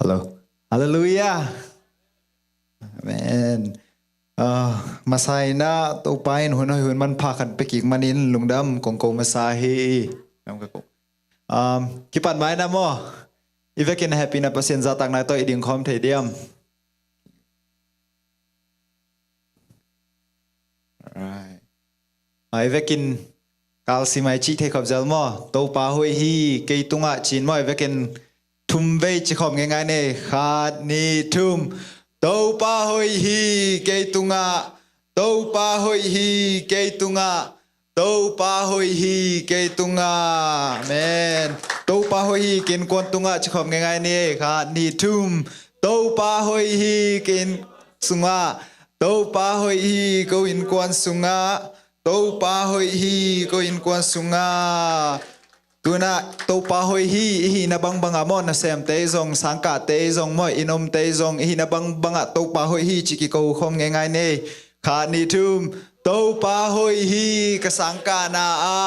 Hello. Hallelujah. Amen. Masay na tupain hunay hun man pakan pekik manin lungdam kongko masahi. Kipan mai na mo. Ivekin happy na pasien zatang na to iding kom thầy diam. Alright. Ivekin kalsi mai chi thầy khop zel mo. To pa hoi hi cây tunga chin mo ivekin thum vei chi khom ngai ngai ne khat ni thum. Tâu pa hoi hi cây tunga. Tâu pa hoi hi cây tunga. Tâu pa hoi hi cây tunga. Amen. Tâu pa hoi hi kin quan tunga chi khom ngai ngai ne khat ni thum. Tâu pa hoi hi kin sunga. Tâu pa hoi hi ko in quan sunga. Tâu pa hoi hi ko in quan sunga. Tuna to pa hoi hi na bang banga mo na sem te zong sangka te zong mo inom te zong na bang banga to pa hoi hi chiki ko khom ngai ngai ne kha ni thum to pa hoi hi ka sangka na a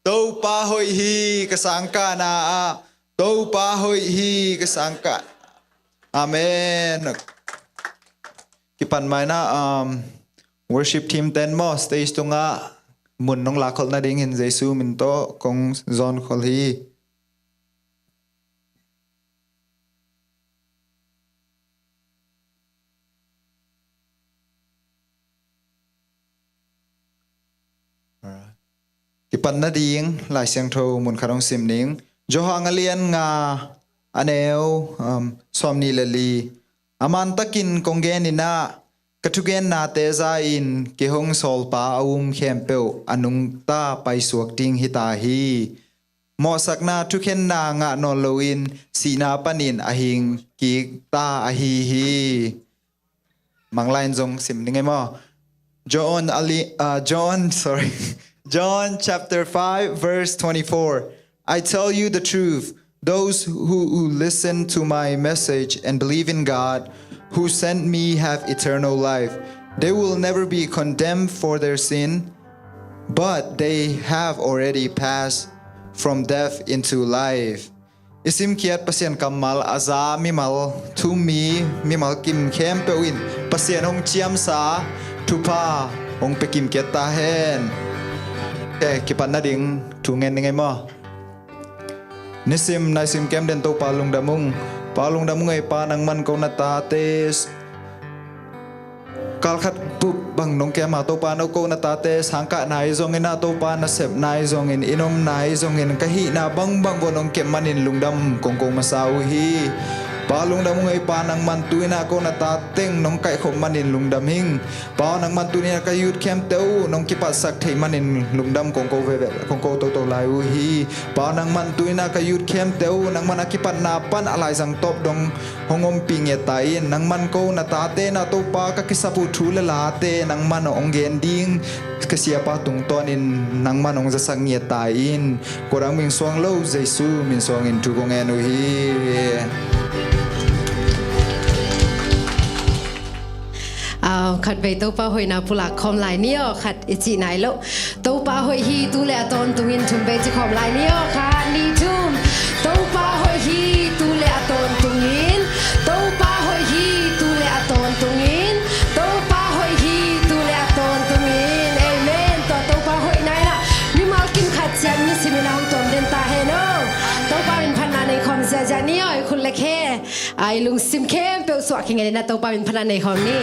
to pa hoi hi ka sangka na a to pa hoi hi ka sangka. Amen. Kipan mai na worship team ten mo stage to nga mun nong la khol na ding in Jesu min to kong John khol hi. Kipan na ding lai siang tho mun kharong sim ning jo hang alian nga aneo somni lali aman takin konggen ina Katugen na teza in kihong sol pa khempeu anung ta pai suak ting hitahi. Mosak na tuken na nga nolowin sina panin ahing ki ta ahihi. Manglain zong sim ningay mo. John chapter 5 verse 24. I tell you the truth. Those who listen to my message and believe in God who sent me have eternal life. They will never be condemned for their sin, but they have already passed from death into life. Isim kiat pasien kamal aza mimal tumi mimal kim kem pewin pasien hong chiam sa tupa hong pekim kiat tahen. Kipan na ding tungen ngay mo. Nisim na sim kem den to palung damung ay panang man ko natates kalkhat pup bang nong kem to pa no ko natates hangka nai zong in to pa na sep nai zong in inom nai zong in kahi na bang bonong kem manin lungdam kong masaw hi palung damung ay panang man tuina ko natateng nong kai khom manin lungdam hing panang man tuina kayut kem teu nong kipasak thei manin lungdam kong ko ve kong ko to lai hi panang man tuina kayut kem teu nang man akipat napan alai sang top dong hongom pinge tain nang man ko natate na to pa ka kisapu thule late nang man ong gending kasiapa tung tonin nang man ong zasang ye tain korang ming suang lo Jesu min suang in tu kong enu hi. Khát về tàu pa hồi nào pula khom lại niyo khát ichi nai lo tàu pa hồi hi tu le aton tungin thum be chi khom lại niyo khát ni thum tàu pa hồi hi tu le aton tungin tàu pa hồi hi tu le aton tungin tàu pa hồi hi tu le aton tungin amen to tàu pa hồi nai na mi mal kim khat chan mi simina hong tom den ta he no tàu pa min phan na nei khom sia ja niyo khun le khe ai lung sim khem pe swa kinge na tàu pa min phan na nei khom ni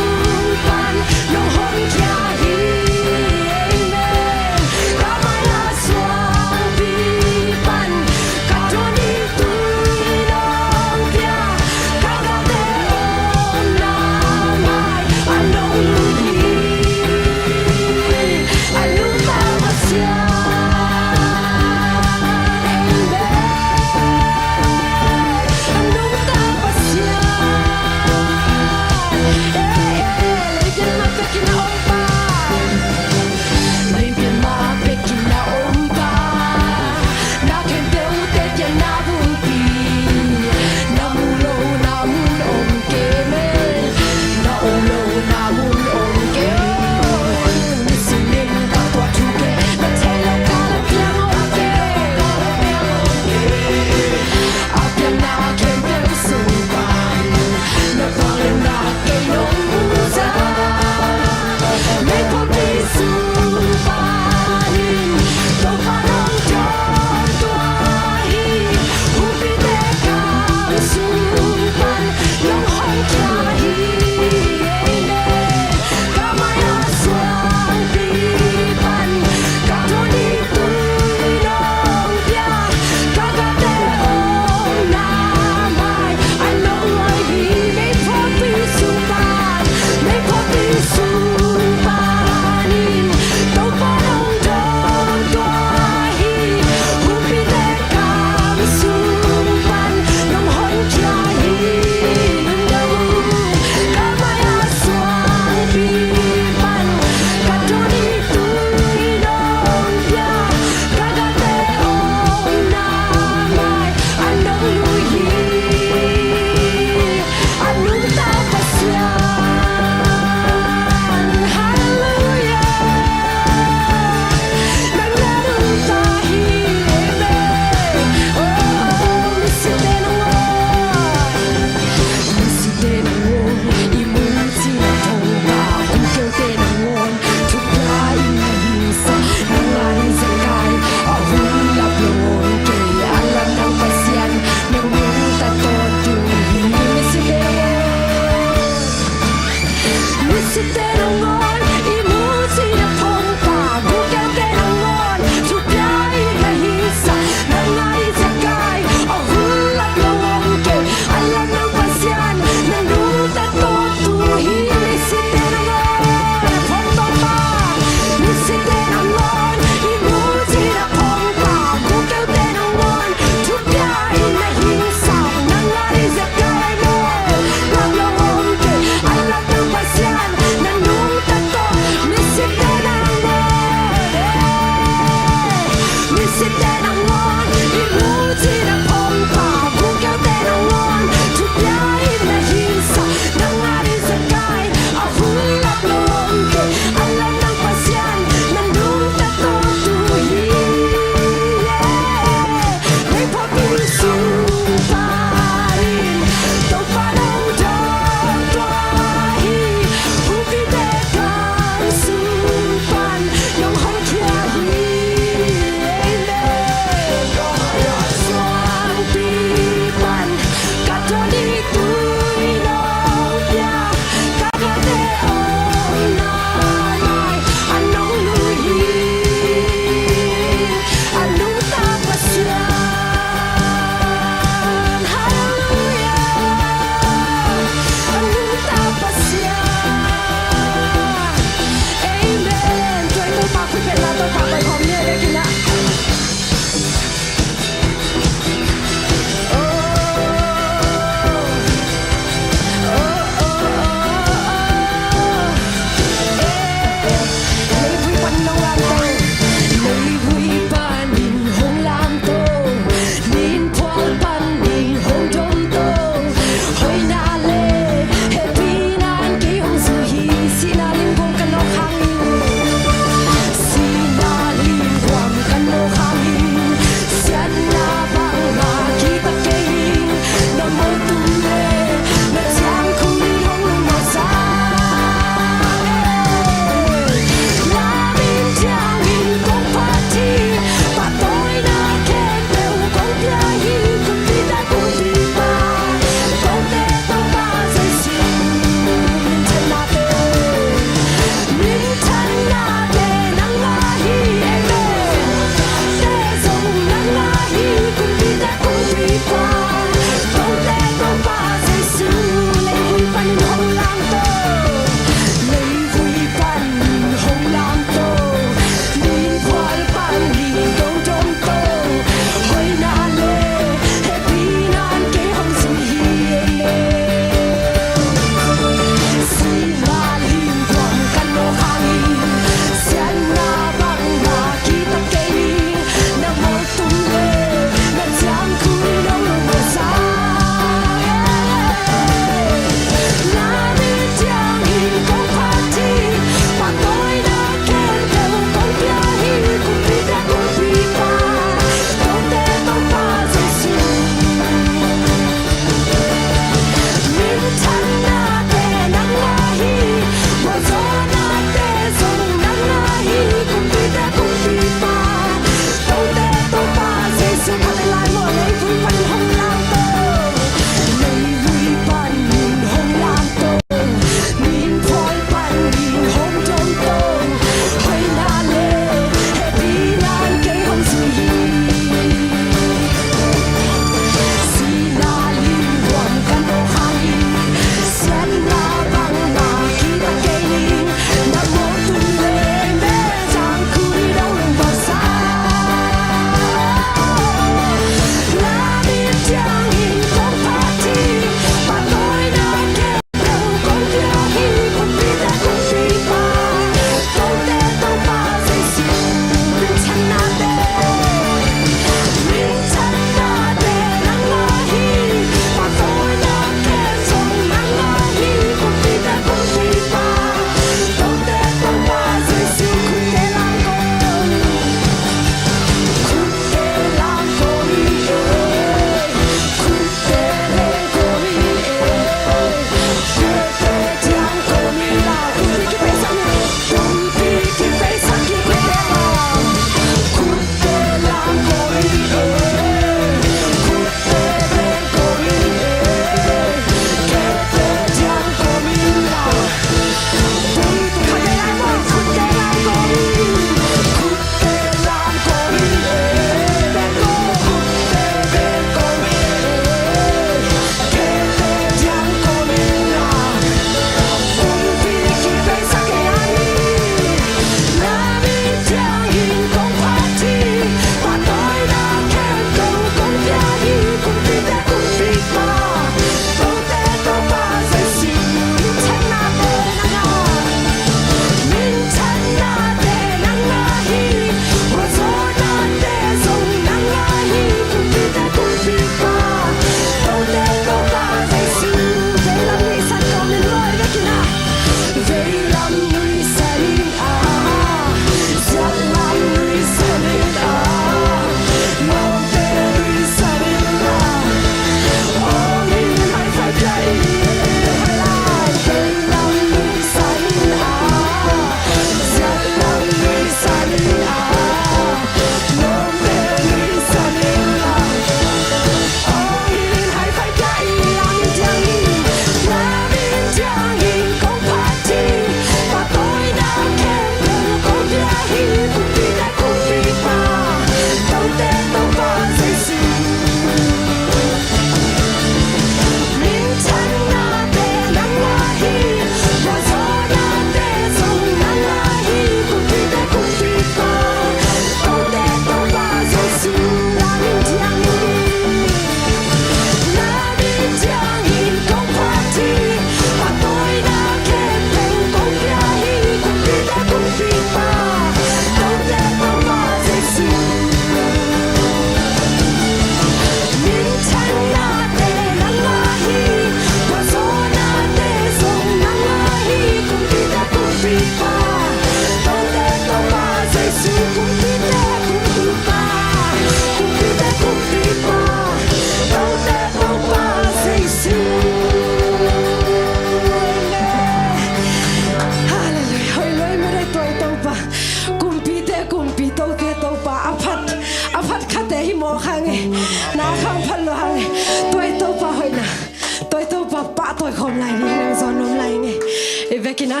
ba tôi không lại đi nang gió nôm lại nghe về kia na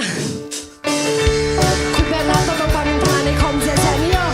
คุณแบบนั้นต้องฟังทางในคอมเสียใจนี่อ่ะ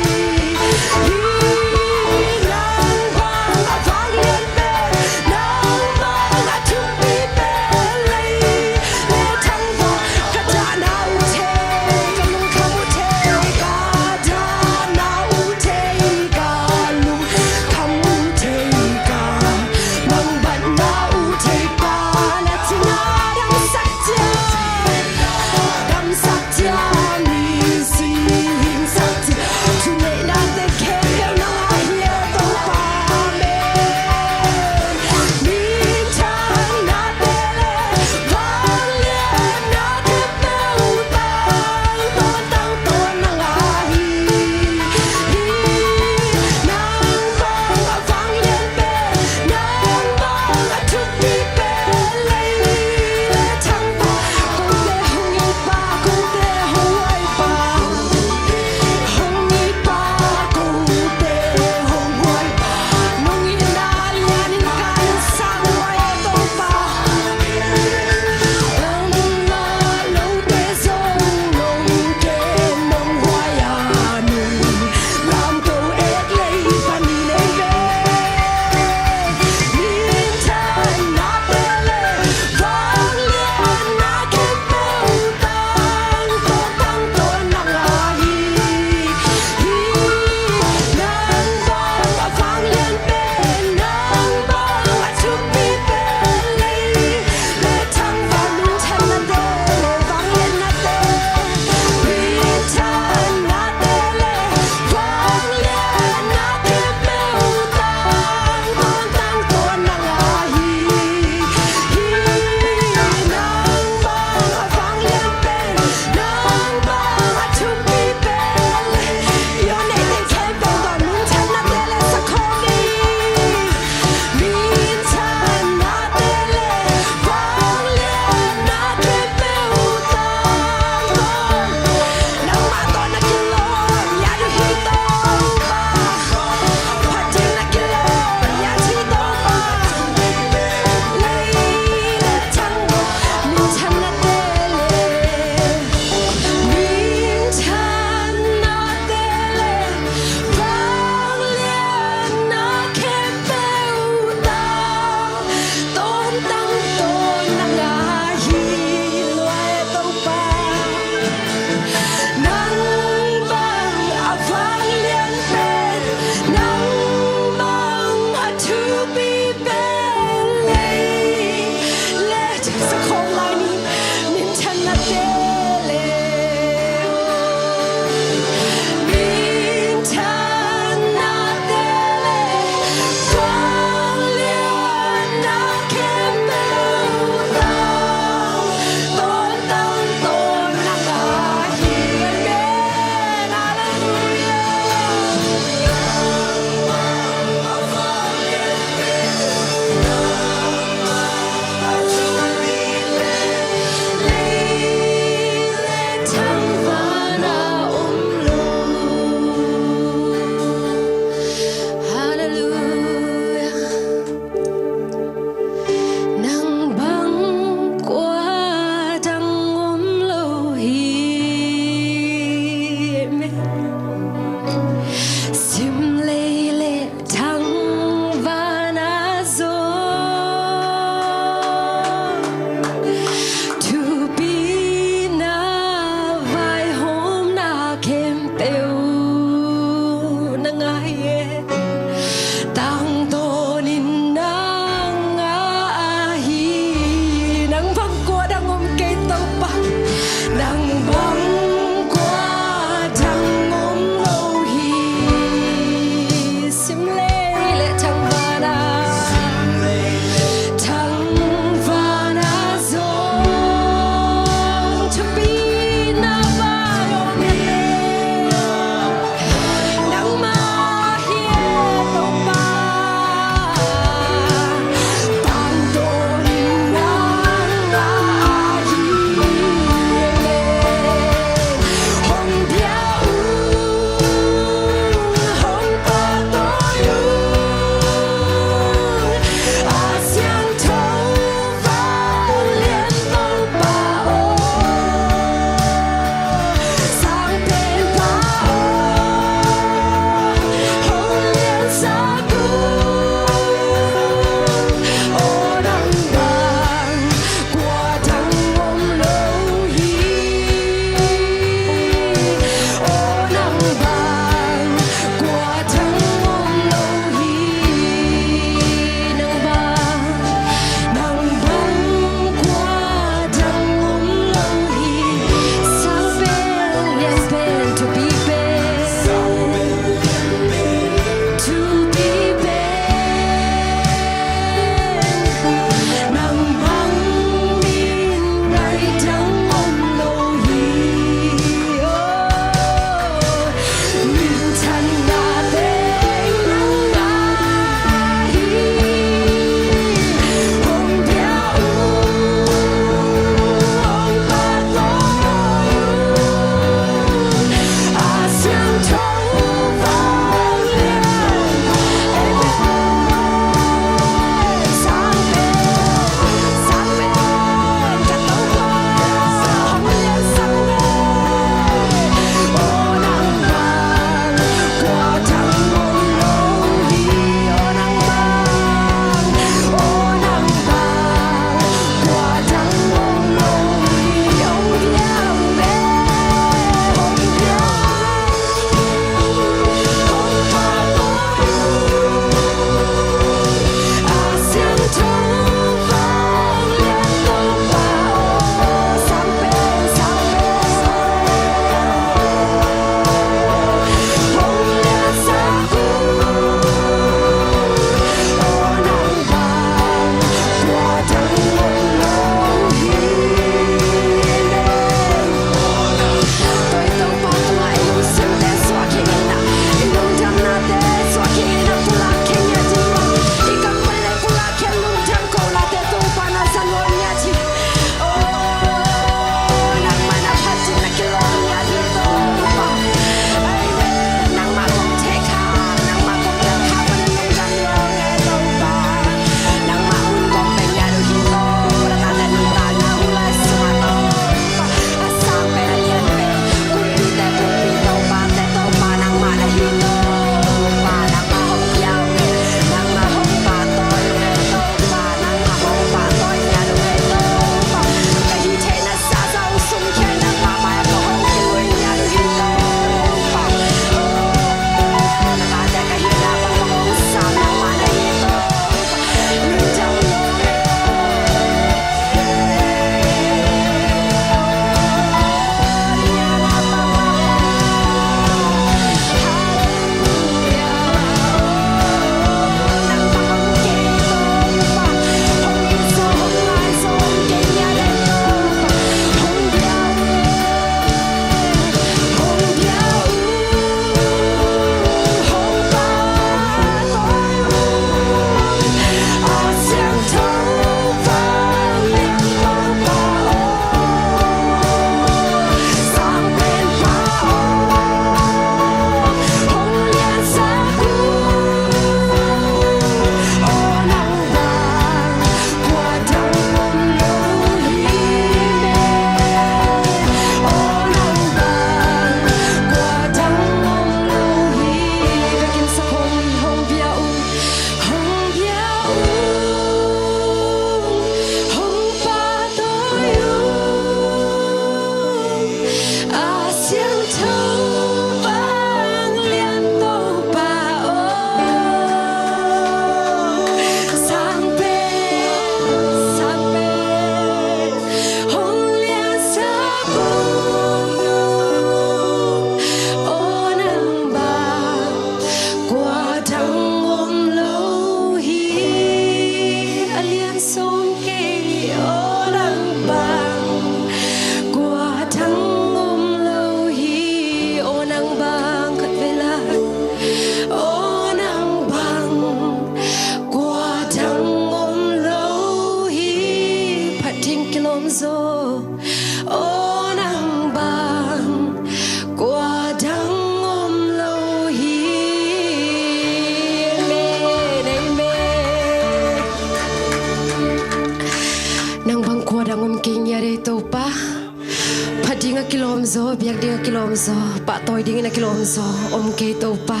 ลมซอปะตอยดิ้งนะกิโลมซออมเกโตปะ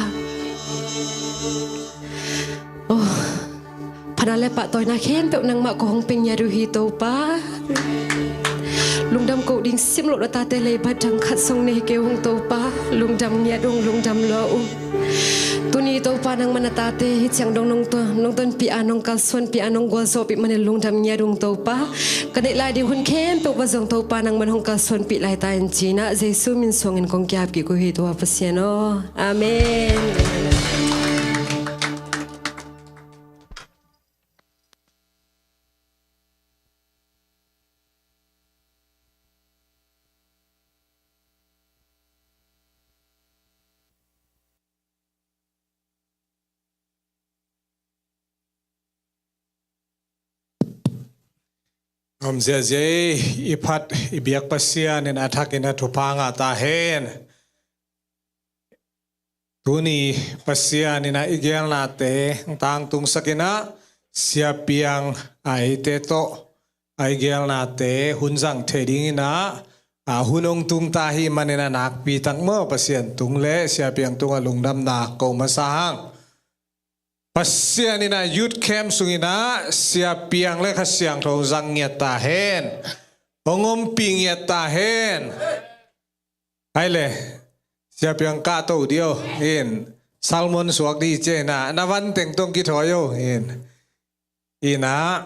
โอ้พนันเลยปะตอยนาเข็นเปนางมะกองเป็นยาดูฮีโตปะลุงดำโกดิ้งซิมโลดตาเตเลบัดจังขัดทรงเนเกวงโตปะลุงดำเนี่ยดงลุงดำลออุตัวนี้โตปานางมันตาเตฮิตยังดงนงตัวน้องต้นปีอานงกัลส่วนปีอานงกัวโซปีมันลุงดำเนี่ยดงโตปะกันได้ลายดีหุ่นเข้มเปกว่าจงโตปานางมันหงกัลส่วนปีลายตาอินจีนะเยซูมินสวงอินกงแกบกิกุฮิตัวพัสยาโนอาเมนom zia ipat ibiak pasian in attack in atupanga ta hen tuni pasian in igel na te tang tung sakina sia piang ai te to ai gel na te hunjang theding ina hunong tung ta hi manena nak pi tang mo pasian tung le sia piang tung alungdam na ko masahang pasian ina youth camp sungina sia piang le khasiang tho zang nya ta hen ongom ping ya ta hen ai le sia piang ka to dio in salmon suak di che na nawan teng tong ki thoyo in ina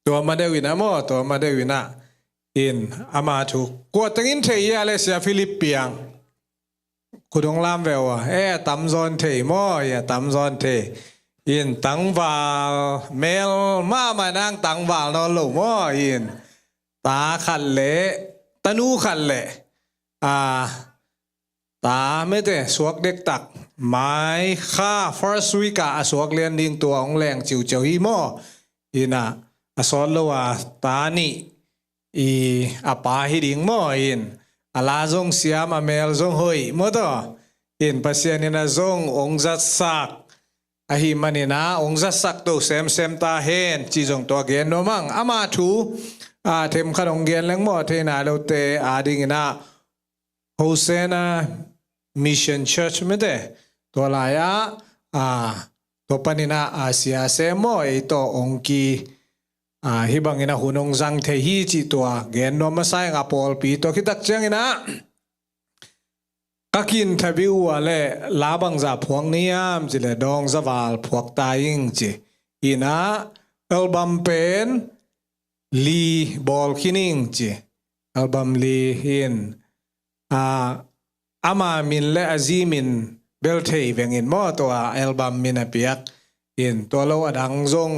to ma de wina mo to ma de wina in ama thu ko tengin the ya le sia philip piang kudong lam vewa tam zon the mo ya tam zon the in tang val mel ma nang tang val no lo mo in ta khan le tanu khan le ta me te suak dek tak mai kha first week a suak len ding to ong leng chiu chiu hi mo ina asol lo wa ta ni i apa hi ding mo in ala zong siam amel zong hoi moto in pasian ina zong ong zat sak ahi manina ong zat sak to sem ta hen chi zong to gen no mang ama thu them khanong gen leng mo the na lo te ading ina Hosanna Mission Church mete to la ya to panina asia se mo e to ong ki hibang ina hunong zang the hi chi to gen no masai nga pol pi to kitak chang ina kakin thabiu ale labang za phuang niam chile dong zawal phuak ta ing chi ina album pen li bol khining chi album li hin ama min le azimin belthei vengin mo to album min apiak in to lo adang zong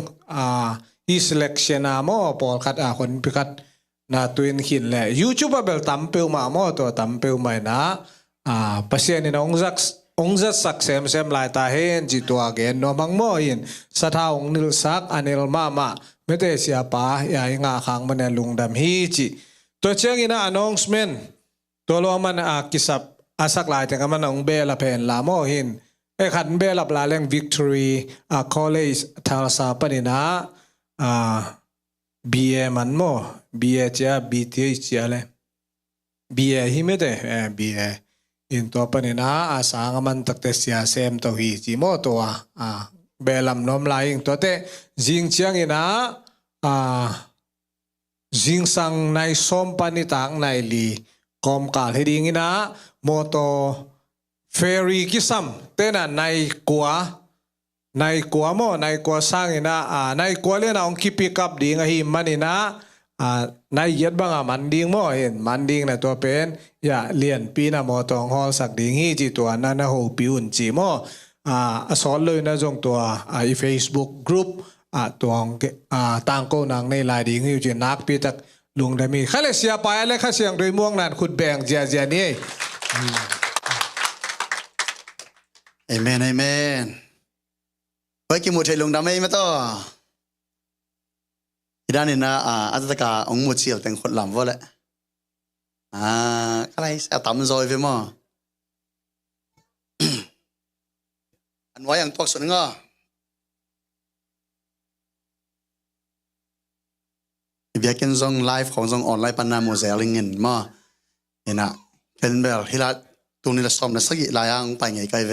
i selection mo pol khat kon pikat na twin khin le youtube bel tampeu ma mo to tampeu mai na pasien in ongzak sak sem lai ta hen ji to again no mang mo in satha ong nil sak anil mama mete sia pa ya nga khang man lungdam hi chi to chang ina announcement to lo man kisap asak lai te man ong be la pen la mo hin e khan be la la leng victory college thalsa panina BA man mo BA cha BTH cha le BA hi mete BA in to panina asang man takte sia sem to hi chi mo to belam nom laing to te jing chiang ina jing sang nai som pani tang nai li kom kal heding ina moto ferry kisam tena nai kwa mo nai kwa sang ina nai kwa le na ong ki pick up ding hi manina nai yet banga manding mo hin manding na to pen ya lian pi na mo tong hol sak ding hi chi to na na ho piun chi mo asol le na jong to i Facebook group tong tang ko nang nei lai ding hi chi nak pi tak lung da mi khale sia pa le kha siang doi muang nan khut beng ja ni amen amen oi ki mu thei lung da mai ma to idan ina ataka ong mu chial teng khot lam wala kalai sa tam zoi ve mo an wa yang tok sun nga biakin zong live khong zong online pan na mo zeling in ma ina เห็นแบบฮิลาตุนิลสอมนะสักลายอังไปไงไกเว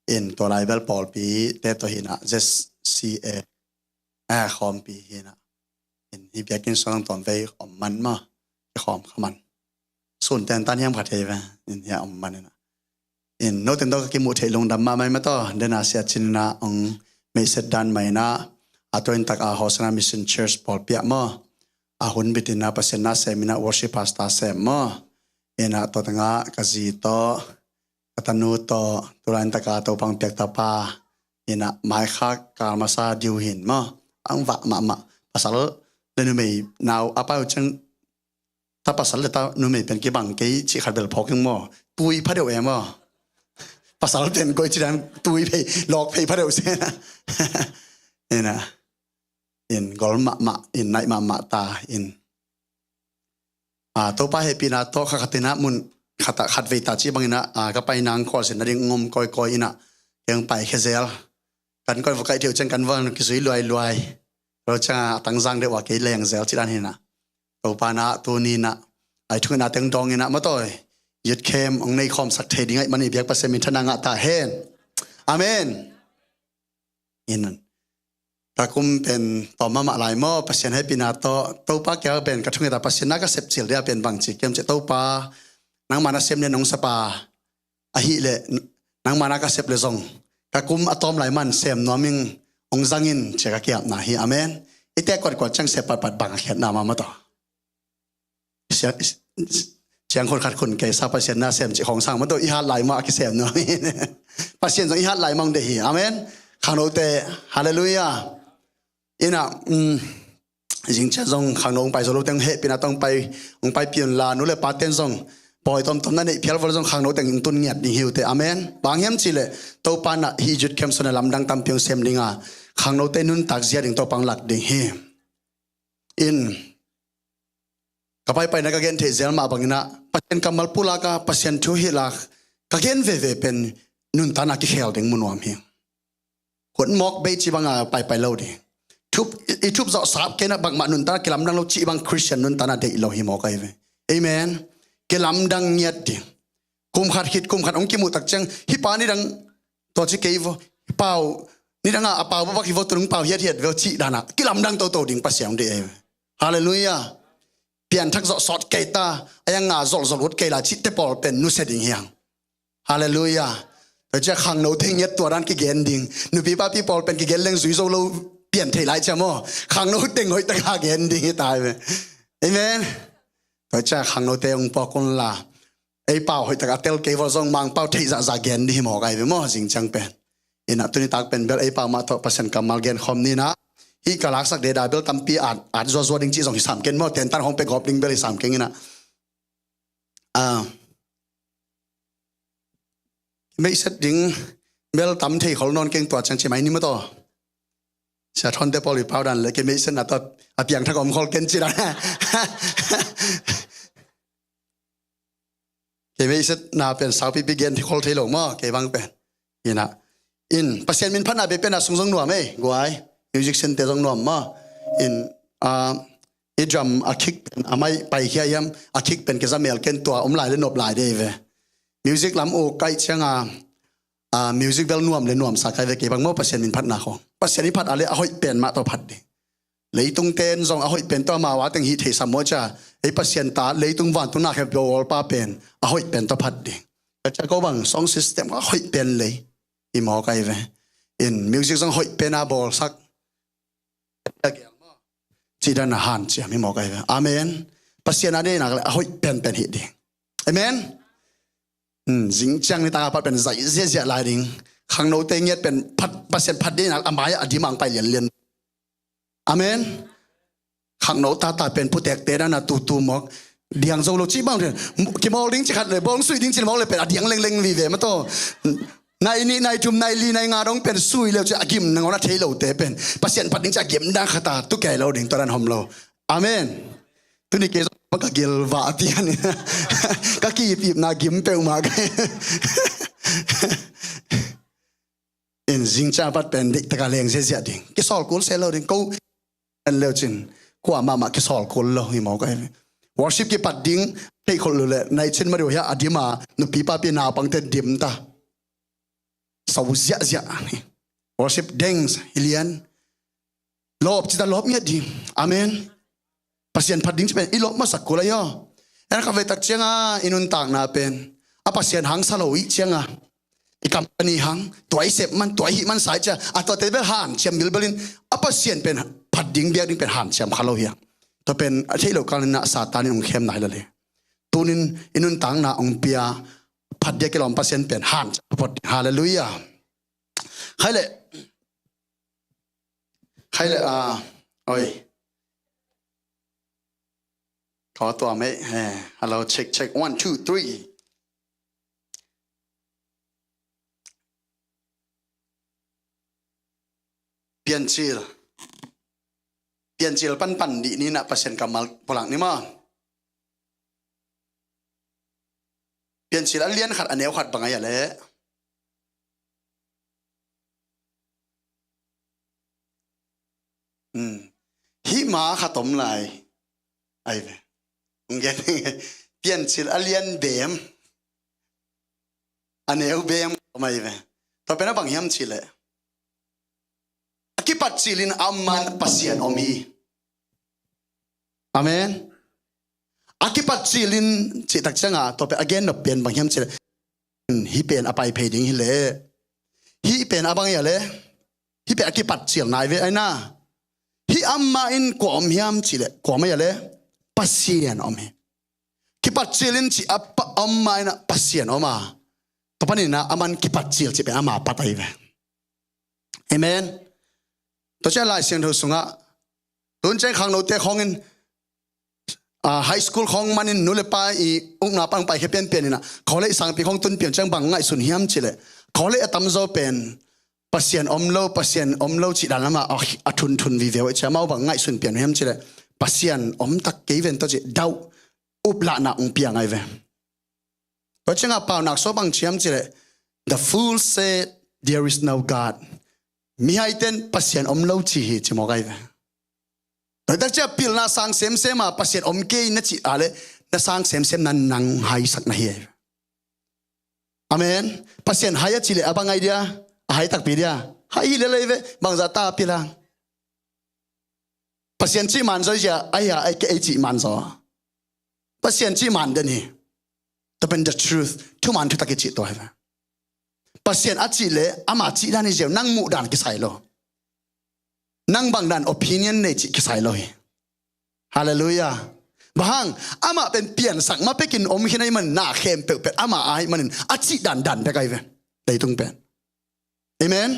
อินตัวลายเบลปอลปีเตตัวหินะเจสซีเอคอมปีหินะอินฮิเบียกินส่วนตอนเวอมมันมาคอมขมันส่วนแต่ตันยังผัดเทวอินเฮียอมมันนะอินโนเตนโตกิมูเทลงดำมาไม่มาต่อเดนาเสียชินนะองไม่เสร็จดันไม่นะอาตัวอินตักอาฮอสนามิสเซนเชอร์สปอลเปียมาอาหุนบิตินาเปอร์เซ็นต์นะเซมินะวอร์ชิพาสตาเซมมาเอ็นะตัวตั้งอ่ะกจีโตกตันูโตตัวอินตักอาตัวปังเปียกตาปาเอ็นะหมายคักการมาซาดิวหินมาอังวะมาภาษาเลนุไม่นาวอาไปจังถ้าภาษาเลต้านุไม่เป็นกี่บังกี่ชิขัดเบลพอกิงมาตุยพระเดียวเอ็มมาภาษาเป็นก็จีนันตุยไปหลอกไปพระเดียวเสียนะเอ็นะอินกอลมาอินไนมาตาอินตัวป้าเฮปีนาโตขัดตินะมุนขัดเวตาจีบังอินะก็ไปนางคอสินะเรียงงมก้อยอินะยังไปเคเซลกันก้อยไกเที่ยวจังกันว่ากิสุยรวยเราจะตั้งจังเดียวว่ากี่แรงเซลจีดันหินะตัวป้านะตัวนี้นะไอทุกนาเต็งดองอินะมาต่อยยึดเข้มองในคอมสักเทดิ้งไอ้มันอีเบียกเปอร์เซ็นต์มิทนางตาเฮนอาเมนอินนั่นถ้าคุมเป็นต่อมาหลายหม้อเปอร์เซ็นต์ให้ปีนาโตตัวป้าแกเป็นกระทุ่งแต่เปอร์เซ็นต์นักเสพเสียเรียเป็นบางจีเกมจะตัวป้านางมานาเซมเนี่ยน้องสปาอาฮิเลนางมานาเสพเลยซงถ้าคุมอะตอมหลายมันเซมน้อมิงองจังอินเจ้าเกียบนาฮีอาเมนไอแต่กอดจังเสพปัดบางเขียนนามาต่อเสียงคนขัดคนเกยซาเปอร์เซ็นต์น่าเซมจีของสั่งมาตัวอีฮัดหลายมาคิเซมเนาะเปอร์เซ็นต์ของอีฮัดหลายมังเดียอาเมนข้างโน้ตเตฮาเลลูยาอินะจริงๆจงข้างโน้ตไปสรุปตั้งเหตุปีน่ะต้องไปองไปเปลี่ยนลานุเลปาเต้นจงปล่อยตอมนั่นเองเพียงวันจงข้างโน้ตแต่งตุนเงียบดีหิวเตอเมนบางเฮียมจิเลตัวปานะฮิจุดเข้มสนลำดังตามเพียงเซมดิงาข้างโน้ตเตนุนตักเสียดิ่งตัวปังหลักดิ่งเฮอินก็ไปนักเรียนเทเซลมาบางนะปัจจัยกำมัลปุลากาปัจจัยทุหิลักก็เรียนเวเป็นนุนตานักเขียวดิ่งมุนวามเฮียคนมอกเบจิบังไปเล่าดิทุบจะสาบเกณฑ์บางมานุนตาเกลัมดังเราจีบังคริสเตียนนุนตานาเดอิโลหิมอกไอเวเอเมนเกลัมดังเงียดดิคุมขัดคิดคุมขัดองค์กิมุตักจังฮิปานี่ดังตัวจิเกย์เป่านี่ดังเป่าว่าคิดว่าตัวนึงเป่าเฮียเวลจีดานะเกลัมดังโตดิ่งปัสยามเดเอฮาเลลูยาเปลี่ยนทักษะสอดเกตาไอ้ยังจอลรถเกลาจิตเตปอลเป็นนุเสดิงเฮียงฮาเลลูยาแต่จะขังโนเทียตัวนั้นกิเกนดิ่งนุปีป้าพี่ปอลเป็นกิเกนเล่งสุยโซโลเปลี่ยนเทไลใช่ไหมขังโนเต็งหอยตะกาเกนดิ่งตายไปเอเมนแต่จะขังโนเตงปอคนละไอ้เป่าหอยตะกาเตลเกวซองมังเป่าเทจะเกนดิ่งหมอกไอ้ไปมั่วจริงจังเป็นอินะตัวนี้ตักเป็นเบลไอ้เป่ามาต่อเปอร์เซ็นต์กำมัลเกนคอมนี่นะฮีกลักสักเดดาเบลตัมปีอาจจัวดิ่งจีสองสามเกนมั่วเต็นตันห้องไปกอบดิ่งเบลสามเกนนะไม่เสร็จดิ่งเบลตั้มที่เขานอนเก่งตัวจังใช่ไหมนี่มาต่อเสียทอนเตปอลิพาวดันเลยเกไม่เสร็จนะต่อเพียงถ้าผมคอลเก่งจีนะเกไม่เสร็จน่าเป็นสาวปีเกนที่คอลเทลงมั่วเกบังเป็นนี่นะอินเปอร์เซ็นต์มินพันนาเป็นส่งหน่วมไหมกวยมิวสิกเซนเตอร์ส่งหน่วมมั่วอินอีดรัมคิกเป็นไม่ไปเขียมคิกเป็นเกษตรเมลเก่งตัวหลายเล่นนบหลายได้เว้มิวสิกลำโอใกล้เชียงมิวสิกเบลนวมเลยนวมสักใครเกี่ยบางโมเปอร์เซ็นต์มินพัดนาของเปอร์เซ็นต์นี้พัดอะไรเอาให้เป็นมาตัวพัดดิเลยตรงเต้นส่งเอาให้เป็นตัวมาว่าตั้งฮิตเทสามโมจ้าไอ้เปอร์เซ็นต์ตาเลยตรงวันตัวนักแคบโยลป้าเป็นเอาให้เป็นตัวพัดดิแต่จะก็บางสองซิสเต็มเอาให้เป็นเลยอีหมอไกเวอินมิวสิกส่งให้เป็นอาบอลสักจีดันอาหารเจ้าไม่หมอไกเวอาเมนเปอร์เซ็นต์อะไรนักเลยเอาให้เป็นฮิตดิอาเมนจริงจังในตาพัดเป็นใจเสียลายดิ่งข้างโน้ตเงียบเป็นพัดเปอร์เซ็นต์พัดได้นักอามายอธิมังไปเรียนอาเมนข้างโน้ตตาเป็นผู้แตกเตะนั่นนะตูหมอกเดียงโซโลจีบ้างเลยกี่มอลิงจะขัดเลยบ้องสุยดิ้งจีนมองเลยเป็นเดียงเล็งวิเวมาโตในนี้ในทุ่มในลีในงานต้องเป็นสุยแล้วจะกิมนังเอาหน้าเทโลเตเป็นเปอร์เซ็นต์พัดดิ้งจะกิมดังขตาตุกแก่เราดิ่งตอนนั้นหอมเราอาเมนตัวนี้เกสมันก็เกลวาตีอันนี้ก็กีบนากิมเปลมากอินจิงจ้าปัดเป็นเด็กตะการเลี้ยงเสียดิ่งกิสอลกุลเซลล์ดิ่งกูเลี้ยวจินกว่ามากิสอลกุลเราหิมอกไอ้วอร์ชิปกิปัดดิ่ง cái khổ lệ này trên mà điều hiện ở điểm mà nó bị ba bên nào bằng tên điểm ta sau dạ dạ worship dance ilian lop kita lop nya di amen pasien pading pen ilop masak kula yo en ka vetak chenga inun tak na pen a pasien hang saloi chenga i company hang toy sep man toy hi man sai cha a to te bel han chem bilbelin a pasien pen pading biak ding pen han chem khalo hi to pen a thelo kan na satan ong khem nai la le tunin inun tang na ong pia padya ke lom pasien pen han hallelujah khai lệ ôi có tòa mấy hello check 1 2 3 pian chil pan di ni na pasien kamal pulang ni ma pian chil alian khat aneu khat bangai ya le hi ma khatom lại ai về nghe tiền chil alien bem aneu bem mai về to pena bang hiam chile akipat chilin amman pasien omi amen akipat chilin chi tak changa to pe again no pen bang hiam chile hi pen apai pheding hi le hi pen abang ya le hi pe akipat chil nai ve ai na hi amma in kom hiam chile kom ya le pasien omi kipat chilin chi appa amma ina pasien oma to panina aman kipat chil chi pe ama patai ve amen to cha lai sian tho sunga tun chai khang no te khong in high school khong manin nule pa I ung na pang pai khe pen pen ina khole sang pi khong tun pian chang bang ngai sun hiam chile khole atam zo pen pasien omlo chi dan lama a thun vi ve cha mau bang ngai sun pian hem chile pasien tak ke ven to chi dau upla na ung pia ngai ve pa chenga pa nak so bang chiam chile the fool said there is no god mi hai ten pasien omlo chi hi chi mo gai ve to tak cha pil na sang sem ma pasien ke na chi ale na sang sem nan nang hai sak na hi amen pasien haya chile abang ai dia hai tak pi dia hai le le ve bang za ta pi lang pasien chi man zo ja aya ai ke chi man zo pasien chi man de ni to pen the truth tu man tu tak chi to ha pasien a chi le ama chi dan ni je nang mu dan ki sai lo nang bang dan opinion ne chi ki sai lo hi hallelujah bahang ama pen pian sak ma pekin om hinai man na khem pe ama ai manin a chi dan pe kai ve dei tung pen amen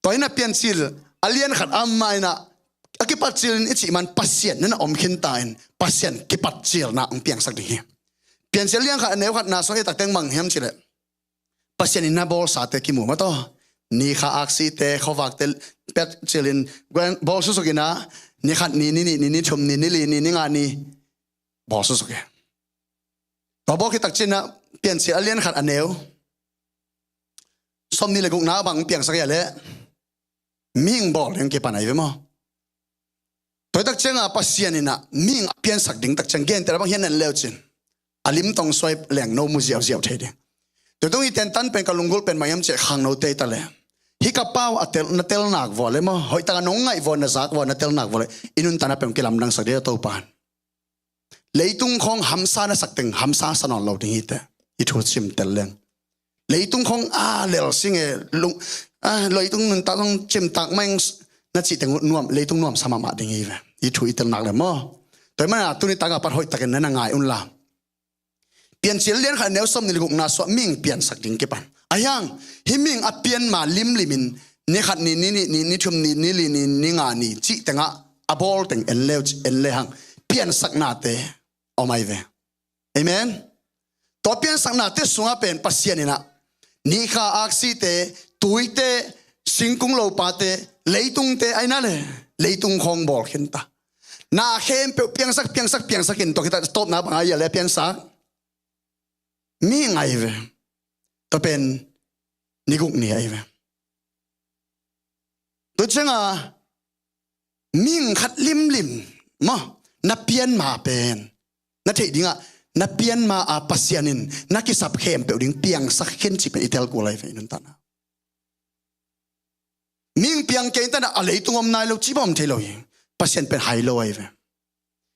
toy na pian sil alien khat amma ina akipat sil ni chi man pasien na om khin tain pasien kipat sil na ong piang sak hi pian sil liang khat neu khat na so he tak teng mang hem chile pasien ina bol sa te ki mu ma to ni kha aksi te khowak te pet chilin gwen bol su sokina ni khat ni thum ni li ni nga ni bol su soke to bo ki tak china pian sil alien khat aneu som ni le guk na bang piang sak ya le ming bol yang ke panai ve mo toy tak chenga pasien ina ming pian sak ding tak chang gen ter bang hian an leo chin alim tong soi leng no mu ziaw the de to dong I ten tan pen kalungul pen mayam che khang no te ta le hi ka pau atel na tel nak vole mo hoi ta no ngai vo na zak vo na tel nak vole inun tan pen kelam dang sak de to pan leitung khong hamsa na sak teng hamsa sanon lo ding hi te I thu chim tel leng leitung khong lel singe lung leitung nun ta long chim tak mang na chi teng nuam leitung nuam sama ma ding hi ve I thu itel nak le mo toy ma tu ni ta ga par hoi taken na ngai un la pian chil len kha neu som ni guk na so ming pian sak ding ke pan ayang hi ming a pian ma limin ni khat ni thum ni li ni nga ni chi tenga a bol teng en le hang pian sak na te o mai ve amen to pian sak na te sunga pen pasien ina ni kha aksi te tuite singkung lo pa te leitung te aina le leitung khong bol khin ta na khem pe piang sak in to kita stop na bang ai le pian sak mi ngai ve to pen ni guk ni ai ve to chenga ming khat lim ma na pian ma pen na thei dinga na pian ma a pasianin na kisap khem pe ding piang sakhin chi pe itel ko lai fe nun ta na ming piang ke ta na alei tungom nai lo chi bom thelo hi pasien pen hai lo ai ve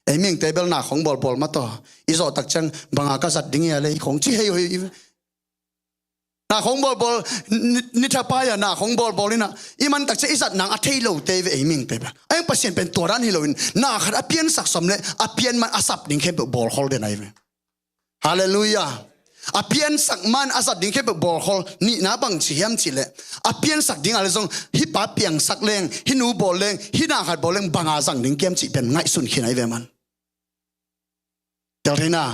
ai ming table na khong bol bol ma to izo tak chang banga ka sat ding ya le khong chi hei hoi na khong bol bol ni tha pa ya na khong bol bol ina iman tak che isat nang a thei lo te ve ai ming te ba ai pasien pen toran hi lo in na khat a pian sak som le a pian man asap ding khem bol hol de nai ve hallelujah a pian sak man asat ding khem bol hol ni na bang chi hiam chi le a pian sak ding ale song hi pa piang sak leng hi nu bol leng hi na khat bol leng banga sang ding kem chi pen ngai sun khin ai ve man tel thina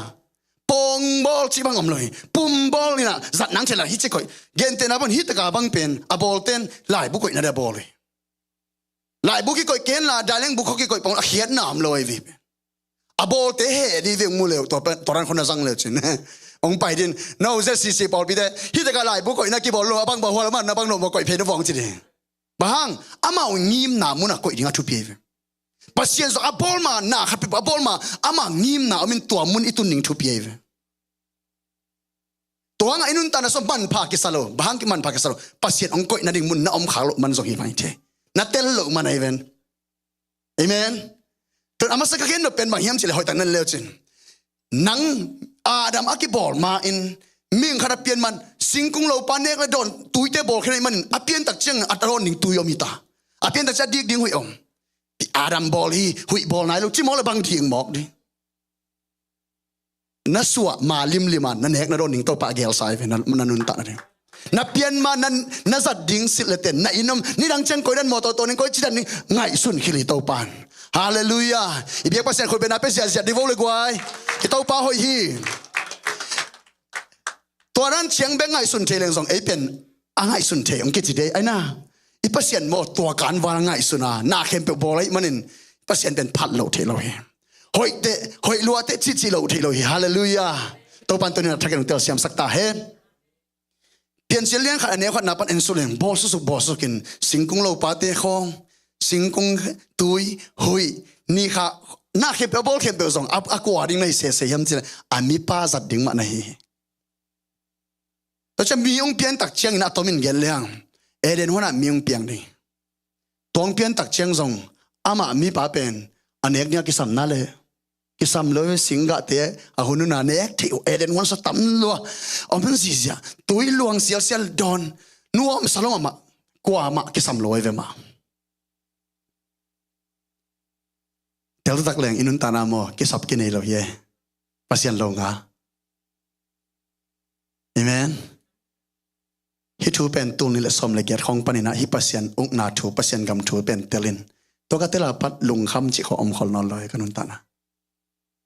pong bol chi bang om loi pum bol ni na zat nang chela hi che koi gen te na bon hi ta ka bang pen a bol ten lai bu koi na da bol lai bu ki koi ken la daleng bu kho ki koi pong a khiat nam loi vi a bol te he di ve mu le to ran khona sang le chin ong pai din no ze si si bol bi de hi ta ka lai bu koi na ki bol lo abang ba hol man na bang no mo koi phe no wong chi de bang ama ngim na mu na koi dinga thu pi pasien so abol ma na khat pi abol ma ama ngim na amin tua mun itun ning thu piตัวงinun tana so man pa ki salo bahang ki man pa ki salo pasien ong koi na ding mun na om khalo man zo hi mai the na tel lo man even amen to amasa ka ken no pen bang hiam chile hoi tan nan leo chin nang adam akibol ma in ming khara pian man singkung lo pa nek la don tuite bol khnai man apian tak cheng atron ning tuyomita apian tak cha dik ding hui om adam bol hi hui bol nai lo chi mo la bang thing mok di na suwa ma lim liman na nek na ron ning to pa gel sai ve na nun ta na na pian ma nan na zat ding sileten na inom ni dang cheng koi dan mo to ning koi chi dan ngai sun khili to pan hallelujah ibia pasien khoi bena pesia sia divole gwai ki to pa hoi hi to ran cheng be ngai sun theleng song e pen angai sun the ong ki chi de ai na i pasien mo to kan wa ngai suna na khem pe bolai manin pasien den phat lo the lo he hoi te hoi lua te chi chi lo the lo hi hallelujah to pan to ni thaken tel siam sakta he pian sil lian kha ane khat na pan insulin bol su bol su kin singkung lo pa te khong singkung tui hui ni kha na khe pe bol khe pe zong ap akwa ding nei se yam chi ami pa zat ding ma na hi to cha mi ong pian tak chiang na to min gel liang eden hona mi ong piang ni tong pian tak chiang zong ama mi pa pen anek nya ki sam na le kisam lo singa te a hunu na nek thi eden wan sa tam lo om si sia tui luang sial sial don nuam salong ma kwa ma kisam lo ve ma tel tak leng inun ta na mo kisap ki nei lo ye pasien lo nga amen hi thu pen tu ni le som le ger khong panina hi pasien uk na thu pasien gam thu pen telin to ka tela pat lung kham chi kho om khol non loi kanun ta na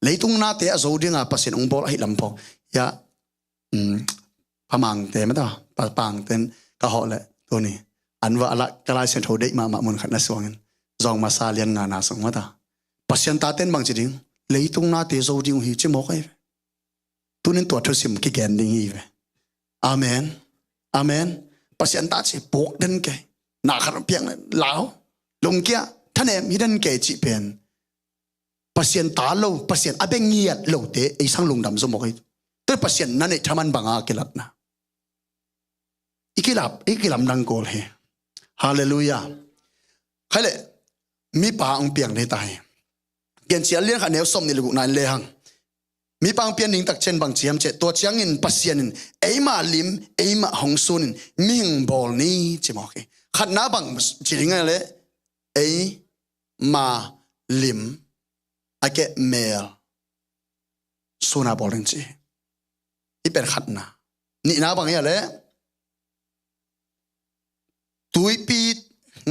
leitung na te a zo dinga pasien ong bol hi lam pho ya pamang te ma ta pa pang ten ka ho le to ni anwa ala kala sen tho dei ma mun khat na suangin zong ma sa lian nga na song ma ta pasien ta ten bang chi ding leitung na te zo ding hi chi mo kai tunin to tho sim ki gen ding hi ve amen amen pasien ta chi pok den ke na khat piang lao lung kia thanem hidan ke chi pen pasien ta lo pasien abeng ngiat lo te ei sang lung dam zo mo kai to pasien na nei thaman banga kelat na ikilam nang kol he hallelujah khale mi pa ong piang nei tai gen chial lian kha neu som ni lu na le hang mi pang pian ning tak chen bang chiam che to chiang in pasien in eima lim eima hong sun ming bol ni chi mo ke khat na bang chiringa le ei ma lim ake mel suna boling chi iper khat na ni na bang ya le tui pi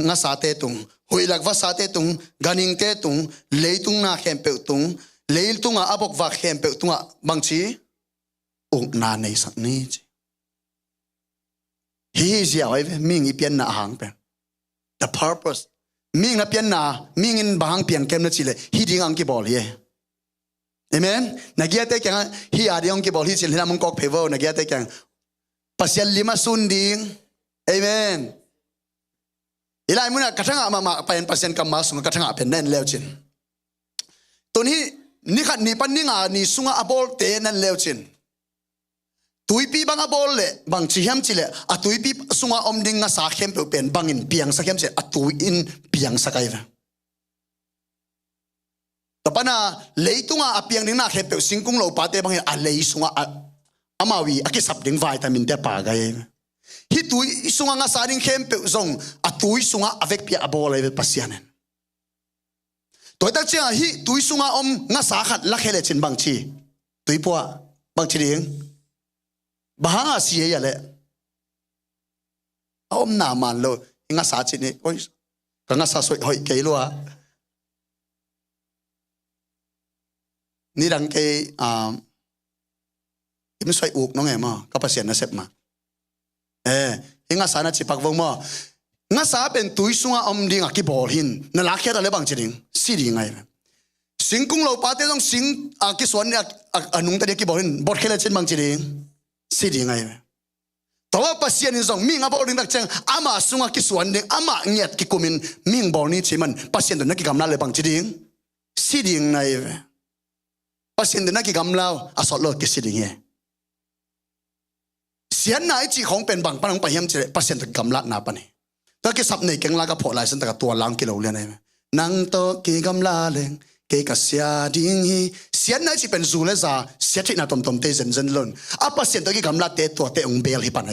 nga sa te tung hui lak va sa te tung ganing te tung leitung na khem pe tung leil tunga abok va khem pe tunga bang chi ung na nei sak ni chi hi zia oi ming i pian na hang pen the purpose ming na pian na ming in bang pian kem na chile hi ding ang ki bol ye amen nagia te kyang hi adiong ki bol hi chil hina mong kok phevo nagia te kyang pasial lima sun ding amen ilai muna kathanga ma payan pasien kam ma sung kathanga pen nen leo chin tun hi นี่ขัดนี่ปันนี่งานี่สุงอาบอลเตนั่นเลวจินตุยปีบังอาบอลเล่บังชิมจิเล่อะตุยปีสุงอาอมดิงงาสาเข้มเป็นบังอินเปียงสักเข้มเสอะตุยอินเปียงสักไงวะแต่ปะนะเลยตุงอาเปียงดิงน่าเข้มเป็นสิงคุงโลปาเตบังอินอะเลยสุงอามาวีอะกิสับดิงวิตามินเตปาไงฮิตุยสุงางาสาดิงเข้มเป็นซงอะตุยสุงอาอเวกเปียอาบอลเลยปัสยานันตัวตั้งเจ้าฮิตุยสุงอาอมงาสาขัดลักเฮเลจินบังชีตุยปัวบังชีดิงบ้าเสียอย่างเลยอมนามันโลงาสาจินี่โอ้ยก็งาสาสวยหอยเกลัวนี่ดังเกอิมสวยอุกน้องเอ๋มาก็ประเสียนนะเสพมางาสานะจิปักวงมางาสาเป็นตุยสุงอาอมดิงอะกิบอลหินนั่นลักเฮตอะไรบางจิงสิริไงสิงกุ้งเราปาเต้ต้องสิงกิสวนเนี่ยนุ่งแต่เด็กกิบอลหินบอดเคเลจินบางจิงสิริไงแต่ว่าปัสยานิสงมิงอาบอลิงตักเจงอามาสุงกิสวนเด้งอามาเงียดกิคุมินมิงบอลนี่ใช่มันปัสยานินักกิกำลาเลยบางจิงสิริไงปัสยานินักกิกำลาอาสอดโลกกิสิริไงเสียนไหนจีของเป็นบางปนังไปเยี่ยมเจปัสยานิกำลาหนาปนี่แต่กิสับในเก่งลากระพอลายสันตะตัวล้างกิโลเลียนไงนังโตกิกำลาเลงเกกัสยาดิงฮีเสียนไหนจีเป็นซูเลซ่าเสียที่น่าตมเตเซนเซนลนอาปัสยานิกิกำลาเตตัวเตองเบลฮิปันไง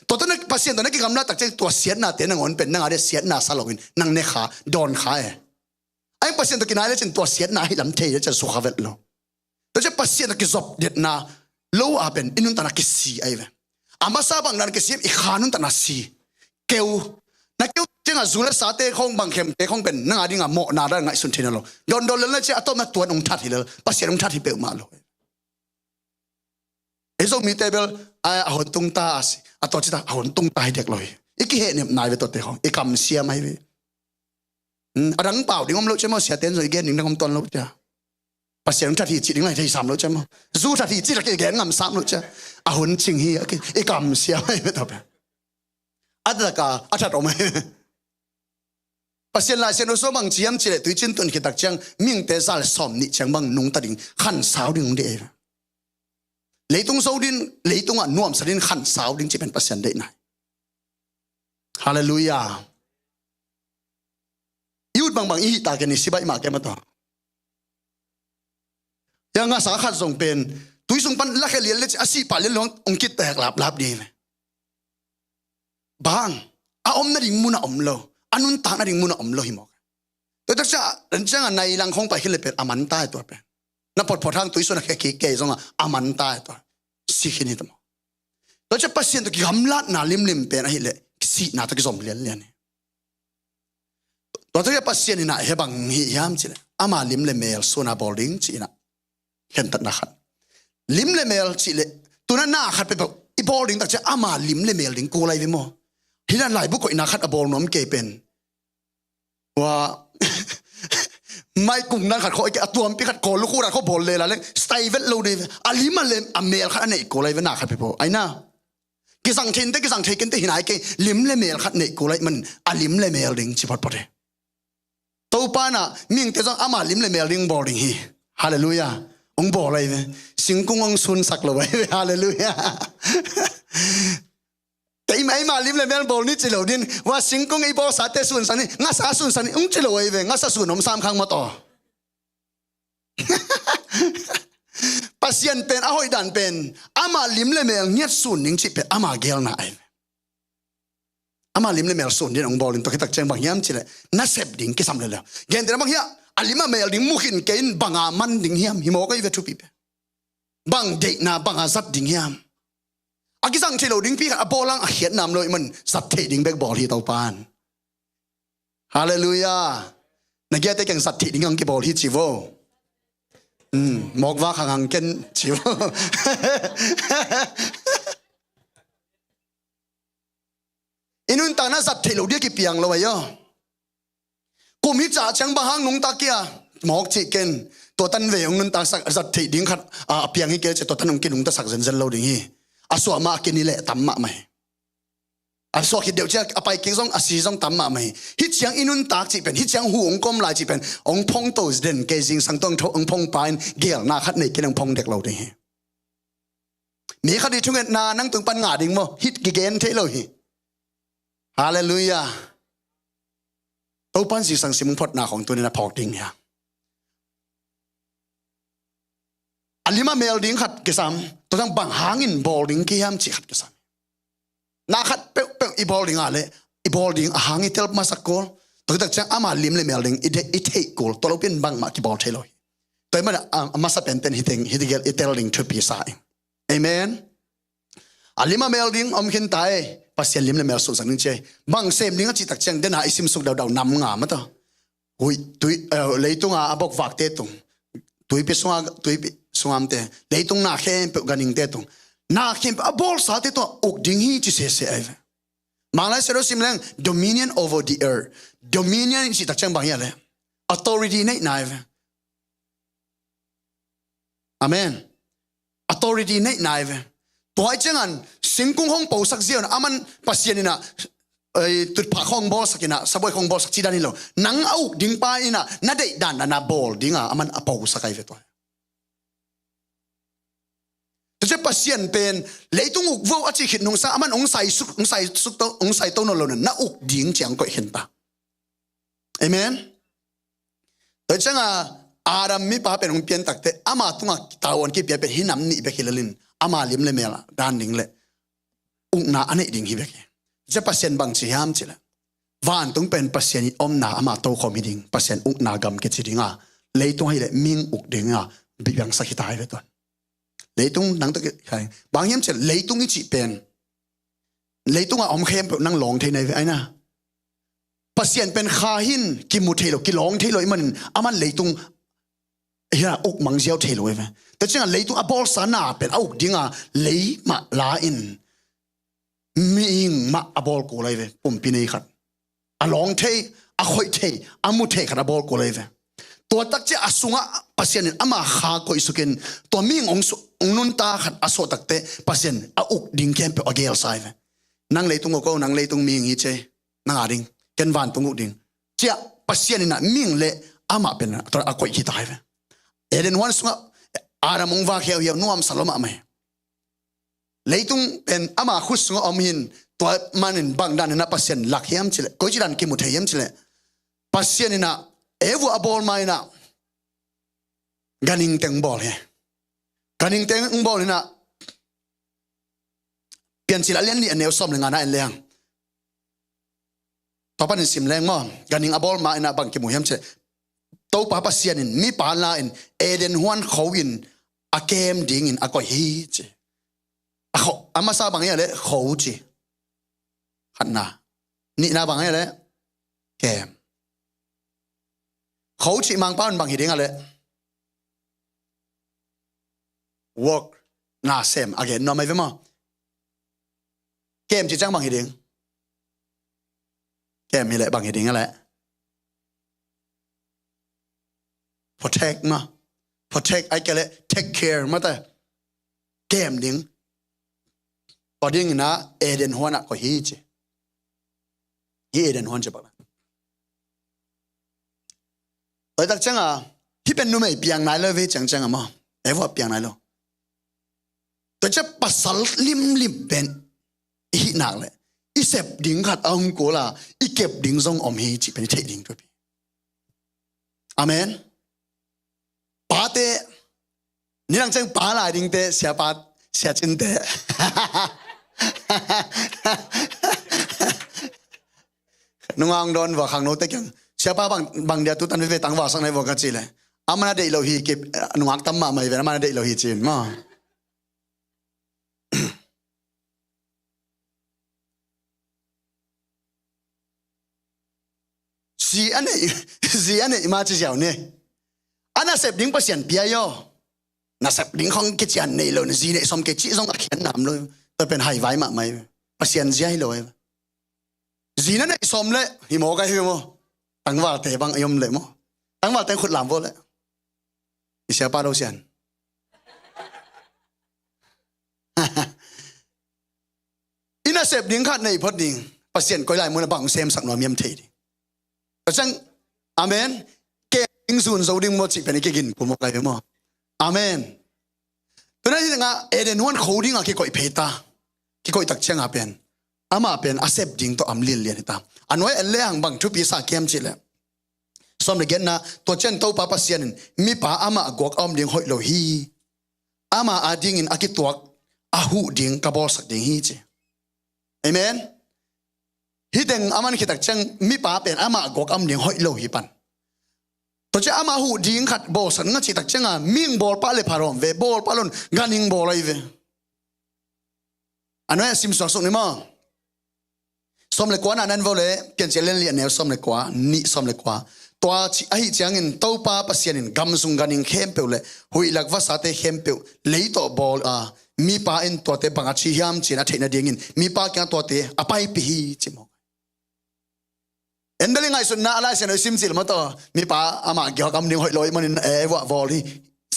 ตัวนั้นปัสยานินักกิกำลาตักเจตัวเสียนน่าเตนังอนเป็นนังอะไรเสียนน่าสลวินนังเนขาดอนขาไอ้ปัสยานิกินายเลยจินตัวเสียนน่าให้ลำเทยจะสุขเวทโลตัวจะปัสยานิกิจบเด็ดน่าโลอาเป็นอินุนตานักกิสีไอ้เวอามาซาบังนันกิสีอีขานุนตานักสีเกวนักเกี่ยวจังซูเลสาเตคงบางเข้มเตคงเป็นนังอดีงาโมนาได้ไงสุนทรีนโลโดนเลยเจ้าตัวมาตัวองทัดทีเลยปัสยาองทัดที่เปลมาโลเอโซมีเตเบลอาหนตุงตาสิอาตัวจิตาอาหนตุงตาเด็กเลยอีกเหตุเนี่ยนายเวตัวเตคงอีกคำเสียไม่เวดังเปล่าดิ้งอมโลใช่ไหมเสียเต้นสวยเกนดิ้งดังอมตอนโลจ้าปัสยาองทัดที่จิดิ้งไรที่สามโลใช่ไหมซูทัดที่จิตะเกนงามสามโลจ้าอาหนชิงฮีอีกคำเสียไม่เวตัวเปอัตตะกาอัตตะตรงไหมปัสยาลายเซนโอโซบังเชียมเจเลตุยจินตุนขิตักจังมิงเตซาลสอมนิจังบังนุงตัดิงขันสาวดิ่งเดย์เลยตุงโซดินเลยตุงอ่ะนวมสดินขันสาวดิ่งจะเป็นปัสยาเดย์ไหนฮาเลลูยายุดบางอีตาเกนิสิบายมาแกมาต่อยังอาสาขัดส่งเป็นตุยส่งปันลักเลียนเลจอาศีปาเลลวงองคิดแตกลาบดีไหมบางอาอมนาดิ่งมุนอาอมโลอันนู้นตาหน้าดิ่งมุนอมโลหิมอกแต่ถ้าจะนั่นจังในหลังคงไปขึ้นเลยเป็นอามันตายตัวเป็นนับพอทางตัวส่วนแค่เก๋ๆส่งอามันตายตัวสิขินี่ตัวแต่จะปัสยาตัวกิกำลัดนาลิมเป็นอะไรเลยสินาตัวกิสมเลียนตัวจะปัสยานี่นะเฮบังฮิยามจิเลยอามาลิมเลเมลส่วนอาบอลลิงจินะเห็นตัดนักขัดลิมเลเมลจิเลยตัวนั้นน่าขัดไปแบบอีบอลลิงแต่จะอามาลิมเลเมลลิงกูอะไรวิโมที่นั่นหลายบุคคลนักขัดอาบอลน้อมเกยเป็นว่าไม่กุ้งนั่งขัดเขาไอ้ตัวมันพิขัดโกลูกคู่รักเขาบอลเลยละเลยสไตล์เวทโลดีอาลิมาเลยอเมลขัดอันไหนกูเลยเวน่าขัดไปพอไอ้น่ากิสังเทนแต่กิสังเทกันแต่หินไอ้เกลิมเลยเมลขัดไหนกูเลยมันอาลิมเลยเมลลิงชิบหายตัวป้าน่ะมิ่งแต่ต้องอามาลิมเลยเมลลิงบอลลิงฮีฮาเลลูยาองบอลอะไรเนี่ยสิงกุ้งองซุนสักเลยฮาเลลูยาแต่อีไม่มาลิมเลยแม่บอลนี่จิโลดินว่าสิงคงไอ้บอลสาเตสุนสันนี่งัสาสุนสันนี่จิโลไอ้เวงัสาสุนอมสามครั้งมาต่อปัสยันเป็นอาหอยดันเป็นอามาลิมเลยแม่เงียบสุนนิ่งจิเป็นอามาเกลน่ะไอ้อามาลิมเลยแม่สุนดินองบอลลินตัวคิดตักเจงบางยามจิเลยน่าเสพดิ่งกิสามเลยแล้วเงี้ยแต่บางอย่างอาลิมาเมลดิ่งมุขินเกนบางอามันดิ่งยามหิมอกไอ้เวทุปีเปบางเด็กน่ะบางอาซัดดิ่งยามอากิสังเชลดิ้งพี่ขัดบอลลังเขียนนำเลยมันสัตเทดิ้งแบกบอลที่เตาปานฮาเลลูยานักเกียรติแก่งสัตเทดิ้งอังกีบอลที่จิโวหมอกว่าขังเกนจิโวอินุนตาน่าสัตเทโลเดียกิเปียงเลยย่อกุมิจ่าจังบะฮังนุงตาเกียหมอกจิเกนตัวตันเวงนุนตาสัตเทดิ้งขัดเปียงให้เกลจะตัวตันนุงกินุงตาสักเซนเซนโลดิ้งฮีอาสวามากินนี่แหละตั้มมาไหม so khi đều chắc apai kinh song asi song tam mà mày hít chiang inun tak chỉ pen hít chiang hu ông com lại chỉ pen ông phong tổ den cái gì sang tông thâu ông phong pain gel na khát này cái ông phong đẹp lâu đấy mỹ khát đi chung na năng tung pan ngã đình mo hít cái gen thế rồi hallelujah tàu pan gì sang sim phật naของตัวนี้นะพอกดิ่งเนี่ยalima mel ding khat kesam to jang bang hangin ball ding ki ham chi khat kesam na khat pe i ball ding ale i ball ding a hangi tel ma sakol to tak chang ama lim le mel ding i take goal to lo pin bang ma ki ball theloi to ma ma sa pen ten hitigel i tel ding thupi sa amen alima mel ding om khin tai pasien lim le mel so sang ning che bang sem ding chi tak chang den ha isim suk daw nam nga ma to hui tui leitunga abok wak te tung tui pe sungam te leitung na khem pe ganing te tung na khem a bol sa te to ok ding hi chi se ai manglai sero simlang dominion over the earth dominion chi tak chang bang ya le authority nei na amen authority nei na toy changan singkung hong po sak zion aman pasianina tut pha khong bol sakina saboi khong bol sak chi dani lo nang au ding pa ina na dei dan na bol dinga aman apo sakai ve toจะpasien pen leitung uk vo achi khit nung sa aman ong sai suk to ong sai to no lo na uk ding chang ko hen ta amen to changa aram mi pa pen ong pian takte ama tunga tawon ki pe hinam ni be khilalin ama lim le mela dan ning le uk na ane ding hi beจะpasien bang chi ham chila van tung pen pasien om na ama to khomi ding pasien uk na gam ke chi dinga leitung hi le ming uk dinga bi bang sakita ai ve to leitung nang to khai bang yam che leitung i chi pen leitung a om khem nang long the nei ai na pasien pen kha hin ki mu thelo ki long thelo i man aman leitung ya ok mang jiao thelo ve to chinga leitung a bol sana pen au dinga lei ma la in miing ma a bol ko lai ve pum pi nei khat a long the a khoi the a mu the khat a bol ko lai ve to tak che asunga pasien ama kha ko isuken to ming ong nun ta khat aso takte pasien a uk ding kem pe agel sai ve nang leitung ko nang leitung ming hi che nang aring ken van tung uk ding che pasien na ming le ama pen to a koi hi tai ve eden wan sunga ara mong va kheu yeu nuam saloma mai leitung pen ama khus sunga omhin to manin bang dan na pasien lakhiam chile ko jiran ki mu thayam chile pasien na evu abol mai na ganing teng bol he ganing teng bol na pian sila lian ni aneu som lenga na en leng papan sim leng mo ganing abol mai na bang ki mu yam che to pa pasien in mi pa la in eden huan khowin akem ding in ako hi che ako amasa bang ya le khow chi khanna ni na bang ya le kem khẩu chỉ mang bao bằng gì đấy ngà work na xem again nó mày với mà kem chỉ trang bằng gì đấy kem mi lại bằng gì đấy ngà protect mà protect ai cái lẽ take care mà ta kem điếng ở điếng na Eden hoa nè có hi chứ Eden hoa chứ bạn ở đặc chẳng à khi bên nuôi mày biang này về chẳng chẳng à mà em vào biang này lo tôi chấp pasal lim bên hi nặng lệ i sẹp đỉnh hạt ông cố là i kẹp đỉnh rong om hi chỉ bên chạy đỉnh thôi amen ba tê你让真把来顶的下巴下真的nung ang don wa khang no te kyang siapa bang dia tu tan ve tang wa sang nei wa ka chi le amana de lo hi ke nung ak tam ma mai ve amana de lo hi chin ma si ane ma chi jiao ne ana sep ding pasien pia yo na sep ding khong ke chian nei lo ne ji ne som ke chi song a khian nam lo to pen hai vai ma mai pasien ji ai lo gì nó này xóm lệ thì mò cái hiu mò tăng vào thể bằng yếm lệ mò tăng vào tên khut làm vô lệ thì sẽ ba đâu xiên na sep ding khat nei phot ding pasien koi lai mun bang sem sak no miam thei ding chang amen ke ding sun zo ding mo chi pen ke gin pu mo kai mo amen to na nga eden one coding a ke koi pheta ki koi tak chang a pen ama pen accept ding to amlil lian ta anoi en le ang bang thu pi sa kem chi le som le gen na to chen to pa pasien mi pa ama gok om ding hoi lo hi ama ading in akituak ahu ding kabol sak ding hi che amen hideng aman khitak chang mi pa pen ama gok am ding hoi lo hi pan to che ama hu ding khat bo san nga chi tak changa ming bol pa le pharom ve bol palon ganing bol ai ve anoy sim sok sok ni mo som le kwa na nan vo le pian che len li ne som le kwa ni som le kwa toa chi ai chang in to pa pasien in gam sung ganing khem pe le hui lak va sa te khem pe le to bol a mi pa in to te banga chi hiam chi na theina ding in mi pa kya to te apai pi hi chi mo endali ngai sun na ala sen sim sil ma to mi pa ama gyo kam ning hoi loi manin e wa vol hi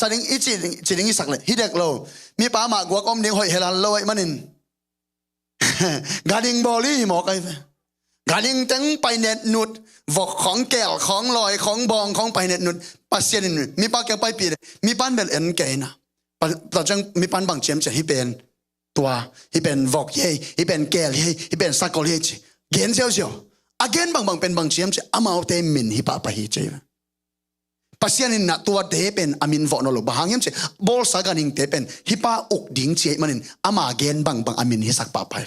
saring i chi ding i sak le hi dek lo mi pa ma gwa kom ding hoi helan loi manin ganing boli mo kai ganing teng pai net nut vok khong kel khong loi khong bong khong pai net nut pasien mi pa ke pai pi mi pan bel en ke na ta jang mi pan bang chem che hi pen tua hi pen vok ye hi pen kel ye hi pen sakol ye chi gen xiao xiao again bang pen bang chem che amao te min hi pa pa hi che pasien in na tua te pen amin vo no lo bahang yem che bol sa ganing te pen hi pa uk ding che manin ama again bang amin hi sak pa pa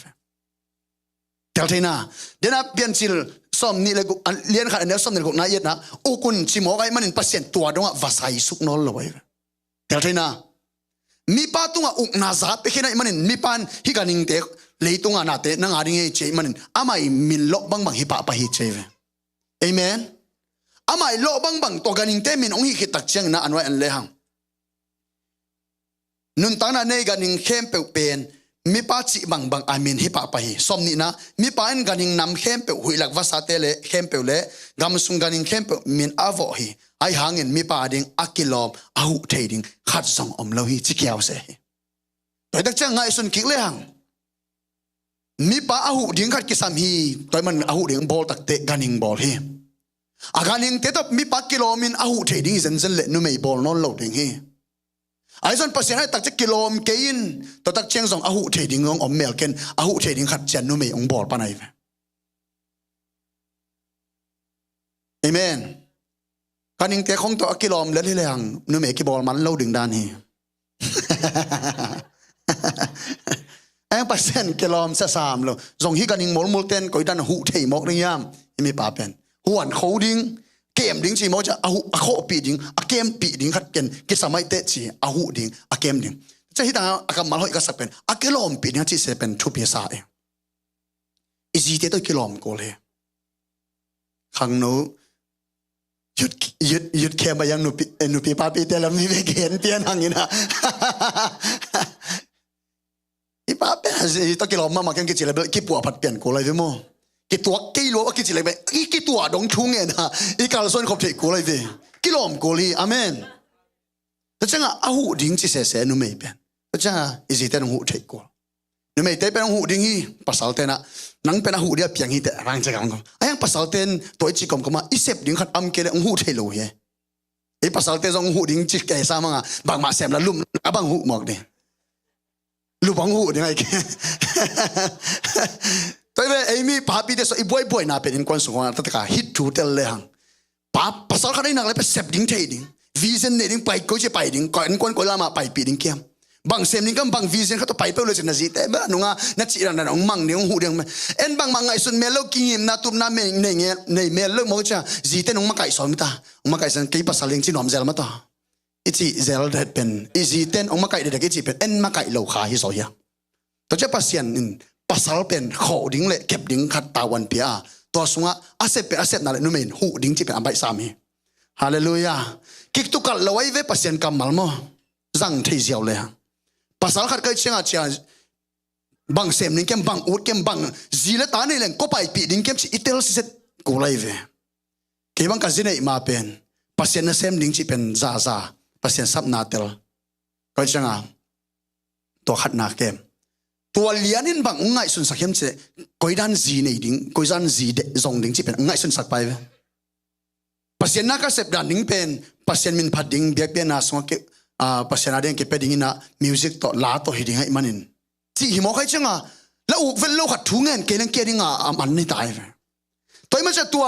tel thena dena pian chil som ni le lian khat ne som ne ko na yet na ukun chi mo gai manin pasien tua donga vasai suk no lo wai tel thena mi pa tunga uk na za pe khina manin mi pan hi ganing te leitunga na te nang aring e che manin amai min lo bang hi pa pa hi che amen amai lo bang to ganing te min ong hi khitak chang na anwa an le hang nun ta na nei ganing khem pe pen mi pa chi bang amin hi pa pa hi som ni na mi pa en ganing nam khem pe hui lak va sa te le khem pe le gam sung ganing khem pe min avo hi ai hangin mi pa ding akilom ahu thading khat song om lo hi chi kyaw se toy tak chang ngai sun kik le hang mi pa ahu ding khat ki sam hi toy man ahu ding bol tak te ganing bol hi aganing te top mi pa kilomin ahu thading zen zen le nu mei bol non lo ding hi ai son pasien ai tak che kilom kein to tak cheng song ahu thading ngong om mel ken ahu thading khat chen nu mei ong bol pa nai amen kaning te khong to kilom le le hang nu mei ki bol man lo ding dan hi ai pasien kilom sa sam lo zong hi kaning mol mol ten koi dan hu thei mok ring yam mi pa pen huan khoding kem ding chi mo cha ahu akho pi ding a kem pi ding khat ken ke samai te chi ahu ding a kem ding cha hi ta akam mal hoi ka sak pen a kilom pi ding chi se pen thu pi sa e izi te to kilom ko le khang no yut kem ba yang nu pi pa pi te lam ni ve gen pian hangina i pa pe to kilom ma ken ke chi le ki pu phat pian ko lai ve mo ki tua ki lo ki chi le be ki tua dong chung e na i kal son khop thei ko lai ve ki lom ko li amen ta changa ahu ding chi se nu mei pen ta changa izi te hu thei ko nu mei te pen hu ding hi pasal te na nang pen hu dia piang hi te rang cha gang ayang pasal ten toi chi kom koma isep ding khat am ke le hu thei lo he e pasal te jong hu ding chi ke sa manga bang ma sem la lum abang hu mok de lu bang hu ding ai ke toy ve amy pa pi de so i boy na pen in kon so ta ka hit to tel le hang pa pasal kha na le pe sep ding thei ding vision ne ding pai ko che pai ding kon ko la ma pai pi ding kem bang sem ning kam bang vision kha to pai pe le na ji te ba nunga na chi ran na ong mang ne ong hu ding en bang mangai sun me lo ki na tum na me ne nge nei me lo mo cha ji te nong ma kai so mi ta ong ma kai san ke pasal ling chi nom zel ma ta ichi zel that pen easy ten ong ma kai de ke chi pen en ma kai lo kha hi so ya to che pasien in pasal pen kho ding le kep ding khat tawan pia to sunga asep na le numen hu ding chi pen ambai sami hallelujah kik tu kal lawai ve pasien kam mal mo zang thei ziaw le pasal khat kai chenga chia bang sem ning kem bang ut kem bang zile ta nei leng ko pai pi ding kem chi itel set ko lai ve ke bang ka zine ma pen pasien na sem ding chi pen za pasien sap na tel kai chenga to khat na kem ตัวเลียนินบังง่ายสุนสักเข้มเจก้อยด้านจีนี่ดิ้งก้อยด้านจีเดจงดิ้งจีเป็นง่ายสุนสักไปเว้ปัสยานักเสพด้านดิ้งเป็นปัสยามินพัดดิ้งเบียกเบียนาสงเกปัสยานาเดงเก็บไปดิ้งนะมิวสิกต่อลาต่อหิดิ้งให้มันนินจีหิมอใครจังอ่ะแล้วอุกเวลโลขัดทุ่งเงินเกลังเกดิ้งอ่ะมันไม่ตายเว้ตัวมันจะตัว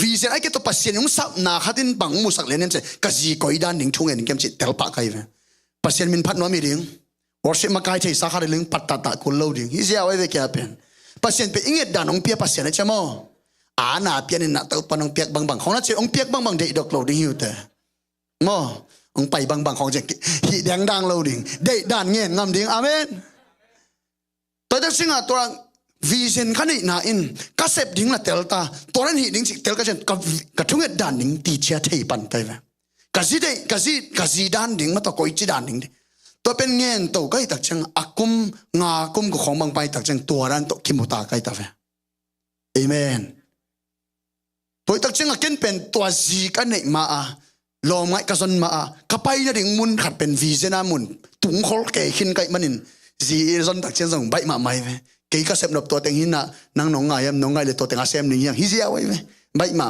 วีเซนไอ้เกตัวปัสยานุ่งสับนาขัดินบังมุสักเลนเจกะจีก้อยด้านดิ้งทุ่งเงินเกมจิเตลปะใครเว้ปัสยามินพัดน้อยมีดิ้งworship makai thei sa khare ling patata kul loading hi zia wai ve kya pen pasien pe inget dan ong pia pasien cha mo ana pian na to panong piak bang bang khong na che ong piak bang bang dei dok loading hiu te mo ong pai bang bang khong je hi dang dang loading dei dan ngen ngam ding amen to da singa to vision khani na in ka sep ding la telta to ran hi ding tel ka chen ka thunget dan ding ti chia thei pan kai ve ka zi dan ding ma to koi chi dan dingตัวเป็นเงินตัวก็ตักจังอากุมงากุมกับของบางไปตักจังตัวนั้นตัวคิมุตาใกล้ตาเฟเอเมนตัวตักจังอากินเป็นตัวจีกันเนี่ยมาลมไงกระสนมาข้าไปเนี่ยดิ่งมุนขัดเป็นวีเซนามุนถุงคอลเกขินไก่มันนินจีสนตักจังส่งใบมาไม่เฟเกยก็เสพนบตัวเต็งหินน่ะนั่งน้องไงน้องไงเลยตัวเต็งอาเซมนี่ยังฮิเซียไว้เฟใบมา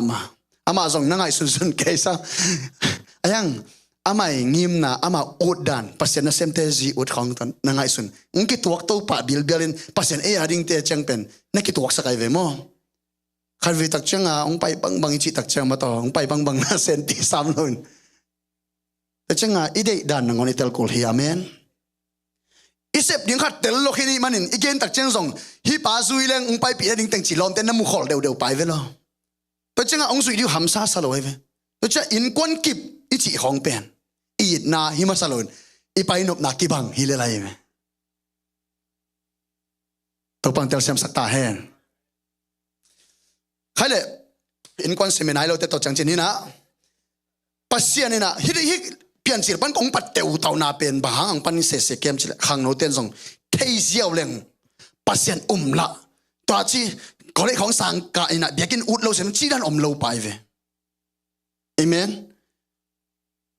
อามาส่งนั่งไงสุนเกยซะยังอามางิมนะอามาอุดดันปัสยานาเซมเตจีอุดของตันนั่งไงสุนงกิตัวตัวป่าบิลลินปัสยานาดิ่งเตจังเป็นนักกิตัวสักไอเวมอขัดวิตักจังองไปบังจิตักจังมาต่อองไปบังนาเซนติสามลุนแต่จังอีเดดันนังอนิเตลโคลฮีอาเมนอีเซปดิ่งขัดเตลโลคินีมันนินอีเกนตักจังส่งฮีปาซุยเลงองไปปีดิ่งแต่งจีลอมเต้นน้ำมุขอลเดียวไปเวลาแต่จังองสุยดิวหำซาสลอยเวแต่จังอินควันกิบอีจีของเป็นอีดนาฮิมาสลุนอีไปนบนากิบังฮิเลไลเมตัวปังเตลเซมสักตาแฮนใครเลยอินควันเซมินายเราเตตัวจังเจนี่นะปัสเซียนี่นะฮิเปลี่ยนสิปันกงปัดเตวเตานาเป็นบางปันเสเกมจิเลขังโนเตียนส่งเทียเวเลงปัสเซียนละตัวที่ก็เลยของสังกาอินะเบียกินอุดเราเสียงจีดันเราไปเวเอเมน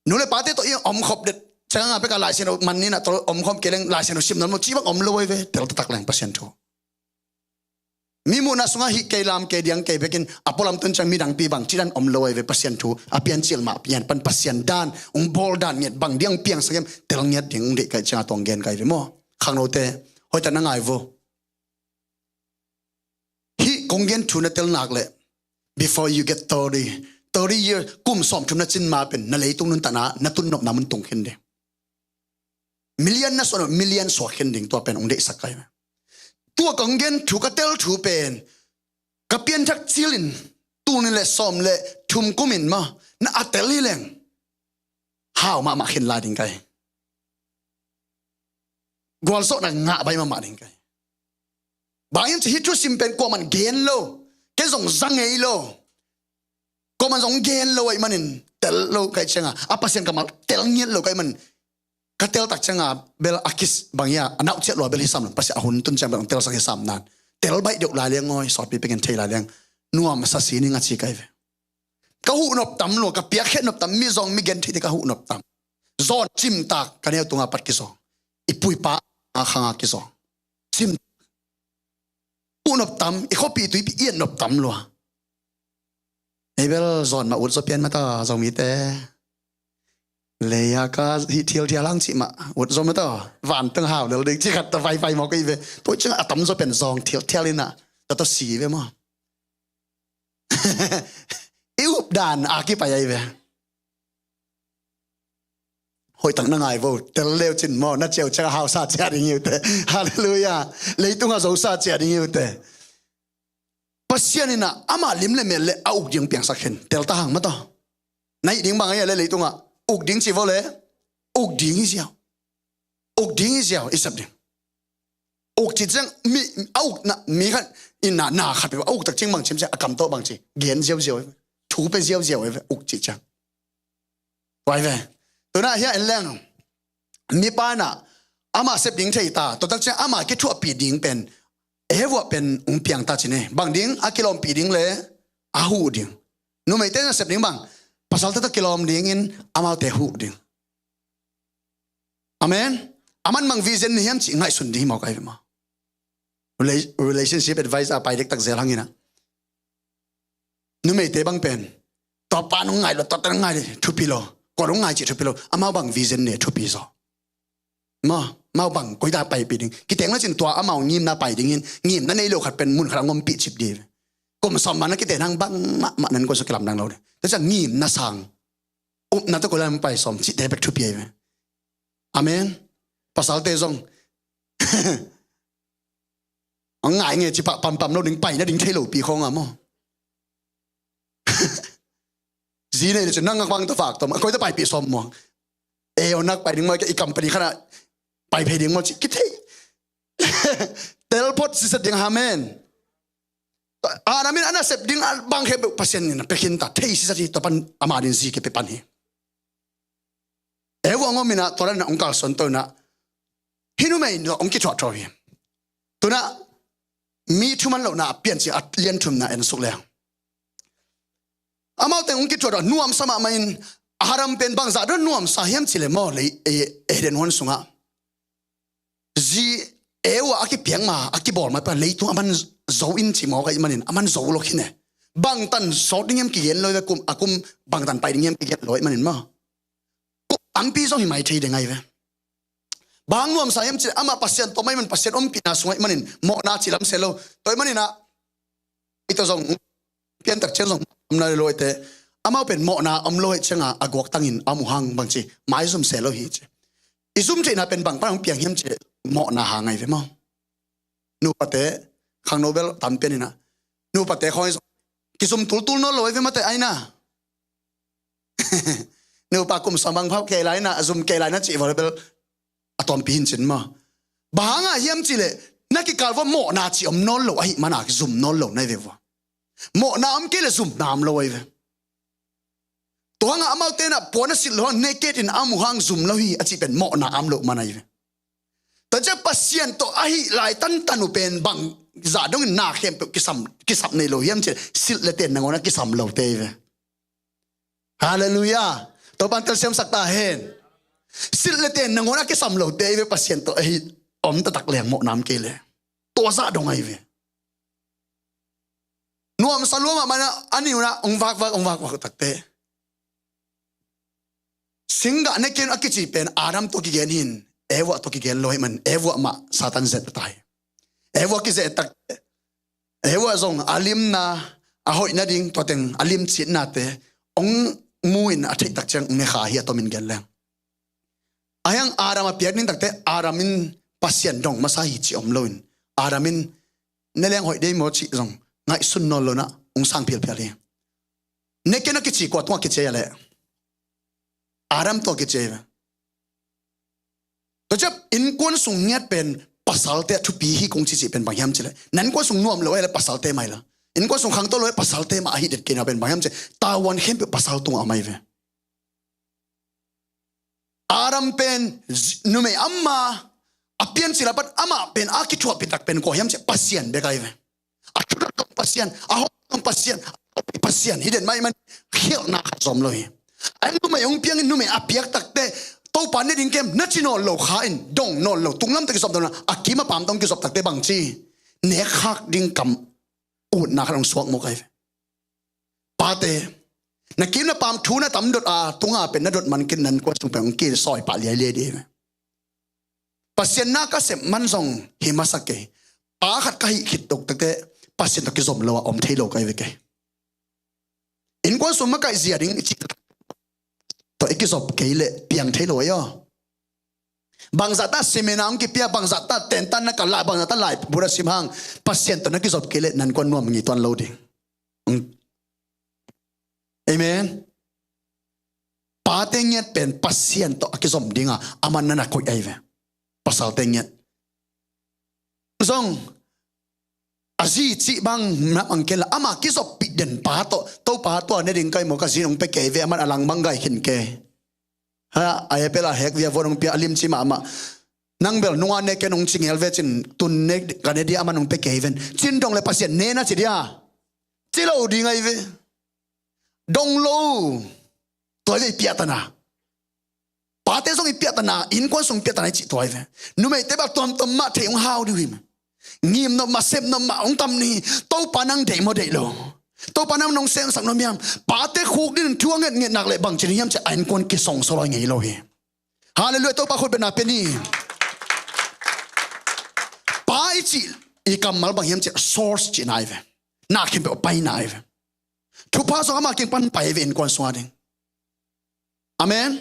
นู่นเลยปาเต้ตัวเองอมขบเด็ดจังหวะไปกับลายเซนมันนี่นะตัวอมขบเกลังลายเซนชิมนั้นมันจีบังอมลอยเวเดี๋ยวตักแรงเปอร์เซ็นต์ทูมีมูนัสงาฮิเกลามเกดียงเกเบกินอพอลามตุนจังมีดังปีบังจีดันอมลอยเวเปอร์เซ็นต์ทูอภิยันเชียลมาอภิยันปันเปอร์เซ็นต์ด้านองบอลด้านเงียบบังเดียงเปียงสักยังเตลเงียบเดียงเด็กไก่จังตองเกนไก่เวมอขังโนเต้หอยแต่นั่งไงโวฮิกงเกนทูนัเตลนักเลย before you get 30 years กุมสอมชุมนัดจินมาเป็นนั่นเลยตรงนั้นตานะนัตุนนบน้ำมันตรงขึ้นเดมิลเลียนนะส่วนมิลเลียนสวดขึ้นดิ่งตัวเป็นองค์เด็กสักไกไหมตัวกองเงินถูกกระเตลถูเป็นกระเปียนทักซิลินตัวนี่แหละสอมเลยทุ่มกุมินมาน่าอัตเตลิเลงห้าวมาขึ้นลาดิ่งไกกวลโซนังงะใบมาดิ่งไกบางอย่างจะฮิตชุสิมเป็นกว่ามันเกนโลแค่ส่งสังเอโลก็มันส่งเกนโลไอ้มันนี่เตลโลไกเชงอ่ะปัสเซนกับมันเตลเงียโลไกมันกระเตลตักเชงอ่ะเบลอากิสบางอย่างนักเชื่อว่าเบลฮิซัมปัสเซนหุ่นตุนเชงเบลเตลสักฮิซัมนั่นเตลใบเดียวลายเลี้ยงง่อยสอดปีเป็นเทลายเลี้ยงนัวมันสัสีนี่งัดชีไกเวก็หูนบตำหลวงกับเปียกแค่นบตำมีซองมีเกนที่ก็หูนบตำซอนจิมตากกันเนี่ยตัวงาปัดกิซองอีปุยปะอาขังอากิซองจิมหูนบตำอีข้อปีตุยปีเอียนนบตำหลวงไอ้เบลซอนมาอุดสเปียนมาต่อซองมีแต่เลยก็เที่ยวลังจิมาอุดซอนมาต่อหวานตั้งห่าวเดี๋ยวเด็กที่ขัดตะไฟมอก็อีเวตัวจังอะตำซอนเป็นซองเที่ยวเลยนะแต่ตัวสีเวมั้งอิวดานอากิไปไอ้เวหอยตั้งนั่งไงวะแต่เลี้ยวจินมอน่าเจียวจะหาวซาเจียดิ้งอยู่แต่ฮาเลลูยาเลยตุ้งเอาซาเจียดิ้งอยู่แต่ปัสยานี่นะอามาลิมเลเมลเอาอุกดิ้งเปียงสักเห็นเตลตาหังมาต่อในดิ้งบางอย่างเลยตุ้งอ่ะอุกดิ้งสิวะเลยอุกดิ้งอีเสียวอุกดิ้งอีเสียวอีสับดิ้งอุกจิตจังมีเอาอุกนะมีกันอินนาขัดไปว่าอุกตักจิงบางชิมจะอากำโตบางจีเกียนเจียวถูไปเจียวอุกจิตจังไว้เว้ตัวน่ะเฮียเอ็นแรงมีป้าน่ะอามาเสพดิ้งเทตาตัวตักจิงอามาคิดทั่วปีดิ้งเป็นว่าเป็นองค์เพียงตาจีเน่บางดิ้งอากิลอมปีดิ้งเลยอาหูดิ้งนู่นไม่เต้นเสพดิ้งบางภาษาตะกิลอมดิ้งอินอามาเตหูดิ้งอเมน aman mang vision ni hiam chi ngai sun di mo kai ma relationship advisor pai dek tak zel hangina nu me te bang pen to pa nu ngai lo to ta ngai thu pi lo ko ru ngai chi thu pi lo amao bang vision ne thu pi so ma mau bang koi da pai pi ding ki teng la chin tua amao ngim na pai ding ngim na nei lo khat pen mun khara ngom pi chip di kom som man ki te nang bang ma nan ko so kelam nang lo de ta cha ngim na sang na to ko lam pai som chi te pek thu pi amen pasal te zong ngại nghe chỉ pam nó đứng bay nó đứng thấy lỗ bị không à mo gì này chỉ năng quăng ta phạc tao mà coi ta bay bị xóm mo eo nak bay đứng mà cái company khana bay phải đứng mà chỉ cái thế teleport sisa đứng amen amin ana sep đứng bang he pasien ni na pekin ta thấy sisa di topan amadin si ke pepan he eo ngom mina toran na ongkal son to na hinu mai no ongki chwa chwa hi to na mi thuman lo na pian chi at lian thum na en suk le amau te ongki chwa nuam sama main haram pen bang za do nuam sa hiam chile mo le e den hon sunga ji ewa aki piang ma aki bol ma pa le tu aman zo in chi mo ga manin aman zo lo khine bang tan so ding em ki yen lo kum akum bang tan pai ding em ki yen lo manin ma ampi zo hi mai thei de ngai ve bang nuam sa hiam chi ama pasien to mai man pasien om pina sungai manin mo na chi lam selo toy manina ito zong pian tak chen zong na lo te ama pen mo na om lo chenga agok tangin amu hang bang chi mai zum selo hi chi izum che na pen bang pa piang hiam chi mo na ha ngai ve mo nu pate khang nobel tam penina nu pate khoi kisum tul no loi ve mate aina nu pa kum samang phau ke lai na azum ke lai na chi volleyball atom pin chin ma banga hiam chi le na ki kalwa mo na chi om no lo ai mana ki zum no lo nai ve wa mo na am ke le zum nam lo ai ve to nga amau te na pona sil lo naked in amu hang zum lo hi achi pen mo na am lo manai ve ta ja pasien to ahi lai tan tanu pen bang za dong na khem ki sam nei lo hiam chi sil le ten na ngona ki sam lo te ve hallelujah to ban tel sem sakta hen sil le ten na ngona ki sam lo te ve pasien to ahi om ta tak leng mo nam ke le to za dong ai ve nuam saloma mana ani una ong wak tak te singa ne ken akichi pen aram to ki gen hin ewa to ki gen loi man ewa ma satan zet tai ewa ki zet tak ewa zong alim na a hoi na ding to teng alim chit na te ong muin a thik tak chang nge kha hi to min gen lang ayang arama piak ning tak te aramin pasien dong masa hi chi om loin aramin ne leng hoi dei mo chi zong ngai sun no lo na ong sang phil phil ne ken akichi ko to ki che le aram to ki che to jap in kon sung nyat pen pasal te thu pi hi kong chi chi pen bang yam chile nan ko sung nuam lo ele pasal te mai la in ko sung khang to lo pasal te ma hi det ke na pen bang yam che tawan hem pe pasal tung amai ve aram pen nume amma apian sila pat ama pen aki thua pitak pen ko yam che pasien be kai ve a thua pasien a ho pasien hiden mai man khil na zom lo hi anh tu mày ông piang in nu mày apiak tak te to pan ne ding kem na chino lo kha in dong no lo tunglam ta ki sob dona akima pam tong ki sob tak te bang chi ne khak ding kam ut na khang suak mo kai pa te na kim na pam thu na tam dot a tunga pen na dot man kin nan ko sung pang ki soi pa le le de pasien na ka sem man zong hi masake a khat ka hi khit tok tak te pasien ta ki zom lo om thei lo kai ve ke in ko sum ma kai zia ding chi to ikisop keile piang thelo yo bangzata semenam ki pia bangzata tentan na kala bangzata lai bura simhang pasien to na kisop keile nan kon nuam ngi ton loading amen patenget pen pasien to akisom dinga aman na ko aive pasal tenget zong azi chi bang na angkel ama kisop piden pa to ne ding kai mo ka sinong pe ke ve man alang mangai khin ke ha ai pela hek via vonong pi alim chi ma nang bel nunga ne ke nong chingel ve chin tun ne ka ne dia manong pe ke ven chin dong le pasien ne na chi dia chi lo ding ai ve dong lo to ve pi atana pa te song ipia tana in kon song pia tana chi toy ve nu me te ba tom ma the ong how du him ngim no ma sem no ma ong tam ni to panang de mo de lo to panang nong sem sang no miam pa te khuk din thuang nget nak le bang chi yam cha in kon ki song so lo ngei lo hi hallelujah to pa khut bena pe ni pa chi I kamal bang yam cha source chi nai ve na kim pe pai nai ve thu pa so ma king pan pai ve in kon so ding amen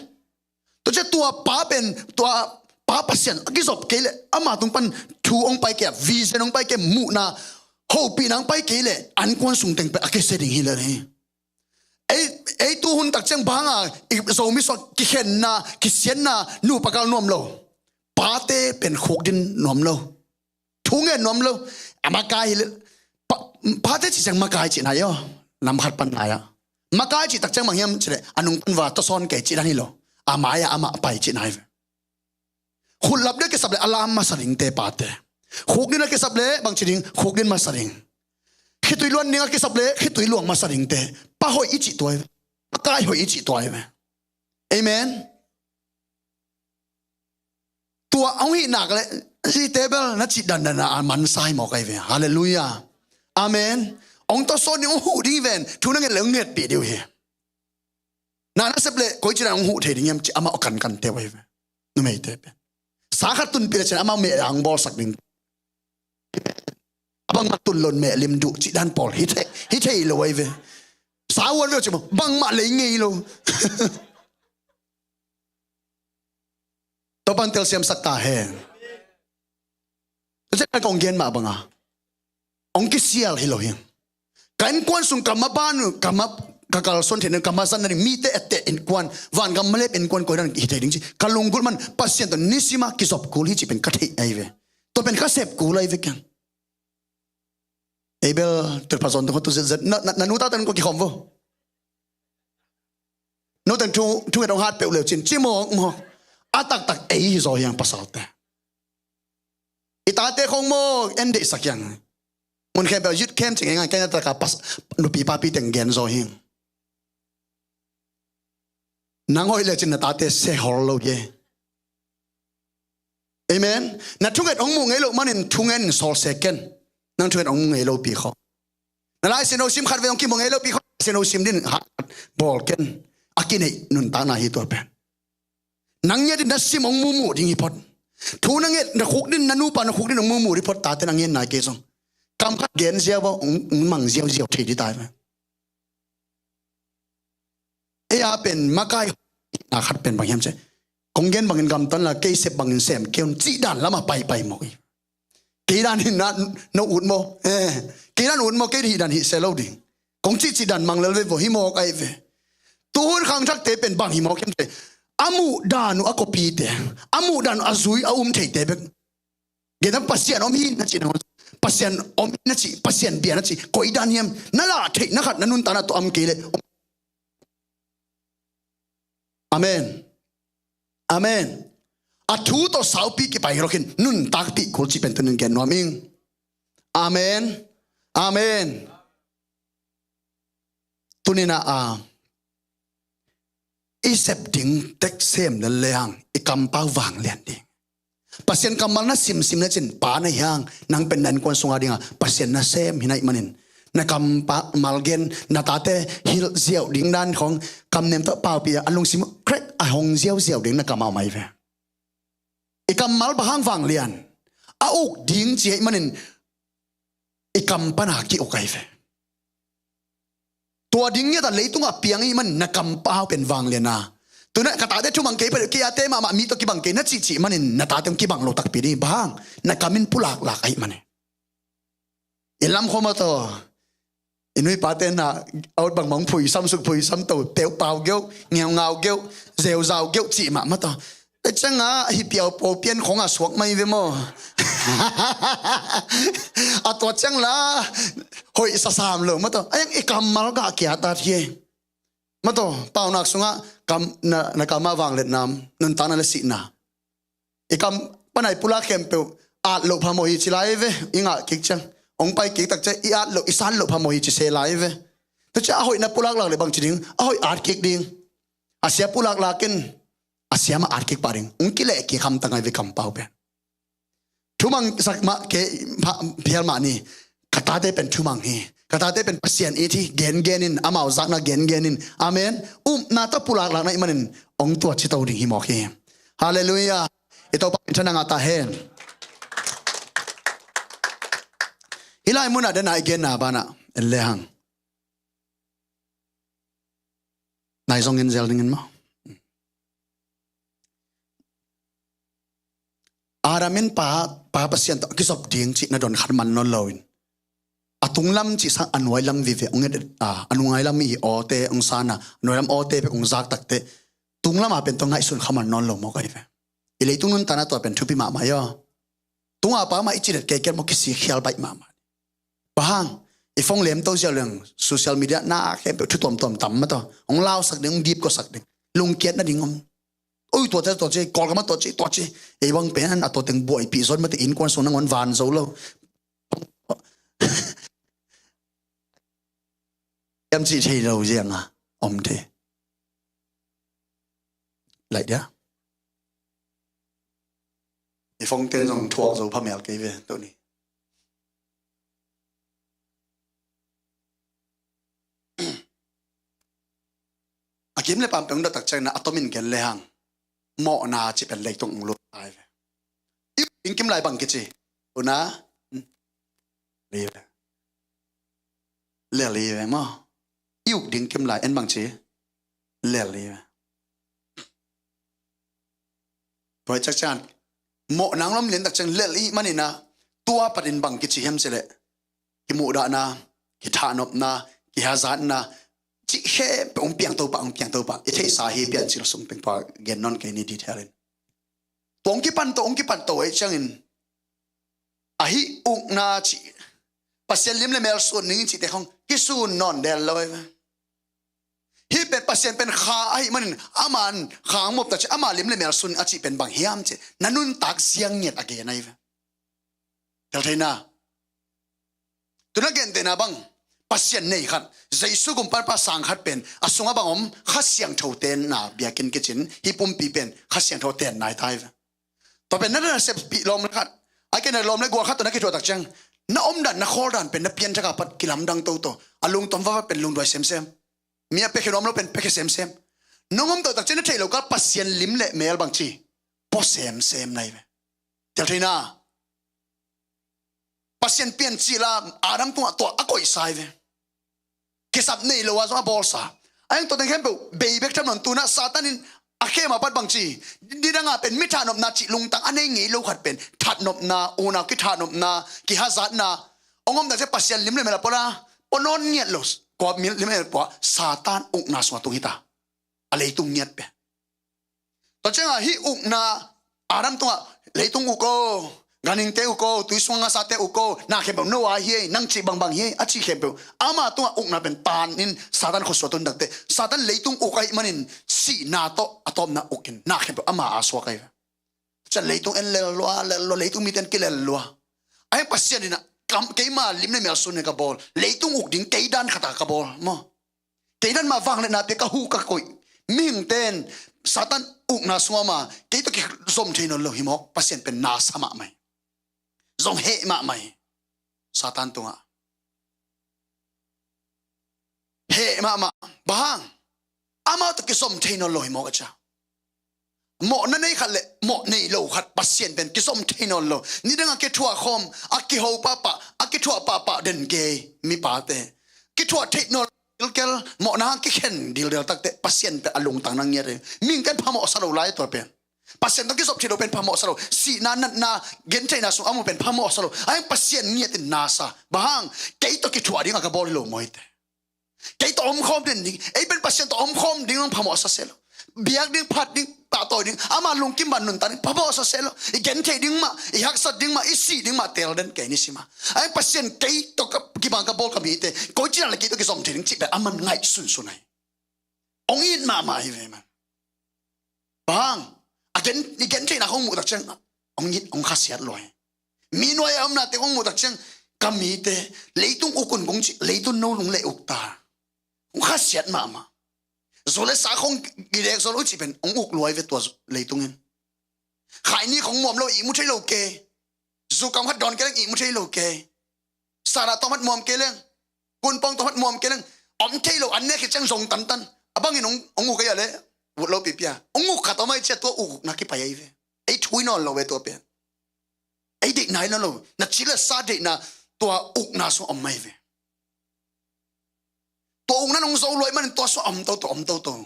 to che tua pa ben tua pa pasien akisop kele ama tung pan thu ong pai ke vision ong pai ke mu na hope nang pai kele an kon sung teng pe akise ding hile ni ei tu hun tak chang banga zo mi so ki khen na ki sien na nu pakal nom lo pa te pen khok din nom lo thu nge nom lo ama kai pa te chi chang ma kai chi na yo nam khat pan na ya ma kai chi tak chang mang yam chre anung pan wa to son ke chi na ni lo amaya ama pai chi nai khulap de ke sable alam ma saring te pate khuk din ke sable bang chiring khuk din ma saring khitui lon ninga ke sable khitui luang ma saring te pa hoi ichi toy kai hoi ichi toy amen tua ong hi nak le si table na chi dan na man sai mo kai ve hallelujah amen ong to son ni hu di ven thu na nge le nget pi diu he na seble koi chira ong hu the ding yam chi ama kan te wai nu mei te pe sa khat tun pi chen ama me ang bol sak ding abang tun lon me lim du chi dan pol hi the lo wai ve sa won ve chi bang ma le ngei lo to ban tel siam sak ta he che ka kong gen ma banga ong ki sial hi lo hi kan kwan sung kama banu kama kakal son thene kamasan na mi te ette in kwan van gam malep in kwan ko ran hi te ding chi kalungul man pasien to nisima kisop kul hi chi pen kathi ai ve to pen khasep kul ai ve kan ebel ter pason to zet na nu ta tan ko ki khom vo no tan tu nge dong hat pe le chin chi mo atak ei zo yang pasal te itate khong mo ende sakyang mun khe be yut kem chi ngai ka ta ka pas nu pi pa pi teng gen zo hin nangoi le chin na ta te se hol lo ye amen na thunget ong mu ngai lo manin thungen sol second nang thunget ong ngai lo pi kho na lai se no sim khat ve ong ki mo ngai lo pi kho se no sim din bol ken akine nun ta na hi to pen nang ye din na sim ong mu ding hi pot thu nang ye na khuk din na nu pa na khuk din ong mu ri pot ta te nang ye na ke song kam khat gen sia ba ong mang ziao thi di tai ma ya pen makai a khat pen bang yam che kongen bangin gam tan la ke se bangin sem keun chi dan lama pai mo ke dan hin na no ut mo ke dan ut mo ke hi dan hi se lo ding kong chi dan mang le vo hi mo kai ve tu hun khang thak te pen bang hi mo kem te amu danu akopi te amu dan azui a thei te be ge dan pasien om hi na chi na pasien om na chi pasien bia na chi koi dan hiam na la thei na khat na nun ta na to am ke le amen amen athu to saupi ki pai rokin nun tak pi kul chi pen tunun gen noming amen amen tunina isep ding tek sem le leang ikam pa wang lian ding pasien kamal na sim na chin pa na yang nang pen nan kon sunga dinga pasien na sem hinai manin na kam pa malgen na tate hil ziao ding dan khong kam nem to pau pi alung sim krek a hong ziao ding na kamau mai ve ikam mal bahang wang lian a uk ding chi manin ikam pana ki okai ve tua ding ya ta leitunga piang i man na kam pau pen wang lian na tuna kata de chumang ke pe ki ate ma mi to ki bang ke na chi manin na ta tem ki bang lo tak pi ni bang na kamin pulak lak ai mane ilam khoma to inui paten na out bang mong phui sam suk phui sam to teu pau geu ngau geu zeu zau geu chi ma to changa hi piao po pian khong a suak mai ve mo a to chang la hoi sa sam lo ma to ayang ikam mal ga kya ta thie ma to pau nak sunga kam na kama wang let nam nun ta na le si na ikam panai pula kem pe a lo pha mo hi chilai ve inga kik chang ong pai ki tak che i at lo isan lo pha mo hi chi se lai ve to cha hoi na pulak la le bang chi ding a hoi at kik ding a sia pulak la ken asiama arkik paring ungkile ki kham tangai ve kam pau pen thumang sakma ke phialma ni katate pen thumang hi katate pen pasien ethi genin amau zakna genin amen na ta pulak lak na imanin ong tua chi to ding hi mo ki hallelujah ito pa thana nga ta hen ilai muna dana again na bana lehang nai zong en zel dingin mo aramin pa pasien to kisop ding chi na don khan man non loin atung lam chi sang anwai lam vi ve ong anungai lam i ote ong sana noi lam ote pe ong zak takte tung lam a pen to ngai sun khaman non lo mo kai ve ilei tung nun tana to pen thupi ma yo tunga pa ma ichi ke ke mo kisi khial bai ma bahang ifong lem to sia leng social media na ke pe thu tom tam ma to ong lao sak ding deep ko sak ding lung kiat na ding om oi to che kol ka ma to che e bang pen a to teng bo episode ma te in kon so na ngon van zo lo em chỉ thấy đâu riêng à ông thế lại đó thì phong tên dòng thuộc rồi pha mèo cái về tôi đi à kiếm lại bằng đó đặc trưng là atomin cái lệ hàng mọ na chỉเป็นlệ tung lụt ai về ít kiếm lại bằng cái gì na lệ về mà yêu định kiếm lại anh bằng chế lẻ lẻ vậy chắc chắn mộ nắng lắm liền đặc trưng lẻ lẻ mà này na tua bắt in bằng cái chỉ hem sẽ lệ cái mộ đã na cái thà nộp na cái hà gián na chỉ he ông piang tàu bạc ít thấy sao he piang chỉ là sung piang bạc gen non cái này detail in ông cái pan tàu ấy chẳng in hi ung na chỉ pasien lim le mel sun ning chỉ te không cái sun non del loi hi pe pasien pen kha ai manin aman khang mop ta che ama lim le mel sun achi pen bang hiam che nanun tak siang nyet age nai tel thaina tuna gen te na bang pasien nei khat jaisu gum par pa sang khat pen asunga bangom kha siang tho ten na biakin ke chin hi pum pi pen kha siang tho ten nai thai to pen na se pi lom khat ai ken lom le go khat to na ki tho tak chang na om dan na khol dan pen na pian thaka pat kilam dang to alung tom va pen lung doi sem mia pe khirom lo pen pe sem nongom to tak chen thei lo ka pasien lim le mel bang chi po sem nai ve tel thina pasien pian chi la adam to akoi sai ve ke sap nei lo wa zo bol sa anh to den khem be bek tham non tu na satanin akhe ma pat bang chi di danga pen mi thanop na chi lung tang anei ngi lo khat pen that nop na una ki thanop na ki hazat na ongom da se pasien lim le mela pora onon niet los ko mi lim le po satan uk na so tu hita alei tung niet pe to chenga hi uk na aram to leitung uko ganing te uko tuiswanga sa te uko na khebo no wa hi nang chi bang hi achi khebo ama to uk na ben tan in satan kho so ton dakte satan leitung ukai manin si na to atom na ukin na khebo ama aswa kai cha leitung en le lo leitung mi ten kilel lo ai pasien na kam ke ma lim ne mel sun ka bol leitung uk ding ke dan khata ka bol mo ke dan ma wang le na te ka hu ka koi ming ten satan uk na swama ke to ki zom thein lo hi mo pasien pen na sama mai zong he ma mai satan tunga he ma bang ama to ki som thein lo hi mo ka cha mo na nei khat le mo nei lo khat pasien pen ki som thein lo ni danga ke thua khom aki ho papa aki thua papa den ge mi pa te ki thua thein kel mo na ki khen dil tak te pasien pe alung tang nang ye ming kan phamo sa lo lai to pen pasien to ki sop thilo pen phamo sa lo si na gen thai na so amu pen phamo sa lo ai pasien nge tin na sa bahang kei to ki thua ding ka bol lo moi te kei to om khom den ding ei pen pasien to om khom ding long phamo sa selo biak ding phat ding ta to ding ama lung kim ban nun tan phamo sa selo i gen thai ding ma i hak sa ding ma i si ding ma tel den ke ni sima ai pasien kei to ki bang ka bol ka mi te ko chi na ki to ki som thing chi pe aman ngai sun sunai ong in ma hi ve man bang again thai na hong mu tak chang ong khasiat loi mi noi am na te hong mu tak chang kami te leitung ukun gong chi leitung no lung le ukta ong khasiat ma rồi lấy xã không kỳ đẹp rồi lối chỉ bên ông ục lùi về tuổi lấy tung in khải ni không mồm lâu ý muốn thấy lâu kê dù công hát đòn cái ý muốn thấy lâu kê sa đã tóm hát mồm kê lên quân bong tóm hát mồm kê lên ông thấy lâu anh này khi chẳng dùng tận tận abang in ông ục cái gì đấy vụt lâu bịa ông ục khát tóm ai chết tua ục nãy cái phải vậy ấy chui nó lâu về tua bịa ấy định này nó lâu nãy chỉ là sa định na tua ục na số ông mày về tua ục na nông dâu lối mà tua số ông tao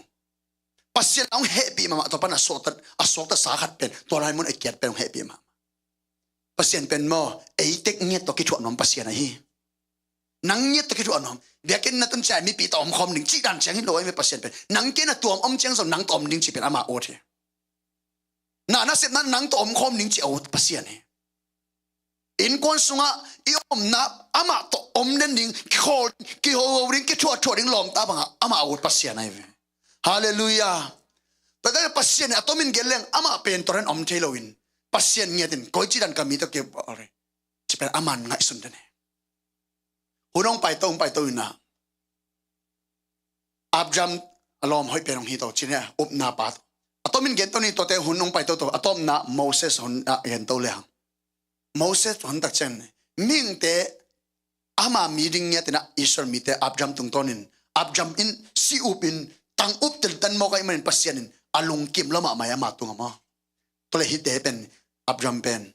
pasien ang happy mama to pan asok ta sa khat pen to lai mun ekiat pen happy mama pasien pen mo ei tek nge to ki thu nom pasien a hi nang nge to ki thu nom biakin na tun chai mi pi tom khom ning chi dan chang hi loi me pasien pen nang ke na tuam om chang so nang tom ning chi pen ama o the na sep na nang tom khom ning chi o pasien he in kon sunga I om na ama to om nen ding ki ho ring ki thu ding lom ta banga ama o pasien ai ve Hallelujah. Padahal pasien atomin geleng ama pen toren om Halloween. Pasien ngedin koi chidan kami to ke ore. Cipen aman ngai sundan. Hunong pai to ina. Abjam alom hoi penong hito chine up na pat. Atomin gen to ni to te hunong pai to atom na Moses hun gen to lehang. Moses hun tak chen ming te ama meeting ngetina Israel mite abjam tung tonin. Abjam in si upin tang up tel tan mo kay manin pasyanin alung kim lama maya matung ama tole hite pen abjam pen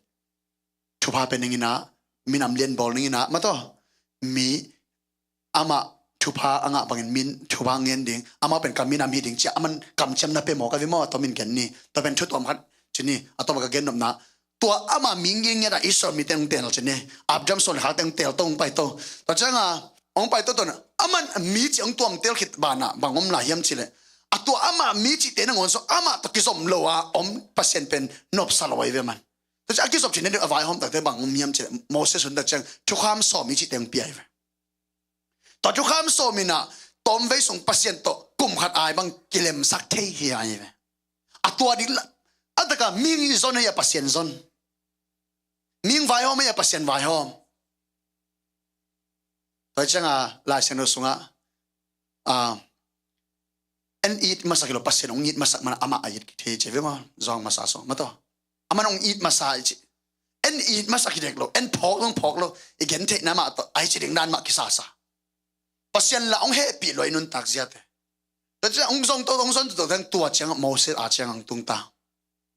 thupa pen ngina minam len bol ngina mato mi ama thupa anga bangin min thupa ngen ding ama pen kaminam hi ding cha aman kam cham na pe mo ka vi mo to min ken ni to pen thu tom khat chini atom ka gen nom na to ama ming nge da isor mi teng tel chini abjam sol ha teng tel tong pai to changa ông pai to na aman mi chi ông tuam tel khit bana bangom la hiam chile atu ama mi chi te na ngon so ama to kisom lowa om pasien pen nop salawai ve man to cha kisom chine de avai hom ta te bangom hiam chile Moses hun da chang chu kham so mi chi teng pi ai ve to chu kham so mi na tom ve song pasien to kum khat ai bang kilem sak thei hi ai ve atu adi ataka ming zon ya pasien zon ming vai hom ya pasien vai hom Tại chăng là xem nó xuống en eat masak lo pasien ong eat masak mana ama ayat kithe che ve ma zong masa so ma to ama ong eat masa chi en eat masak kidek lo en phok lo igen the na ma to ai chi ding dan ma kisa sa pasien la ong happy lo inun tak zia te ta cha ong zong to ong son to thang tua chang Moses a chang ang tung ta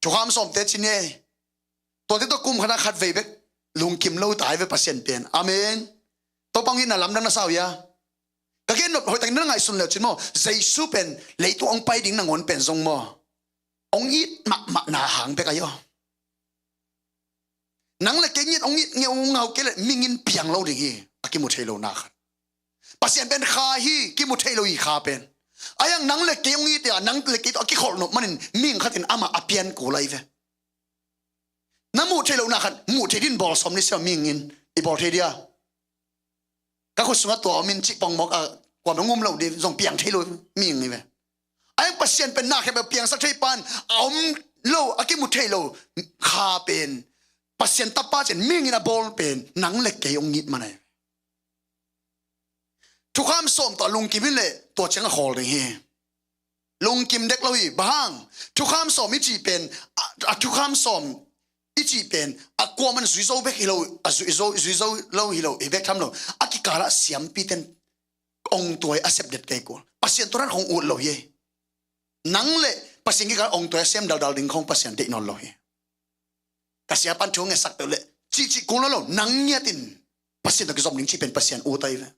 chu ham som te chi ne to te to kum khana khat ve bek lung kim lo tai ve pasien pen amen to pangin na lam na sao ya kagen no hoi tang na ngai sun le chin mo Jesu pen le tu ong pai ding na ngon pen zong mo ong it ma na hang pe kayo nang le kengit ong it ngeu ngau ke le mingin piang lo ding hi akimu thelo na khat pasien pen kha hi kimu thelo hi kha pen ayang nang le ke ong it ya nang le ke to ki khol no manin ming khatin ama apian ko lai ve namu thelo na khat mu thedin bol som ni sa mingin I bol thedia các cô xuống tổ mình chỉ bằng một quả bóng ngôm lâu đi dùng piang thấy luôn miệng như vậy anh pasien bên nãy cái piang sắc thấy pan ông lâu cái một thấy lâu khá bên pasien tập ba chân miệng là ball bên nắng lệ cái ông nhịn mà này chúc ham xóm tổ lung kim lệ tổ chẳng là hall đấy he lung kim đếch lâu hi bang chúc ham xóm ít chỉ bên chúc ham xóm ít chỉ bên qua mình suy sâu bếch hi lâu suy sâu lâu hi lâu bếch tham lâu cái cả là xiêm pi tên ông tuổi accept được cái của pasien tôi không uất lâu ye nắng lệ pasien cái cả ông tuổi xem đào đình không pasien định non lâu ye cái siapa chung nghe sắc tự lệ chỉ cũng lâu nắng nghe tin pasien cái dòng linh chỉ bên pasien uất tay vậy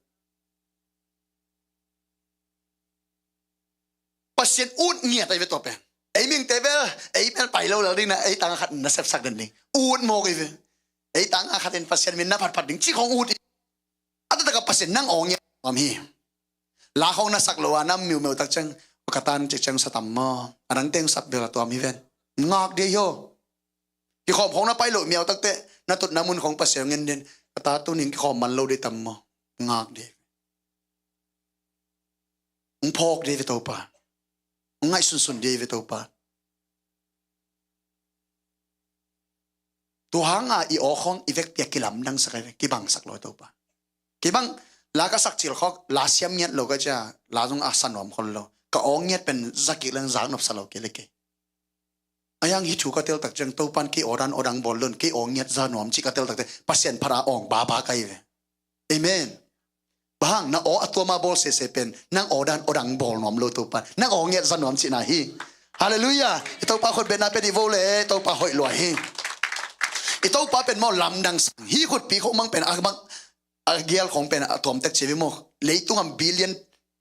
pasien uất nghe tay vậy tổ bên ấy mình tay vậy ấy bên phải lâu đi nè ấy tăng khát nó sắp sắc đến đi uất mò cái vậy ấy tăng khát đến pasien mình nắp phát đình chỉ không uất Ada tak pasien nang ongnya kami. Lahong na saklo anam miu tak chang katan chang sa tammo. Anang teng sap bela to mi ven. Ngak de yo. Ki khom khong na pai lo miao tak te na tut namun khong pasien ngen den kata tu ning ki khom man lo de tammo. Ngak de. Ung phok de to pa. Ngai sun de to pa. Tu hanga I o khong I vek pia kilam dang sakai ki bang sak lo to pa. Kibang laga sak chil khok la siam nyat lo ga cha la jong asan om khol lo ka ong yet pen zaki lang zang nop salo ke leke ayang hi thu ka tel tak jeng to pan ki oran odang bolon ki ong yet za nom chi ka tel tak te pasien para ong ba ba kai ve amen bang na o atoma bol se pen nang odan odang bol nom lo to pan nang ong yet za nom chi na hi hallelujah ito pa khot ben na pe di vo le to pa hoi lo hi ito pa pen mo lam dang hi khut pi kho mang pen bang agial khong pen atom tek chevi mo leitung am billion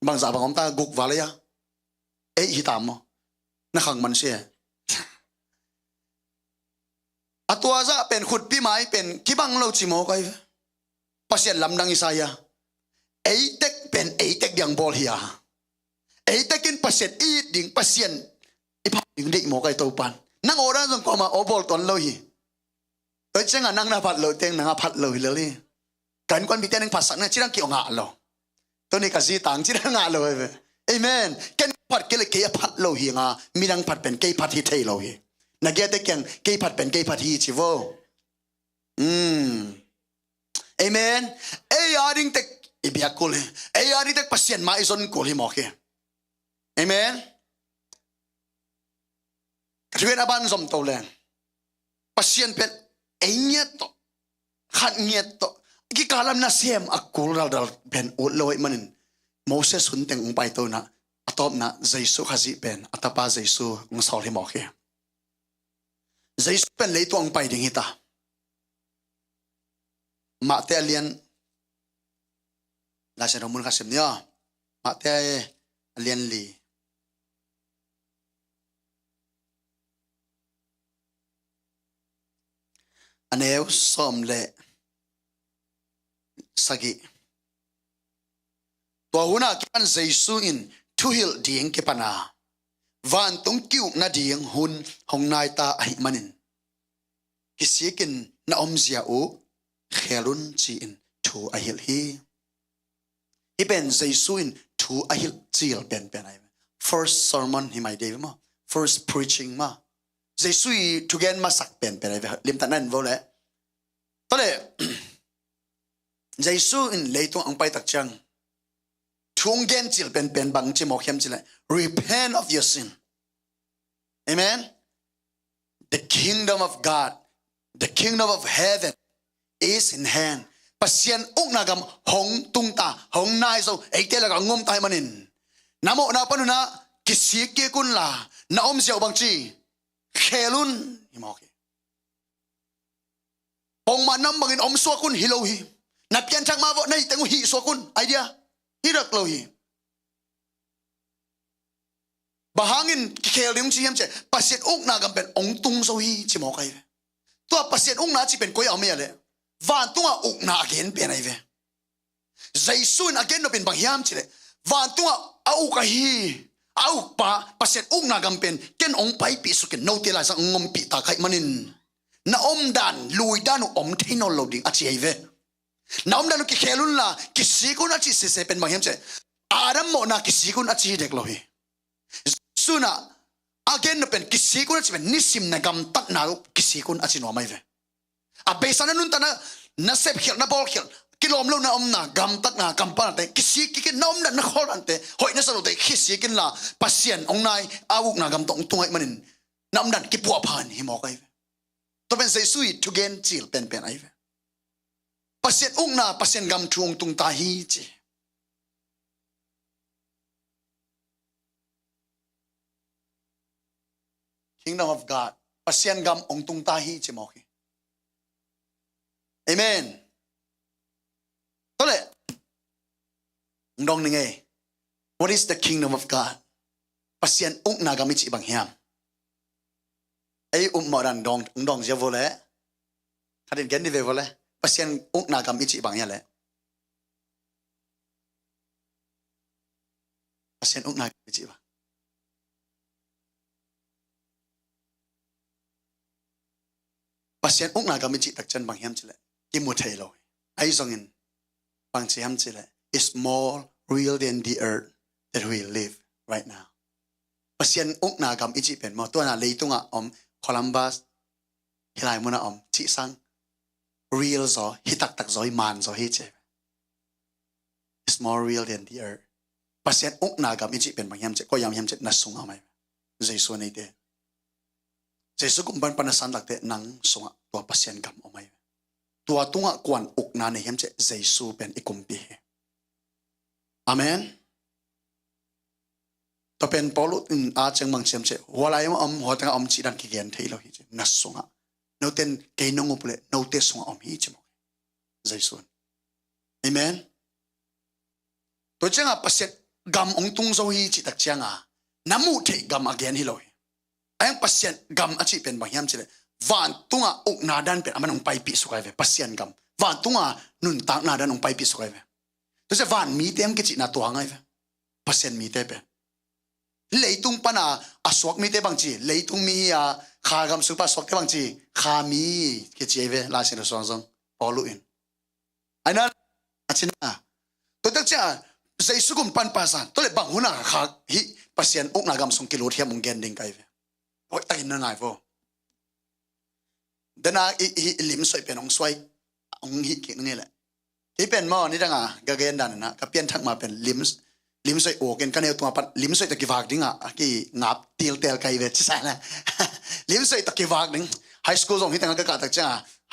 bang za bang om ta guk valaya e hi tam mo na khang man se atwa za pen khut pi mai pen kibang lo chi mo kai pasien lam dang isaya eitek pen eitek diang bol hia eitekin pasien i ding pasien ipa ding dei mo kai to pan nang ora jong ko ma obol ton lo hi tôi chẳng nang na phát lôi tiếng nang phát lôi lôi cảnh quan bị tên anh phát sẵn chỉ đang kiểu ngạ lo tôi này cả gì tang chỉ đang ngạ lôi vậy amen cảnh phát cái kia phát lôi hi ngà mi đang phát bên cái phát hi thay lôi nãy kia tới cái phát bên cái phát hi chỉ vô amen ai ading tek ibiak kul ai ading tek pasien mai zon kul hi mo ke amen chuyện aban zom to len pasien pen ấy to khát nhiệt to cái kalam na xem akul dal pen ul loi manin Moses hun teng ung pai to na atop na Jesu khazi pen atapa Jesu ung sol hi mo ke Jesu pen lei to ung pai ding hita ma te alien la se romun khasim nia ma te alien li aneu som le sagi to huna kan Jesu in thu hil ding ke pana van tung kiu na ding hun hong nai ta ai manin kisikin na om zia u khelun chi in thu a hil hi ben Jesu in thu a hil chil ben ai first sermon hi mai de ma first preaching ma Jesu tu gen ma sak pen pen lim tanan vo le to le Jesu in leitung ang pai tak chang thung gen chil pen pen bang chi mo khem chi le repent of your sin amen the kingdom of God the kingdom of heaven is in hand pasien uk nagam hong tung ta hong nai so ei te la ga ngom tai manin namo na panuna kisi ke kun la na om siao bang chi khelun himoke ong manam bangin om so kun hilo hi na pian chang ma vo nei tengu hi so kun idea hi rak lo hi bahangin khelim chi hem che pasien uk na gam pen ong tung so hi chi mo kai to pasien uk na chi pen koi ame ale van tunga uk na again pen ai ve Jaisun again no pen bang hiam chi le van tunga au ka hi au pa pasien uk na gam pen ken ong pai pi su ken no te la sang ngom pi ta khai manin na om dan lui dan om thino loading achi ai ve na om dan ki khelun la ki sikun achi se pen bang hiam che adam mo na ki sikun achi dek lo hi suna again no pen ki sikun achi pen nisim na gam tak na ki sikun achi no mai ve a besana nun ta na sep khel na bol khel kilom lo na om na gam tak na gam pa te kisi ki na om na khol ante hoi na salo te kisi kin la pasien ong nai awuk na gam tong tungai manin nam dan ki pu phan hi mo kai to ben sei sui to gen chil pen pen ai pasien ong na pasien gam thuong tung ta hi chi kingdom of God pasien gam ong tung ta hi chi mo ki amen tole ndong ni nge what is the kingdom of God pasien ung na gami chi bang hiam ai moran dong je vole hadin gen ni ve vole pasien ung na gami chi bang ya le pasien ung na gami chi ba pasien ung na gami chi tak chen bang hiam chi le ki mu thai lo ai zong in bang chi ham chi le is more real than the earth that we live right now pasien uk na gam ichi pen mo to na leitunga om Columbus hilai muna om chi sang real zo hitak tak zoi man zo hi che is more real than the earth pasien uk na gam ichi pen bang yam che ko yam yam che na sunga mai jesu nei te jesu kum ban panasan lakte nang sunga tua pasien gam omai tua tunga kwan uk na nei yam che jesu pen ikumpi amen to pen polu in a cheng mang chem che walai ho tanga chi dan ki gen thei lo hi che na sunga no ten ke no ngupule no te sunga hi che mo jesu amen to chenga pasien gam ong tung zo hi chi tak changa namu the gam again hi loi ayang pasien gam achi pen bang yam chile van tunga uk na dan pen amanong pai pi sukai ve pasien gam van tunga nun tak na dan ong pai pi sukai ve to se van mi tem ke chi na to hangai ve pasien mi te pe leitung pana aswak mi te bang chi leitung mi ya kha gam su pa swak te bang chi kha mi ke chi ve la sin song song polu in aina achina to tak cha sei su kum pan pasan to le bang huna kha hi pasien uk na gam song kilo thiam ong gen ding kai ve oi tai na ngai vo dana i lim soi pen ong swai ong hi ki ni le ti pen mo ni danga ga gen dan na ka pian thak ma pen lim soi o ken kan e tu pan lim soi ta ki wak ding a ki ngap til tel kai ve chi sa na lim soi ta ki wak ding high school zong hi tanga ka tak cha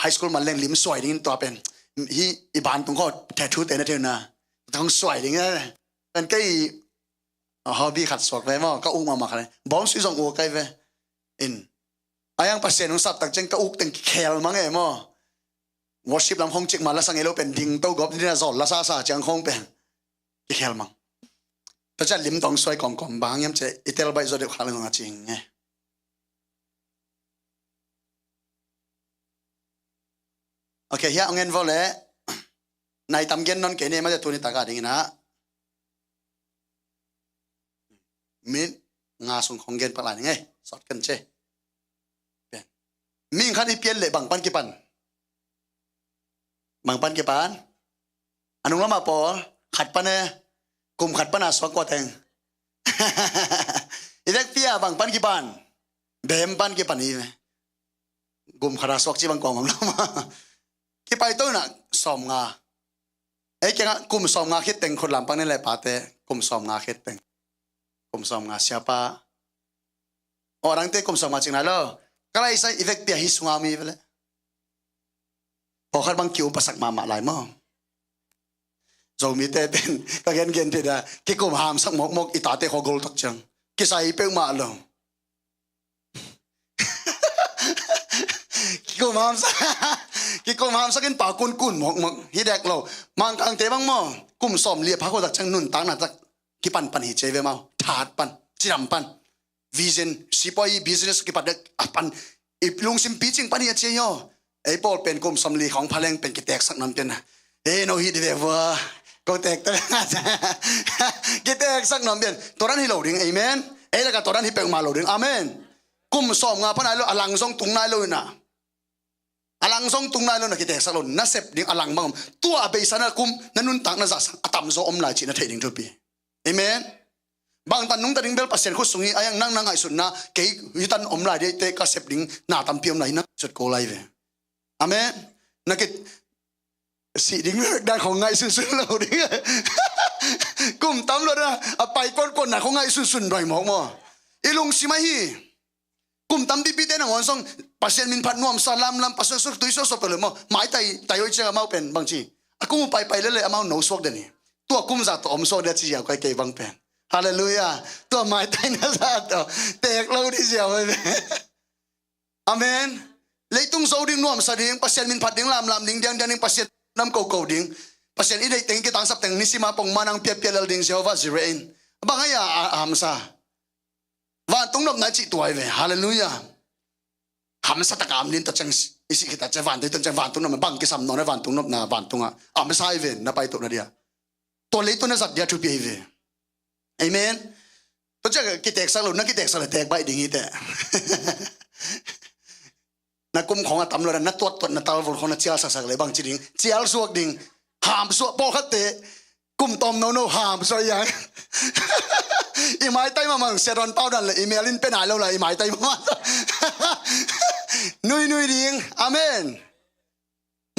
high school man leng lim soi ding to pen hi i ban tung ko tattoo te na te na tong soi ding na pen kai hobby khat sok ve mo ka u ma ma khale bong si zong o kai ve in ayang pasien ung sap tak cheng ka uk teng khel mang e mo worship lam hong chik ma la sang elo pen ding to gop ni na zol la sa sa chang hong pen ki khel mang ta cha lim tong soi kom kom bang yam che itel bai zo de khal nga ching nge okay ya ngen vole nai tam gen non ke ne ma tu ni ta ga ding na min nga sung khong gen pa la nge sot kan che min khan i piel le bang pan ki pan anung lama pol khat pan e kum khat pan aswa ko teng idek pia bang pan ki pan bem pan ki pan i gum khara sok chi bang ko ngam lama ki pai to na som nga e kenga kum som nga khit teng khot lam pan le pa te kum som nga khit teng kum som nga siapa orang te kum som nga ching na lo kala isa effect pia hi sunga mi vele pokhat bang kiu pasak mama lai mo zo mi te pen ka gen te da ki kum ham sak mok mok ita te khogol tak chang ki sai pe ma lo ki kum ham sakin pa kun mok hi dek lo mang kang te bang mo kum som lia pha ko tak chang nun tang na tak ki pan hi che ve mau that pan chiram pan vision sipoi business ki padak apan iplung sim pitching pani che yo ei pol pen kum somli khong phaleng pen ki tek sak nam pen e no hi de wa ko tek ta ki tek sak nam pen toran hi lo ding amen ei la ka toran hi pek ma lo ding amen kum som nga pan ai lo alang song tung nai lo na alang song tung nai lo na ki tek sak lo na sep ding alang mang tua be sana kum nanun tak na za atam zo om lai chi na thading thu pi amen bang tan nung taring bel pasien khu sungi ayang nang nang ai sun na ke hitan omlai de te ka sep ding na tam piom lai na sut ko lai ve amen nakit si ding dan khong ngai sun sun lo ding kum tam lo na apai kon na khong ngai sun sun roi mo mo ilung si mai hi kum tam bi te na ngon song pasien min phat nuam salam lam pasien su tu so pe le mo mai tai oi che mau pen bang chi aku pai le amau no sok de ni tu kum za to om so de chi ya kai ke bang pen hallelujah to mai tai na sa to tek lo di sia amen leitung zo ding nuam sa ding pasien min phat ding lam ding dang ding pasien nam ko ding pasien i dei teng ki tang sap teng ni sima pong manang pia lal ding sia wa zirain bangaya amsa wa tung nop na chi tuai ve hallelujah hamsa ta kam lin ta chang isi kita che van te chang van tung na bang ki sam no na van tung nop na van tunga amsa i ve na pai to na dia to leitung na sap dia thu pi ve amen to cha ki tek sa lo na ki tek sa le tek bai ding ite na kum khong atam lo na tot na tal vol khong na chial sak le bang chi ding chial suak ding ham suak po khat te kum tom no ham so yang i mai tai ma mang seron pau dan le email in pen ai lo la i mai tai ma nui ding amen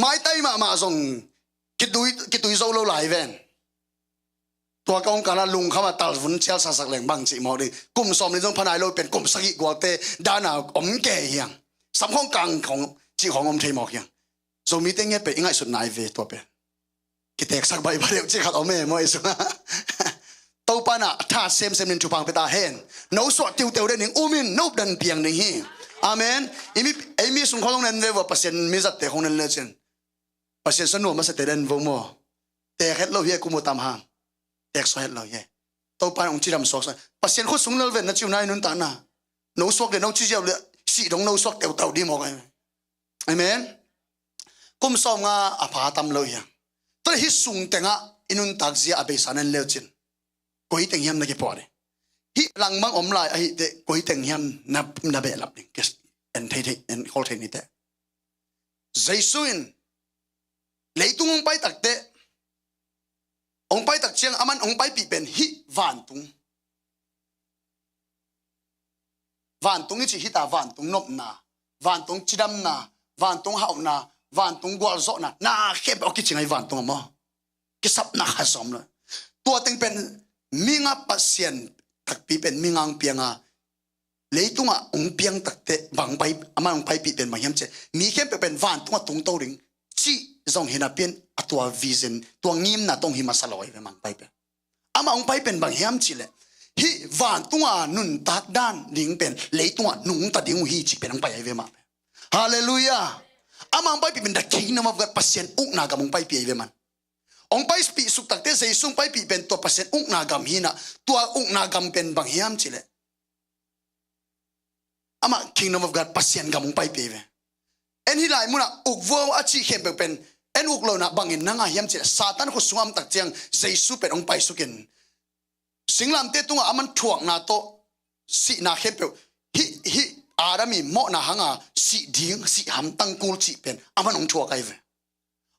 mai tai ma zong ki tui zo lo lai ven ตัวกองการลุงเข้ามาตัดฝุ่นเชลสักแหล่งบางจีมอดีกลุ่มสมในตรงพนายโลเป็นกลุ่มสกิกว่าเตด้านหน้าอมแก่เฮียงสำคัญกลางของจีของอมเทมอกเฮียงโซมีเต็งเงี้ยเป็นง่ายสุดนายเวตัวเป็นกิเตกสักใบเดียวจีขัดเอาแม่มวยสุดตัวปานะถ้าเซมนินจุพังไปตาเห็นน้องสวดติวได้หนึ่งมินนบดันเพียงหนึ่งฮีอาเมนมีสุนทรนั้นเลยว่าเปอร์เซ็นต์มีสัตย์แต่ของนั้นเลยเช่นเปอร์เซ็นต์สนุกมาสัตย์แต่เดินวงโมแต่เฮ็ดเราเฮียกุมตามหางแต่สวยเฮ็ดเราเฮียตัวปานองค์จีรำสวกเปอร์เซ็นต์คนสูงเลเวลนั่นจิวนายนุ่นตานะน้องสวกเดี๋ยวน้องจีเจ้าเลยสีดงน้องสวกเต่าดีมอกไงอาเมนกุมสองอาภาตามเราเฮียตัวฮิสุงแต่งอินุนตักเสียอาเบสานันเลวจินกุยแต่งยามนักพอดีฮิหลังมังอมลายไอ้เด็กกุยแต่งยามนับเบลับนี่เอ็นเทเอ็นโคลเทนี่แต่ใจสุนเลยตุงองไปตักเตองไปตักเชียงอามันองไปปีเป็นฮิวันตุงนี่จีฮิตาวันตุงนบนาวันตุงจิดำนาวันตุงหาวนาวันตุงกวาลโซนาเข้มเอาคิดยังไงวันตุงมั้งกิสับนาขสมเลยตัวเต็งเป็นมิงาปัสเซียนตักปีเป็นมิงังเปียงเลยตุงองเปียงตักเตบังไปอามันองไปปีเป็นบางยามเจมีเข้มเป็นวันตุงตุงโตริงจีจงเห็นเป็นตัววิสันตัวงิมน่ะต้องหิมาสลอยไปมังไปเป็นอามาองไปเป็นบางยามจีเลยฮิวันตุงนุนตัดด้านดิ่งเป็นเลยตุงนุงตัดดิ่งฮิจีเป็นองไปไอเวมาฮาเลลูยาอามาองไปเป็นดักคิงนมาวัดปัสเซียนอุกนากามองไปปีไอเวมันองไปปีสุกตักเตะใจสุ่งไปปีเป็นตัวปัสเซียนอุกนากามฮินะตัวอุกนากามเป็นบางยามจีเลยอามา Kingdom of God ปัสเซียนกามองไปปีเวเอ็นฮิไลมุนะอุกวัวอาชีเข้มเป็นเอ็นอุกโลนะบางอินนังอาฮิมจีซาตานขุสงามตักเจียงใจสุ่เป็นองไปสุกินสิงลำเตตุงอามันถ่วงนาโตสีนาเข้มเป็นฮิอารามีโมนาหังสีดิ้งสีหำตั้งกูลจีเป็นอามันองถ่วงไกเว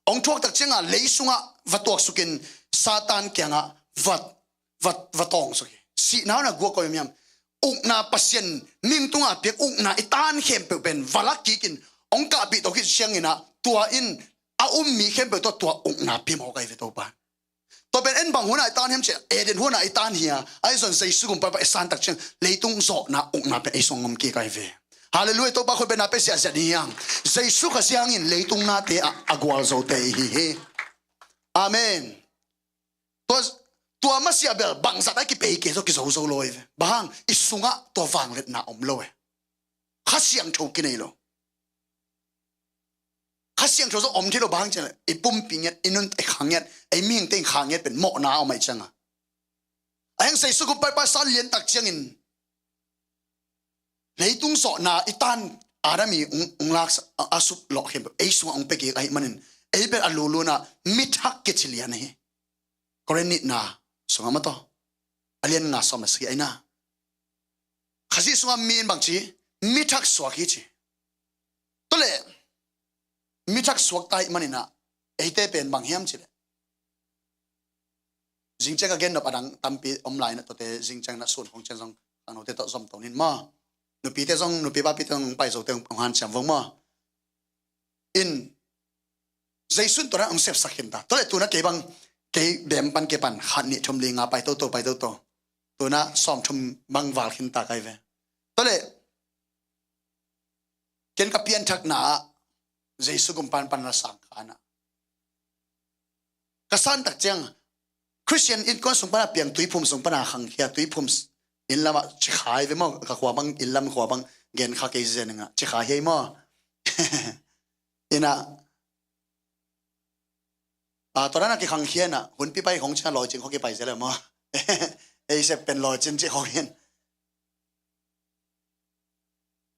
องถ่วงตักเจียงเลยสุงวัดตัวสุกินซาตานเกียงวัดตองสุกิสีนาหน้ากัวก็ยังอุกนาปัสเซียนมิงตุงเปียกอุกนาอิตานเข้มเป็นวลักกินองกาปิตอกิเชียงอินะตัวอินอามีเข้มเป็นตัวอุกนาพิมพ์เอาไกเวตัวบ้านตัวเป็นเอ็นบางหัวหน้าอิตานเห็นเจเอเดนหัวหน้าอิตานเฮียไอ้ส่วนใจสุกุมไปไปสันตักเชียงเลยตุงโซนาอุกนาเป็นไอ้ส่งงมกีไกเวฮาเลลูยาตัวบ้านคนเป็นนาเป็นเสียเสียดียังใจสุขเสียงอินเลยตุงนาเตะอากวาลโซเตฮิเฮอาเมนตัวมาเสียเบลบางสัตว์ไอ้กิเปย์เกศกิโซโซลอยบางอิสุงะตัวฟังเล็ดนาอมลอยข้าเสียงโชกินไอ้โลข้าเสียงโชว์อมที่เราบางจังเลยไอ้ปุ่มปีเงี้ยไอ้นุ่นไอ้ขางเงี้ยไอ้มิ่งเต็งขางเงี้ยเป็นหม้อน้าเอาไม่จังอ่ะไอ้ยังใส่สุกุไปสันเลียนตักเชียงอินเลยตุ้งสอนาไอ้ตันอารามีองลักษอาสุหลอกเห็นแบบไอ้สุงองไปเกี่ยไอ้มันนินไอ้เป็นอลูลูน่ะมิทักเกจิเลียนนี่ก็เรนนิดนาสุงมาต่ออเลียนงาสมัสกีไอ้น่ะข้าสิสุงมีนบางทีมิทักสวากิจีตัวเล่มิทักสวกไตมันนี่นะไอ้เต้เป็นบางเฮียมจีเลยจิงจังก็เกณฑ์นับดังตั้มปีออนไลน์นะตัวเต้จิงจังนักส่วนของเจ้าทรงทางโน้ตเต้ต่อสมตัวนินมาหนูปีเต้ทรงหนูปีบ้าปีเต้ทรงไปสู่เต้ของฮันเฉียมวงมาอินใจสุนตัวนั้นองเสพสักเห็นตาตัวเล่ตัวนั้นเก็บังเก็บเดี่ยมปันเก็บปันขันนี่ชมลิงาไปโตไปโตตัวนั้นซ้อมชมบังวาลเห็นตาไกลเวตัวเล่เกณฑ์กับเพียนทักหนาใจสุกุมปันละสังขานะกษัตริย์ตักเจียงคริสเตียนอินก้อนสงปนาเปียงตุยพุ่มสงปนาขังเฮียตุยพุ่มอินละมาจิขายไปมั่งกับขวาบังอินละมขวาบังเกณฑ์ข้าเกยเจนึงอ่ะจิขายเฮียมั่งอินะตอนนั้นกี่ขังเฮียน่ะหุ่นพี่ไปของชาลอยจึงเขาเก็บไปเสียแล้วมั่งไอ้เสพเป็นลอยจึงจิเขาเห็น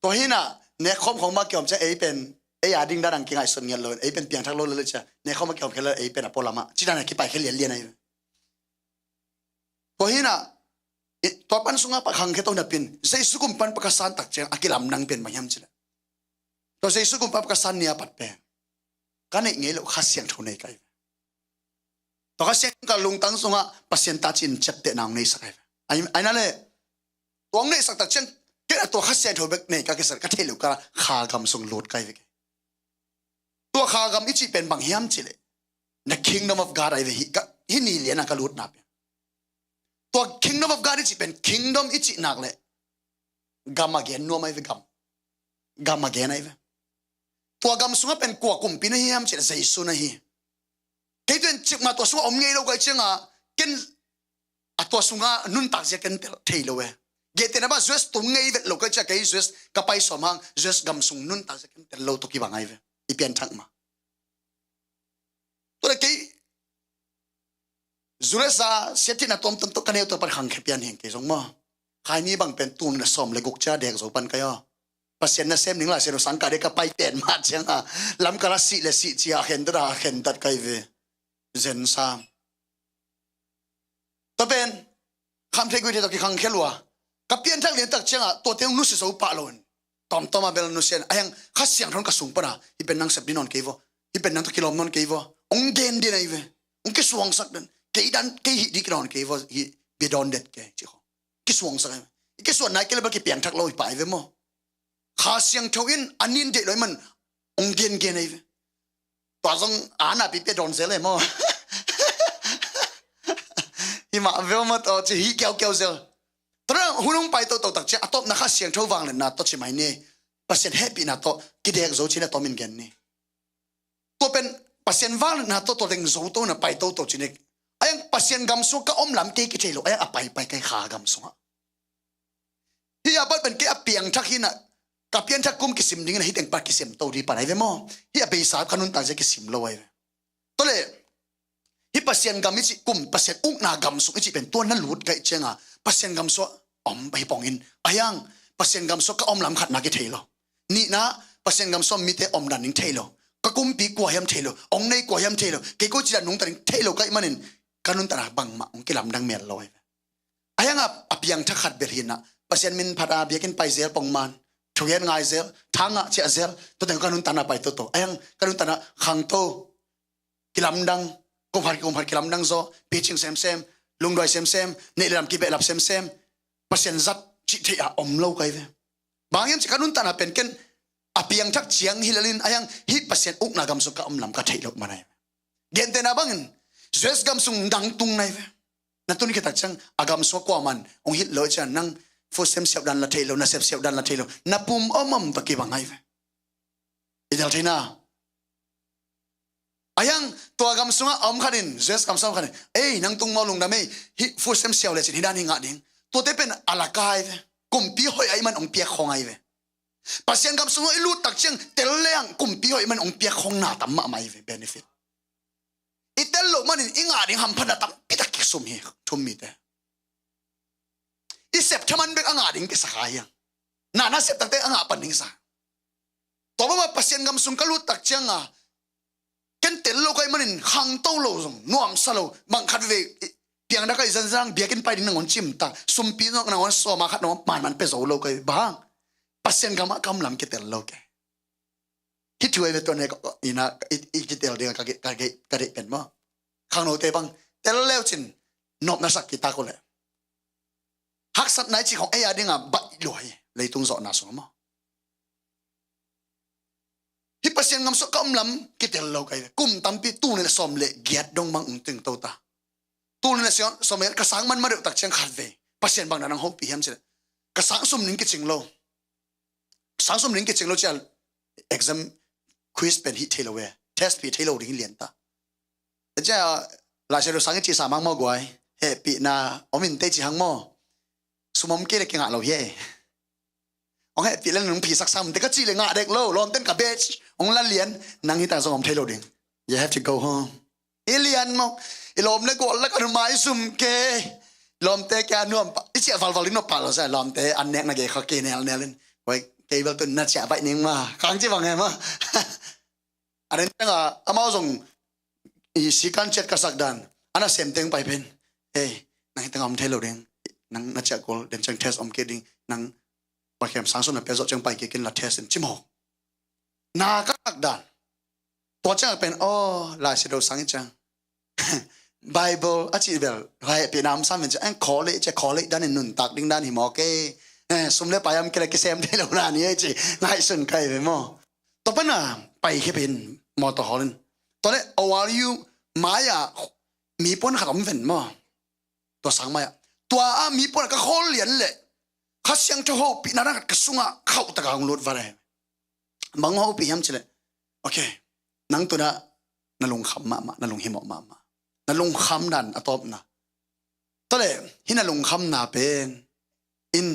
ตัวนี้น่ะเนี่ยคอมของมาเกี่ยวกับไอ้เป็นไอ้ยาดิ้งด้านกิ่งไอ้ส่วนเงี้ยเลยไอ้เป็นเปียงทักโลเลยจ้ะเนี่ยเขามาเกี่ยวกับไอ้เป็นอโปลามาที่นั่นน่ะคิดไปแค่เรียนไอ้ตัวนี้น่ะตัวปันสุงะปะขังแค่ตัวนั้นเป็นใจสุกุมปันปะกษัตริย์ตักเจงอากิลามนังเป็นบางอย่างจีละตัวใจสุกุมปันปะกษัตริย์เนี่ยปัดแปลงกันไอ้เงี้ยเราข้าเสียงทุนในไกตัวข้าเสียงกับลุงตั้งสุงะปัสเซียนตาจินจับเตะนางในสักไอ้นั่นเลยตัวในสักตักเจงแค่ตัวข้าเสียงทุนแบบในกับกิจก็เทลุกะขากำส่งโหลดไกไปตัวขากำอิจิเป็นบางอย่างจีเลย The Kingdom of God ไอ้เวหินี่เลียนกัลูดนับ ตัว kingdom of God นี่จะเป็น kingdom อีจิหนักเลยกำมาเกนนัวไม่ไปกำมาเกนไอ้เว้ตัวกำสุงเป็นกว่ากุมปีนะเฮียมเจตใจสุนะเฮียเกี่ยวกับจิตมาตัวสุงอมเงี้ยเราก็เชื่อกินตัวสุงนุ่นตักจะกันเทเลเว้เกี่ยวกับว่า Jesus ตุงเงี้ยเราก็จะเกี่ยว Jesus กับไปสมัง Jesus กำสุงนุ่นตักจะกันเทเลตัวกี่บางไอ้เว้อีเปลี่ยนทักมาตัวเกี่ยวจุลสาเสียที่น่ะต้มตัวกันเอวตัวปันขังเขียนเห็นเกี่ยวกับมั้งใครนี้บางเป็นตูนน่ะสมเลยกุกจ้าเด็กโสปันก็ย่อปัสเซนน่ะเซมหนึ่งละเซนสังกัดเด็กก็ไปเปลี่ยนมาเชียงลำกระสีเลยสีเจียเห็นตัวเห็นตัดไกเวเซนซามตัวเป็นคำเทกุยที่ตะกี้ขังเขลัวกับเปลี่ยนทักเรียนตักเชียงตัวเตียงนุสิสูปะลนตอมมาเบลนุเซนไอ้ยังข้าเสียงทนกระสุงปะนะที่เป็นนางเสพดินนอนเกวที่เป็นนางตะกิลอมนอนเกวองเกนดีนะไอ้เวองกิสวงสักเดินเกี่ยดันเกี่ยดีกรอนเกี่ยว่าเบดอนเด็ดเกี่ยจีเขากิสวงสักกิสวนไหนเกี่ยเลยเปลี่ยนทักลอยไปเว้ยมั้งข้าเสียงเท่าอินอันนี้เด็ดเลยมันองเกนเกนไอ้เว้ยตัวทรงอ่านอ่ะปีเปดอนเสียเลยมั้งฮิมาเวลมาตัวจะฮีเกี่ยวเสียตอนนั้นหุ่นลงไปตัวตักเจ้าตบนักข้าเสียงเท่าวังเลยนะตัวชิมายเนี่ยเปอร์เซ็นต์แฮปปี้นะตัวกิเด็กโจชินะตัวมินเกนนี่ตัวเป็นเปอร์เซ็นต์วังนะตัวเด็กโจตัวน่ะไปตัวชินเอกไอ้ยังเปอร์เซ็นต์กำสุกก็อมลำเตกิเทโลไอ้ยังไปไกลขากำสุกที่อาบัดเป็นเกี่ยเปียงทักหินอ่ะกับเปียงทักกุมกิสิมดิ้งนะฮิตเองปัดกิสิมตัวดีปัดไอ้เว้ยมั้งที่อาไปสาบขนุนต่างจากกิสิมลอยตัวเลยที่เปอร์เซ็นต์กำมิจิกุมเปอร์เซ็นต์อุกนากำสุกมิจิเป็นตัวนั้นหลุดไกลเชียงอ่ะเปอร์เซ็นต์กำสุกอมไปปองอินไอ้ยังเปอร์เซ็นต์กำสุกก็อมลำขัดมากิเทโลนี่นะเปอร์เซ็นต์กำสุกมีแต่อมดันนิ่งเทโลก็กุมปีกว่ายังเทโลองในกว่ายังเทโลเกี่ยวกับจีนนุ่งแต่เทโลก็มันนี่การนุ่งแต่ละบังมาองกิลำดังเมียนลอยไอ้ยังอ่ะเปียงทักขัดเบรินอ่ะเปอร์เซ็นต์มินพัดอาเบียกินไปเซลปองมันทุกอย่างง่ายเซลทางอ่ะเจ้าเซลตัวแต่การนุ่งแต่ละไปตัวไอ้ยังการนุ่งแต่ละขังโตกิลำดังกุมพัดกิลำดังโซปีชิงเซมลุงดอยเซมเนี่ยลำกิเบลับเซมเปอร์เซ็นต์จัดจิตที่อ่ะอมเล่าไกลเว้บางอย่างที่การนุ่งแต่ละเป็นกันอาเปียงทักเชียงฮิลลินอายังฮิปเปอร์เซ็นต์อุกนากำสุกอมลำกัดเทลกมาไหนเดียนเตนาบังเจสกำสุงดังตุงไหนนั่นตัวนี้ก็ตัดจังอากำสุกว่ามันองฮิตเลยจันนั่งฟูเซมเสียบดันละเทลนะเสียบดันละเทลนับปุ่มอมตะกี้บังไงอีเดลทีน่าอายังตัวกำสุงอมขัดินเจสกำสุงขัดินเอ้ยนั่งตุงมอลุงดำไม่ฮิฟูเซมเสียบเลยสิที่ด้านหิงะดิ่งตัวเตเป็นอลากายกุมปีหอยไอ้มันองเปียกของไงปัสยังกับสมุนลูตักเชียงเตลเลี้ยงกุมปีหอยมันองเปียของหน้าตั้มมาไม่เบนฟิตอีเตลโลมันอิงอาดิฮัมพันตั้มปิตากิสมเฮทุ่มมีแต่อีเซปทมันเบกอ่างาดิงกิสกายยังน่าเซปตั้งแต่อ่างาปันนิงสาตัวว่าปัสยังกับสมุนกลูตักเชียงอ่ะเกันเตลโลก็มันอินขังโตโลซงนัวมสโลบังคัดเวเพียงนักไอ้จังเบียกินไปดิ้งนังวันจิมตาสุมปีนกนังวันโซมาขัดนังมันเป็นโซโลก็บ้างปัสยันกำกำลำกิเตลโลกคิดช่วยเป็นตัวนี้ก็อีน่าอีกิเตลเดียกะเดเป็นมั้งข้างโน้ตเตบังเตลเลวจินนบนักสักกิตาก็เลยฮักสัตไหนจีของไอ้ยาดิ่งอ่ะบัดลอยเลยตุงสอนนาสมั้งฮิปัสยันกำสกำลำกิเตลโลกกุมตั้มปีตู้นี่สมเละเกียดดงบังตึงโตตาตู้นี่สมเละกระสังมันมาเดือดตักเชียงขัดเวปัสยันบางนั้นห้องปีเห็นใช่กระสังสมนิงกิจิงโลสังสมลิงกิจงโลเจล exam quiz เป็นฮิตเทโลเว test ปีเทโลดิ้งเลียนตาแต่เจ้าหลายเชลสังกิจสามังมอกวยเฮปีนาอมินเตจิหังมอสมมเกลเกงะเราเย่องเฮปีเล่นหนึ่งผีสักซ้ำแต่ก็จีเลยงะเด็กโลลองเต้นกับเบชองละเลียนนั่งฮิตาสมมเทโลดิ้ง you have to go home เลียนมั้งลมเลยกดแล้วก็ไม้ซุ่มเกลมเตะแกนุ่มอีเจ้าฟัลลินนปาเราใช่ลมเตะอันเน็กนักเกเขาเกเนลเนลินไว้เกย์แบบตัวนัดเสียไปนิ่งมาครั้งที่ว่าไงมาอันนี้ตั้งอามาส่งอีสิกันเจ็ดกษักดันอันนั้นเสียมเต็งไปเป็นเฮ้ยนั่งตั้งอมเทโลเด้งนั่งนัดเสียกอลเดินจังเทสอมเกดิ้งนั่งปากแคมสังสมนับเปซจังไปเกินลัดเทสจิมหอกนากักดันตัวจังเป็นอ๋อลายเสดสังจังไบเบิลอาชีพแบบไรเป็นน้ำซ้ำเป็นจะขอเลยด้านนุ่นตักดิ้งด้านหิมอเกสมเด็จไปยังเกลเกษมได้แล้วนะนี่จีง่ายสุดใครไปมั้งต่อไปน่ะไปแค่เป็นมอเตอร์ฮอลล์ตอนนี้เอาวาริวมาอย่ามีป้นขนมเป็นมั้งตัวสังมา ตัวมีปนก็โคเหรียญเลยข้าเสียงเจ้าหูปีนั้นก็สุงะเข้าตะกางลุดวะเลยบางหูปีย้ำเฉลยโอเคนังตัวน่ะนั่นลงคำมานั่นลงหิมะมานั่นลงคำนั่นอะตบนะตัวเลยหินั่นลงคำน่ะเป็นอิน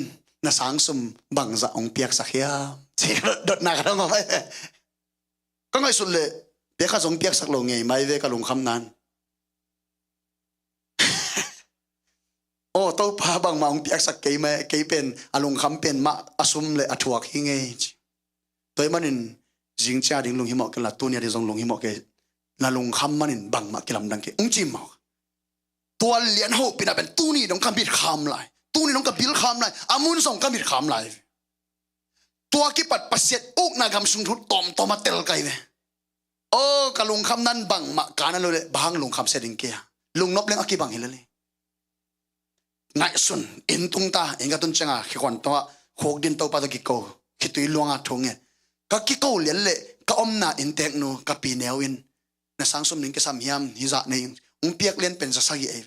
น่ะสังสมบังจะองเปียกสักยาเสียดดหนักแล้วมั้งก็ไม่สุดเลยเปียกข้าสงเปียกสักลงไงไม่เวก็ลงคำนั้นโอ้ตัวพาบางมาองเปียกสักเกยไหมเกยเป็นอารมณ์คำเป็นมาอสุมเลยอถวกหิงไงตัวมันนินจิงจ้าดิ่งลงหิมะกันละตัวเนี่ยดิ่งลงหิมะเกยน่ะลงคำมันนินบังมากิลำดังเกยจิมเอาตัวเหรียญหูปีน่ะเป็นตู้นี่ต้องคำบิดคำเลยตู้นี่ต้องกับบิลคำเลยอามุนส่งคำบิดคำเลยตัวกิปัดปัสเสตอุกนากำสุงทุตอมมาเตลไกเลยโอ้กะลงคำนั้นบังมาการนั่นเลยบางลงคำเสดิงเกียลงนบเลี้ยงอักกีบังเฮเลยไงสุนอินตุงตาเองก็ตุนจังอ่ะขี้ควันตัวโคกดินตัวปาตะกิโกขี้ตุยลวงอ่ะทงเงี้ยก็กิโกเลี้ยงเลยก็อมนาอินเทกโนก็ปีเนวินในสังสมนิงก็สามยามฮิจะในเปียกเลี้ยนเป็นจะสักยี่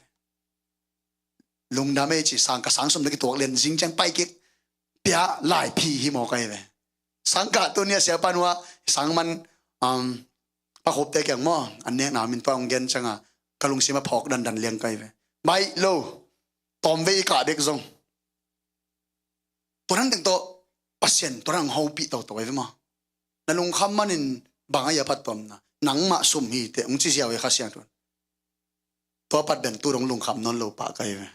ลุงดาเมจิสังกับสังสมนึกตัวเรียนจริงจังไปกิเปียหลายพีฮิโมไกเลยสังกัดตัวเนี้ยเสียปันว่าสังมันประคบเตะแกงหม้ออันเนี้ยหนามินตัวองเกนจังอ่ะกะลุงซีมาพอกดันเลี้ยงไกเลยไม่โลตอมเวอีกาเด็กซงตัวนั้นแต่งตัวปัสเซนตัวนั้นเฮาปีตัวไว้มั้งนั่นลุงคำมันนินบางอย่างพัดตอมนะหนังมาสุ่มฮีเตะองค์ที่เสียไว้ข้าเสียงตัวปัดเด่นตัวลุงคำนอนโลปะไกเลย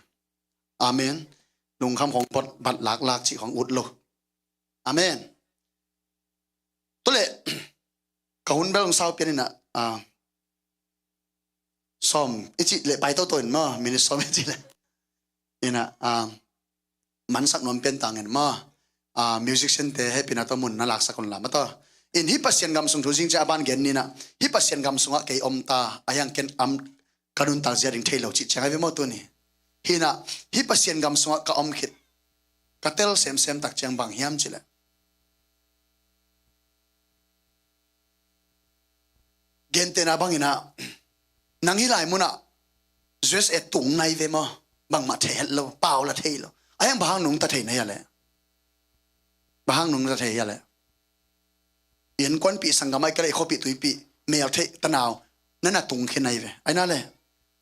อาเมนลุงคำของปดบัดหลักชีของอุดโลอาเมนตัวเละกหุ่นเบลงเศร้าเปียนี่นะซ้อมอิจิเละไปตัวอินมั้งมินิซ้อมอิจิเละนี่นะมันสักนวลเป็นต่างกันมั้งมิวสิกเซนเตให้เป็นตัวมุนน่ารักสักคนละมาต่ออินฮิปัสเซียนกำสุงทุจิงจะบ้านเกนนี่นะฮิปัสเซียนกำสุงอะเกยอมตาอายังเกนกระดุนตาเสียดิ่งเทลจิตใช่ไหมพี่มอตัวนี้ฮินะฮิปัสเซียนกำสุงกะอมขิดกะเตลเซมตักเจียงบางเฮียมจิละเกนเตนะบางอินะนังฮิไลมุนะเจสเอตุงในเวมอบางมาเทลโลเปล่าละเทลไอ้ยังบางหนุ่งตะเทนให้อะไรบางหนุ่งตะเทให้อะไรเห็นก้นปีสังกามก็เลยเขาปีตุยปีเมลเทตะนาวนั่นน่ะตุงขึ้นในเวไอ้นั่นเลย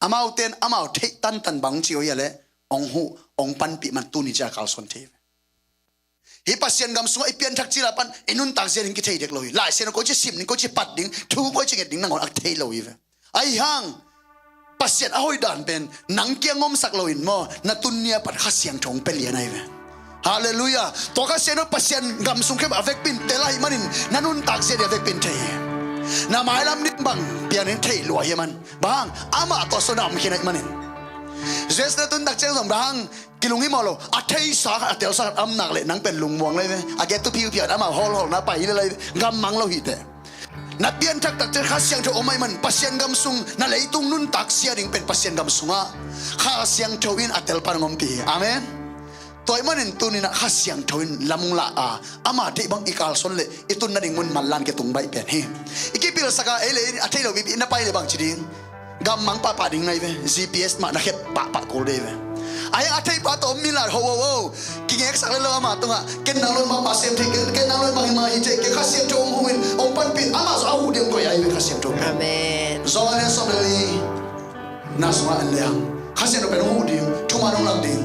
อามาเต้นอามาเทตันบังจิโอยอะไรองหูองปันปีมันตุนิจากาลสนเทฮิปัสเซียนกำสงไอเปียนทักจิลาปันไอนุ่นตักเสียนกิเทเด็กเลยหลายเสียนก็จะซิมนี่ก็จะปัดดิ้งทูก็จะเก็ดดิ้งนั่งอักเทเลยเวไอห่างปัสเซียนเอาให้ด่านเป็นหนังเกียงงมสักเลยมั้งนัตุนเนียปัดข้าเสียงทงเป็นเลียนไอเวฮาเลลูยาตัวข้าเสียนปัสเซียนกำสงแค่แบบเวกปินเตลัยมันนันุ่นตักเสียนเวกปินเทนาไม้ลำนิบังเปียนินเทลวยมันบางอามาตัวสนามขี้นักมันเจสนัตุนตักเจ้าสมบางกิลุงฮิมอลอัฐิสาอัฐิสาอัมนักเลยนังเป็นลุงมวงเลยไหมอาเกตุพิวเพียอามาฮอลนะไปเลยกำมังเราหิตนับเบียนทักตักเจอข้าเสียงเธอโอไม่มันปัสเซียนกำสุงนั่นเลยตุงนุ่นตักเสียดิ่งเป็นปัสเซียนกำสุงอ่ะข้าเสียงเธออินอัตเตลปานงมปีอาเมนตัวมันนินตุนินะข้าเสียงเธออินลำมุงละอามาที่บังอีกาลสนเลยอีตุนนั่นดิ่งมุนมันลันเกตุงใบเป็นเฮอีกปีละสักเอเลอัฐิเราบิบินไปเลยบางจีดิงกำมังป้าดิ่งไงเว้ GPS มานักเก็บป้าโกลเดเว้ไอ้อาทิตย์ป้าตัวมิลาโฮโวกิเงกสักเลยมาตัวเก็นนั่งลงมาปัสเซียนที่เก็นนั่งลงมาฮิเจเก็ข้าเสียงจงหูอินองปันปิดอามาสาวเดียงก็ยังข้าเสียงจงอาเมนซอเนี่ยสมัยนี้น่าสงสารเลยข้าเสียงเป็นหูเดียงทุ่มานงหลังเดียง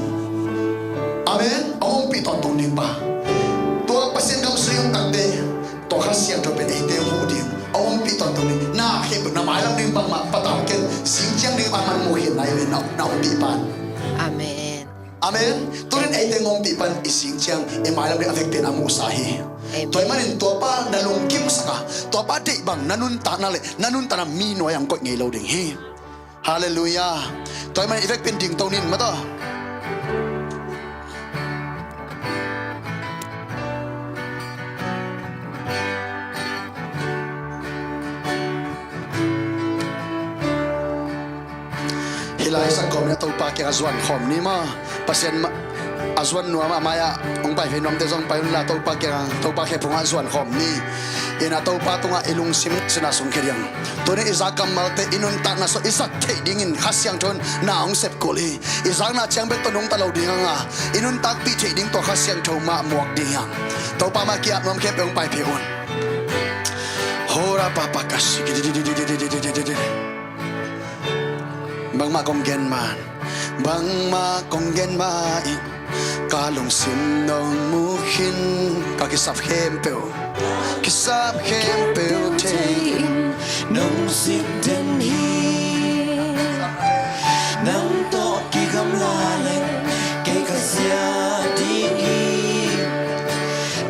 อาเมนองปิดตอนตรงนี้ป้าตัวปัสเซียนกำสุงตัดเดตัวข้าเสียงจงเป็นไอเดียงหูเดียงองปีตอนตรงนี้น่าเห็นน้ำไม้ลำหนึ่งบางมาปะตามเกณฑ์สิ่งเชียงหนึ่งบางมันโมเห็นในเวน่าปีปันอาเมนอาเมนตัวนั้นไอเดงองปีปันอีสิ่งเชียงไอไม้ลำหนึ่งอเฟกเตนอามุสาฮีตัวมันเป็นตัวป้านั่นลงกิมสักตัวป้าเด็กบางนั่นนุ่นตานั่นเลยนั่นนุ่นตานามีหน่วยอย่างกดเงยเราดิ่งฮีฮาเลลูยาตัวมันอเฟกเป็นดิ่งตรงนี้มาต่อฮิลายสักคมเนี่ยตัวปากแกกระสวนขอมนี่มาเปอร์เซ็นต์ azwan nuam amaya ong pai phe nom te jong pai la to pa ke phunga zwan khom ni ina to pa tunga ilung sim sina sung kheriang to ne izakam malte inun ta na so isak thading in khasyang thon na ong sep koli izak na chang be to nong ta lo ding nga inun tak pi thading to khasyang thoma muak ding yang to pa ma kia nom ke pe ong pai phe on hora papa kasi bang ma kong gen man bang ma kong gen ma kalong sim nong mukhin kakisap hempeo te nong sim den hi nang to ki gam la leng ke ka sia di hi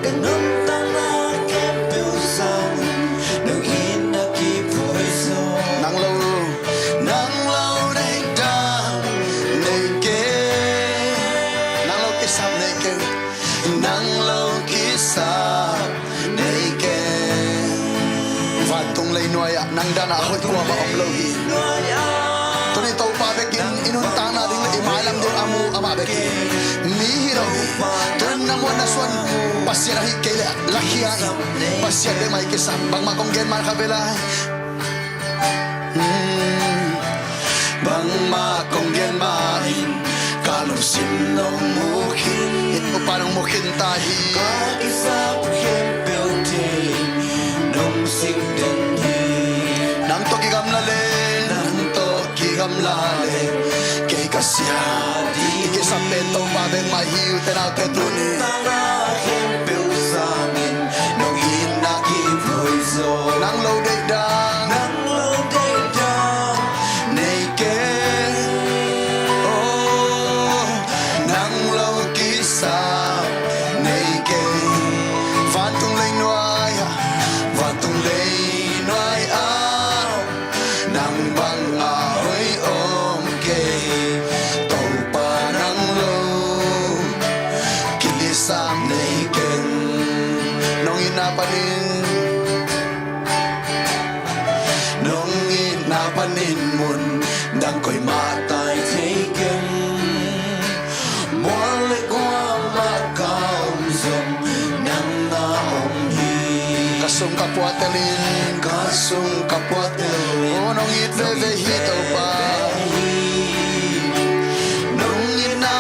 kanom tang na hempeo sang nong hin na ki poiso nang lo dai da nei ke nang lo kisap nei ke nang lo kisap nei ke vatung lei noya nang dana hoi kwa ma om lo hi to ni to pa bekin inun ta na ding le malam ding amu ama bekin mi hiro to na mo na son pasya hi ke la hiya pasya de mai kisap bang ma kong gen man khabela bang ma kong gen ma in kalong sim nong mukhin ito parang mukhin tahi kakisap hempeo te nong sim den hi nang to kigam la le kay kasya di sa peto pa ben mahiu tenaw te tuni tara hempeo sangin nong hin na ki poiso nang lo dai dang nang lo dai dang nei ke oh nang lo kisa nei ke vatung lei noai a nang bang a hoi om ke to pa nang lo kilisang nei ken nong inapanin mun dang koy tai taken mole kwa ma kaum som nang na om hi kasung kapwatelin kasung kapwatel nong it ve hito pa nong ina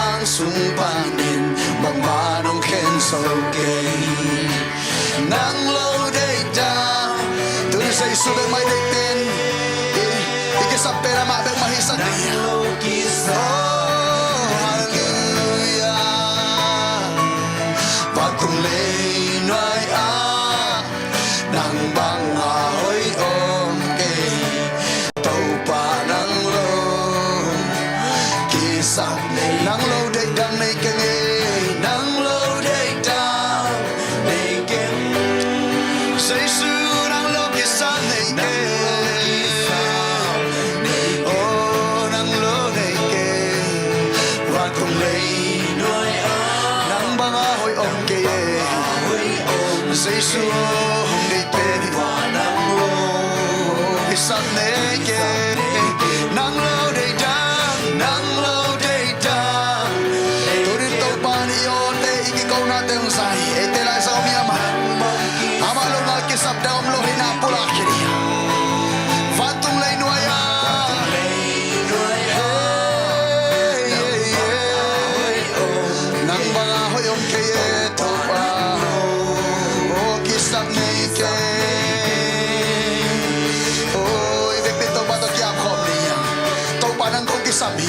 ang sungpanin mamanong ken so gay nang lo day down to say so that my day ten sa pera mabel mahisan lo kisa hallelujah vatung lei noai a nang bang a hoi om ke tau pa nang lo kisa nang lo dei dang nei ke nang lo dei dang nei ke sei su nang lo kisa nei ke say so they pay nang lo isang neke nang lo they dang turin to pani yote ikikaw natin say ete lang sa umiyama amalo nga kisap daw lo hinapula kiri fatung lay nuaya nang mga hoyong kaye to pa sabi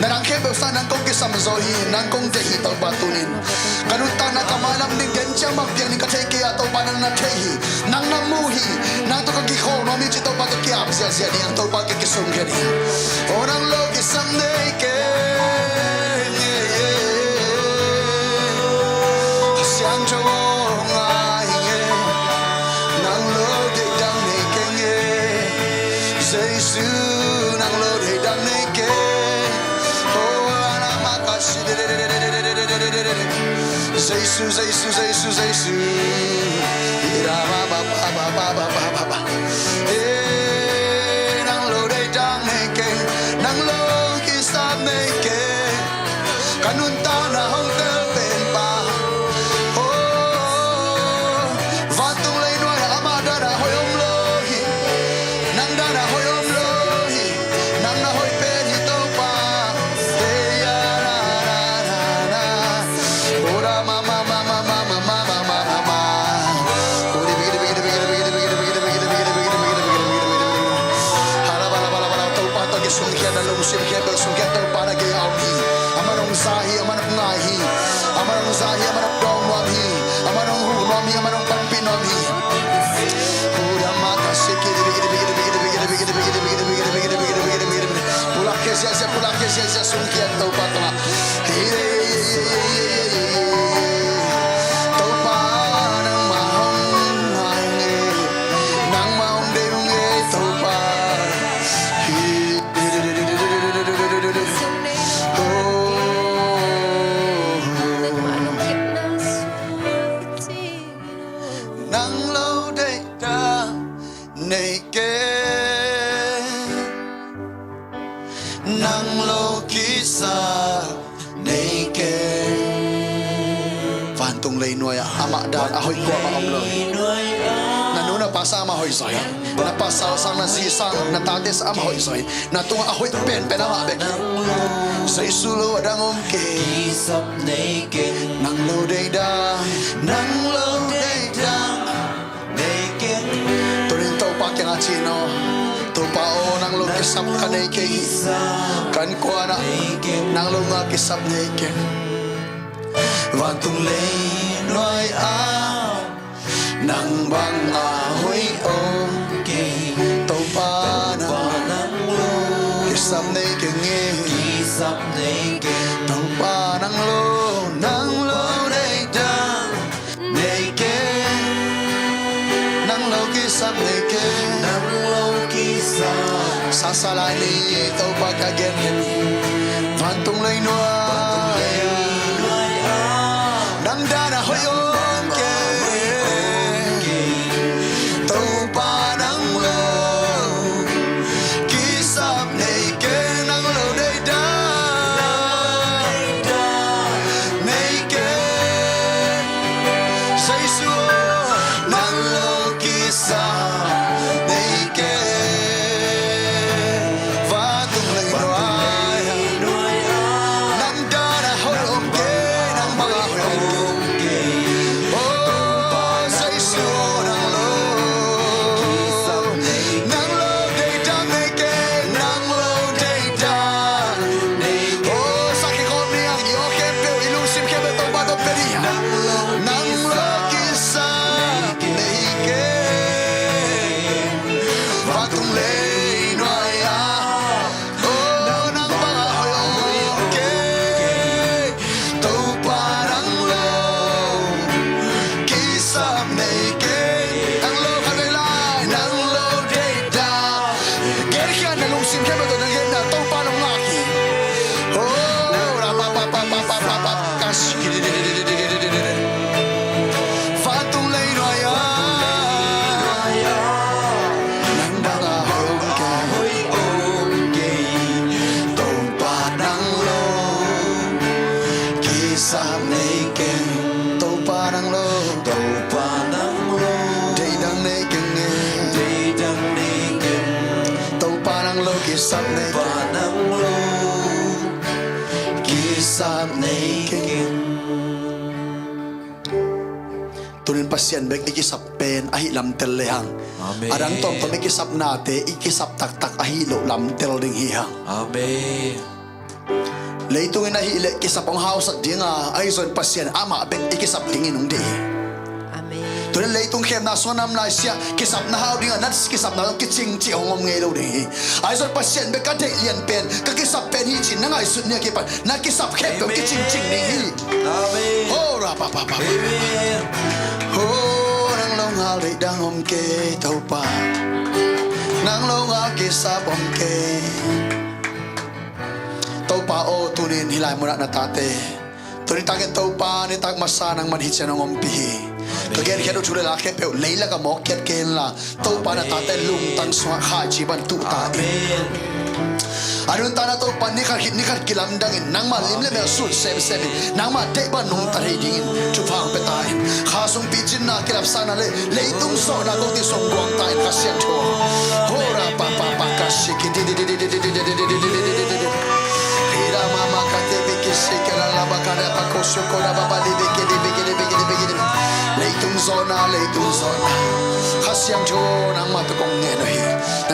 narang kebe sa nang kong kisam zohi nang kong dehi tol batunin kanuta na kamalam ni gencha magpiang ni kateke ato panang na tehi nang namuhi nang to kagiko no mi chito pato kiam sia sia ni ang to pagkikisum gani orang lo kisam neke siang chong ai nang lo de dang neke Jesus nang lo de dang neke Jesus ira ba nang lo de dang neke nang lo kisam neke kanunta sia pula ke sia sungkian tau pa tama tau pa nang mahong de nge tau pa nang lâu đây ta này kê nang lâu kisa này kê van tung lấy nuôi ama dan ahoy qua mà ông lời na nuna pasa ama hoy soy na pasa sang na si sang na tates ama hoy soy na tung ahoy pen ama bek say sulo adang om ke nang lâu đây da nang lâu đây da turin tau pa keng achino tu pa o nang lo kisap kanay ke kan kwa na nang lo nga kisap nay ke van tung lay loy a nang bang ahoy o tau pa nang lo kisap nay ke nge tau pa nang lo day da nay ke nang lo kisap nay ke sasalay ni tau pa kagen van tung lay noy nang dana hoy on ke tau pa nang lo kisap nay ke nang lo day da nay ke say suo nang lo kisap nay ke va tung lay noy nang dana hoy on ke nang mga hoy on ke oh say suo nang lo day da nay ke nang lo day da oh sakit ko niya yo ke pe ilusim ke be tong ba do peria nang lo kisap nay ke va tung lay noy oh nang mga hoy on ke tau pa nang lo kisap nay ke nang lo kanay lai nang lo day da gerkyan na lusim ke be do nang na tau pa nang ngaki oh ra pa kas va tung lay noy nang mga hoy on ke tau pa nang lo kisap nay ke tau pa nang lo day dang nay ke nge tau pa nang lo kisap nay ke kisap nay ke tunin pasyan bek ikisap pen ahi lam tel lehang Amen. adang tom to ikisap nate ikisap tak ahi lo lam tel ding hihang Amen. leitungin ahi le kisap ang house at dinga ay son pasyan ama bek ikisap dingin ung di Amen. tunin leitung kem na sonam na siya kisap na hao dinga nats kisap na kiching chi hongom ngei lo ding ay son pasyan bek ka de lian pen ka kisap pen hi chin na ngai sut ne kipan na kisap khep bek kiching ching ding hi Amen. oh ra pa Amen. oh nang long hal de dang om ke tau pa nang long hal kisap om ke tau pa o tunin hilay mo na tate tunin takin tau pa ni tag masanang manhit siya ng ompihi kagyan kaya chule la ke pe leila ka mo ket ken la tau pa na tate lung tang swa kha chi ban tu ta Amen. anun ta na tau pa ni kar kilam dangin nang ma lim le me sul sem nang ma te ban nung ta dingin chu phang pe tain kha sung pi chin na kilap sana le leitung so na to ti song gwang tain ka sian tho hora pa ka shiki hira mama ka te be ki shikala la ba ka pa ko shoko na ba li be ki leitung zona kha sian tho nang ma to kong ne no hi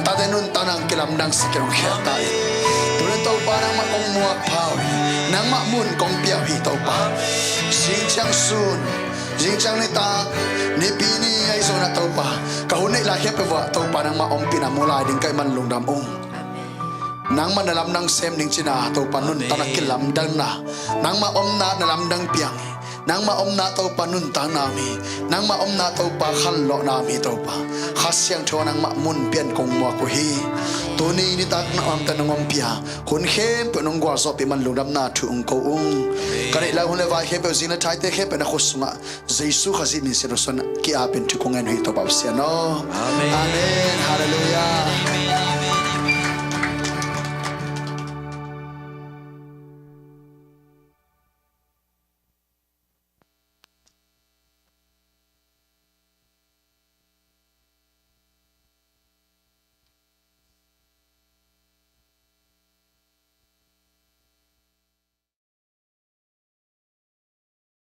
ta de nun ta nang kilam dang sikirong kha ta tulen tau pa nang ma kong muak phao nang ma mun kong piao hi tau pa sing chang sun jing chang ni ta ni pi ni ai so na tau pa ka hun nei la he pe wa tau pa nang ma om pi na mulai ding kai man lung dam ong nang ma nalam nang sem ning china to panun tanakilam dang na nang ma om na nalam dang piang nang ma om na to panun ta na mi nang ma om na to pa khal lo na mi to pa khasyang tho nang ma mun pian kong mo ko hi to ni ni tak na am ta nang om pia hun khem pe nong gwa so pe man lu dam na thu ung ko ung kare la hun le vai khe pe zina thai te khe pe na khosma jesu khazi ni se son ki apen thu kongen hi to pa sia no amen hallelujah